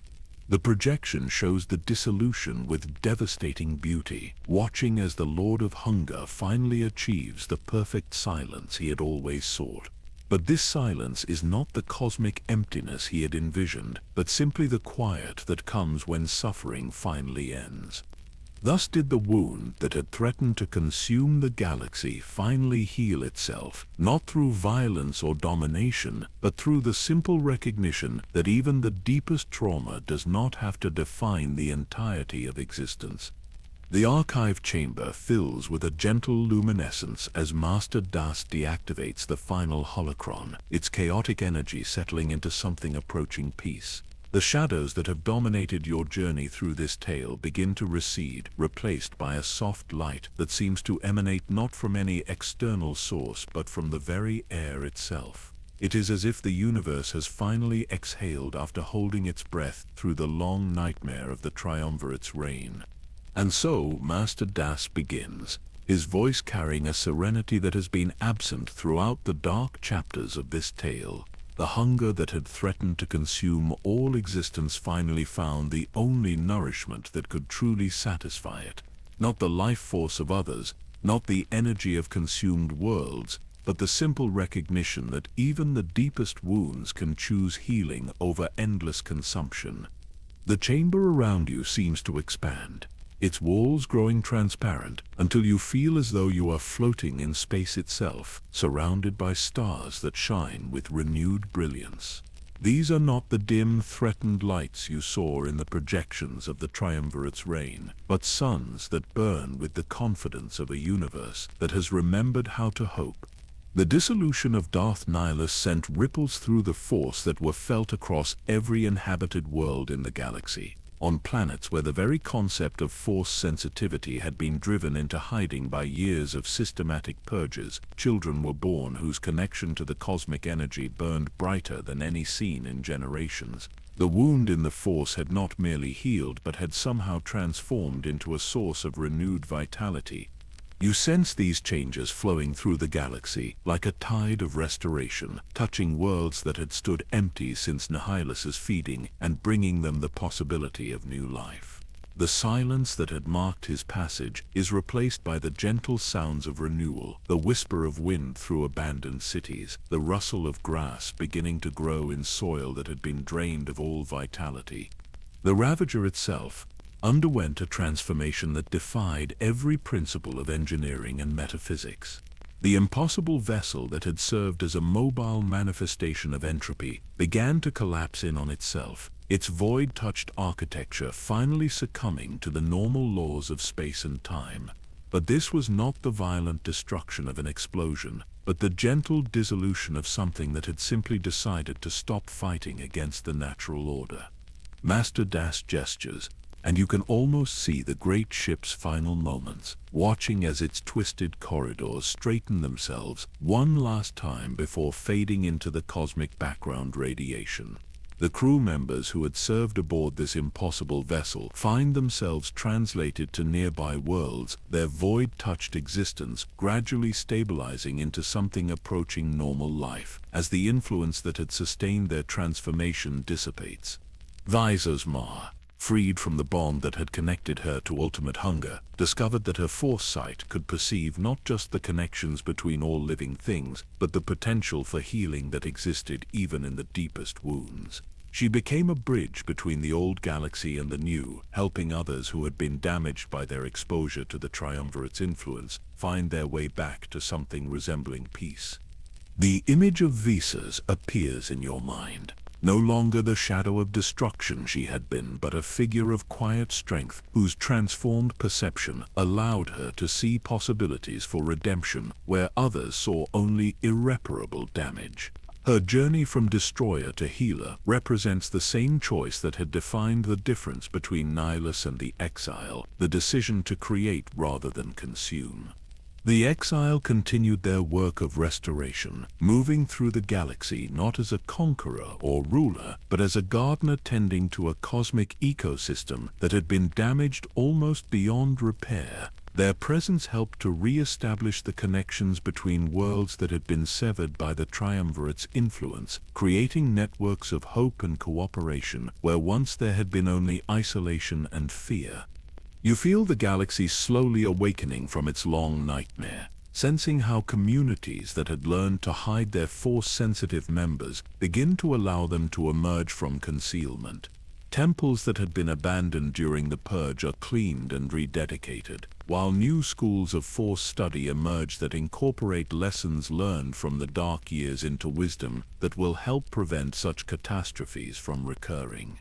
The projection shows the dissolution with devastating beauty, watching as the Lord of Hunger finally achieves the perfect silence he had always sought. But this silence is not the cosmic emptiness he had envisioned, but simply the quiet that comes when suffering finally ends. Thus did the wound that had threatened to consume the galaxy finally heal itself, not through violence or domination, but through the simple recognition that even the deepest trauma does not have to define the entirety of existence. The archive chamber fills with a gentle luminescence as Master Das deactivates the final holocron, its chaotic energy settling into something approaching peace. The shadows that have dominated your journey through this tale begin to recede, replaced by a soft light that seems to emanate not from any external source but from the very air itself. It is as if the universe has finally exhaled after holding its breath through the long nightmare of the triumvirate's reign. And so Master Das begins, his voice carrying a serenity that has been absent throughout the dark chapters of this tale. The hunger that had threatened to consume all existence finally found the only nourishment that could truly satisfy it. Not the life force of others, not the energy of consumed worlds, but the simple recognition that even the deepest wounds can choose healing over endless consumption. The chamber around you seems to expand, its walls growing transparent until you feel as though you are floating in space itself, surrounded by stars that shine with renewed brilliance. These are not the dim, threatened lights you saw in the projections of the triumvirate's reign, but suns that burn with the confidence of a universe that has remembered how to hope. The dissolution of Darth Nihilus sent ripples through the force that were felt across every inhabited world in the galaxy. On planets where the very concept of force sensitivity had been driven into hiding by years of systematic purges, children were born whose connection to the cosmic energy burned brighter than any seen in generations. The wound in the force had not merely healed but had somehow transformed into a source of renewed vitality. You sense these changes flowing through the galaxy, like a tide of restoration, touching worlds that had stood empty since Nihilus's feeding and bringing them the possibility of new life. The silence that had marked his passage is replaced by the gentle sounds of renewal, the whisper of wind through abandoned cities, the rustle of grass beginning to grow in soil that had been drained of all vitality. The Ravager itself underwent a transformation that defied every principle of engineering and metaphysics. The impossible vessel that had served as a mobile manifestation of entropy began to collapse in on itself, its void-touched architecture finally succumbing to the normal laws of space and time. But this was not the violent destruction of an explosion, but the gentle dissolution of something that had simply decided to stop fighting against the natural order. Master Das gestures, and you can almost see the great ship's final moments, watching as its twisted corridors straighten themselves one last time before fading into the cosmic background radiation. The crew members who had served aboard this impossible vessel find themselves translated to nearby worlds, their void-touched existence gradually stabilizing into something approaching normal life, as the influence that had sustained their transformation dissipates. Visors Ma, freed from the bond that had connected her to ultimate hunger, discovered that her foresight could perceive not just the connections between all living things, but the potential for healing that existed even in the deepest wounds. She became a bridge between the old galaxy and the new, helping others who had been damaged by their exposure to the Triumvirate's influence find their way back to something resembling peace. The image of Visas appears in your mind. No longer the shadow of destruction she had been, but a figure of quiet strength whose transformed perception allowed her to see possibilities for redemption where others saw only irreparable damage. Her journey from destroyer to healer represents the same choice that had defined the difference between Nihilus and the exile, the decision to create rather than consume. The exile continued their work of restoration, moving through the galaxy not as a conqueror or ruler, but as a gardener tending to a cosmic ecosystem that had been damaged almost beyond repair. Their presence helped to re-establish the connections between worlds that had been severed by the Triumvirate's influence, creating networks of hope and cooperation where once there had been only isolation and fear. You feel the galaxy slowly awakening from its long nightmare, sensing how communities that had learned to hide their Force-sensitive members begin to allow them to emerge from concealment. Temples that had been abandoned during the Purge are cleaned and rededicated, while new schools of Force study emerge that incorporate lessons learned from the dark years into wisdom that will help prevent such catastrophes from recurring.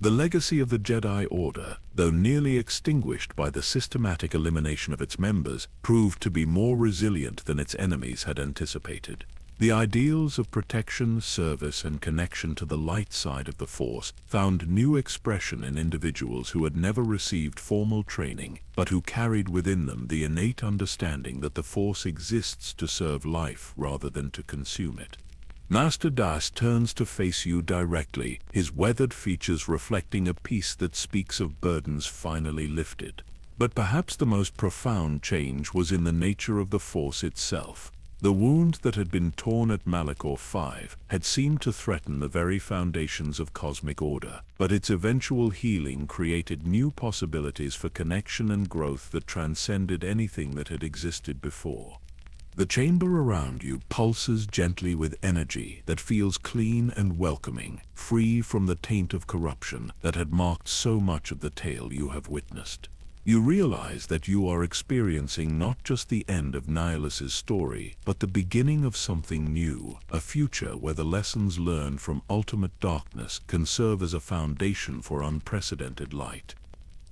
The legacy of the Jedi Order, though nearly extinguished by the systematic elimination of its members, proved to be more resilient than its enemies had anticipated. The ideals of protection, service, and connection to the light side of the Force found new expression in individuals who had never received formal training, but who carried within them the innate understanding that the Force exists to serve life rather than to consume it. Master Das turns to face you directly, his weathered features reflecting a peace that speaks of burdens finally lifted. But perhaps the most profound change was in the nature of the Force itself. The wound that had been torn at Malachor V had seemed to threaten the very foundations of cosmic order, but its eventual healing created new possibilities for connection and growth that transcended anything that had existed before. The chamber around you pulses gently with energy that feels clean and welcoming, free from the taint of corruption that had marked so much of the tale you have witnessed. You realize that you are experiencing not just the end of Nihilus's story, but the beginning of something new, a future where the lessons learned from ultimate darkness can serve as a foundation for unprecedented light.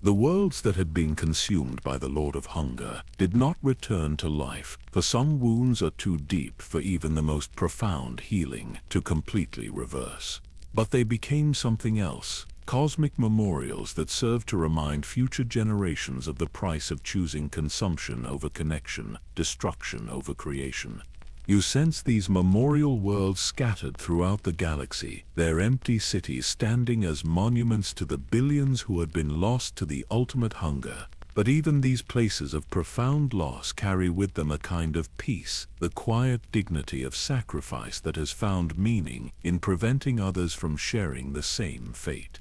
The worlds that had been consumed by the Lord of Hunger did not return to life, for some wounds are too deep for even the most profound healing to completely reverse. But they became something else, cosmic memorials that serve to remind future generations of the price of choosing consumption over connection, destruction over creation. You sense these memorial worlds scattered throughout the galaxy, their empty cities standing as monuments to the billions who had been lost to the ultimate hunger. But even these places of profound loss carry with them a kind of peace, the quiet dignity of sacrifice that has found meaning in preventing others from sharing the same fate.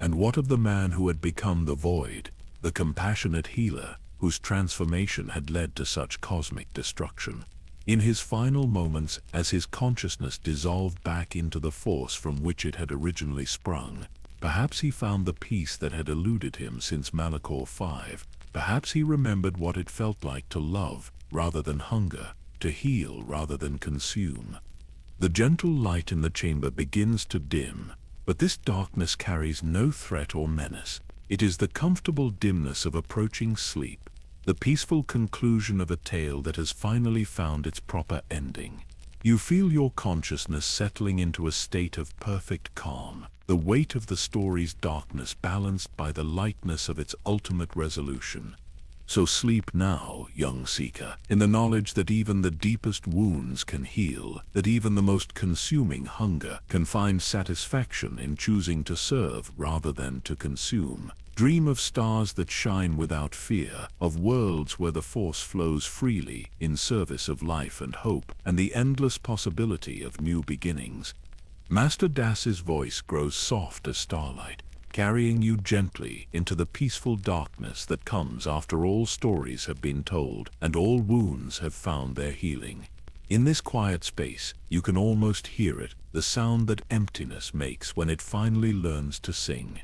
And what of the man who had become the void, the compassionate healer, whose transformation had led to such cosmic destruction? In his final moments, as his consciousness dissolved back into the force from which it had originally sprung, perhaps he found the peace that had eluded him since Malachor V. Perhaps he remembered what it felt like to love rather than hunger, to heal rather than consume. The gentle light in the chamber begins to dim, but this darkness carries no threat or menace. It is the comfortable dimness of approaching sleep, the peaceful conclusion of a tale that has finally found its proper ending. You feel your consciousness settling into a state of perfect calm, the weight of the story's darkness balanced by the lightness of its ultimate resolution. So sleep now, young seeker, in the knowledge that even the deepest wounds can heal, that even the most consuming hunger can find satisfaction in choosing to serve rather than to consume. Dream of stars that shine without fear, of worlds where the force flows freely in service of life and hope, and the endless possibility of new beginnings. Master Das's voice grows soft as starlight, carrying you gently into the peaceful darkness that comes after all stories have been told and all wounds have found their healing. In this quiet space, you can almost hear it, the sound that emptiness makes when it finally learns to sing.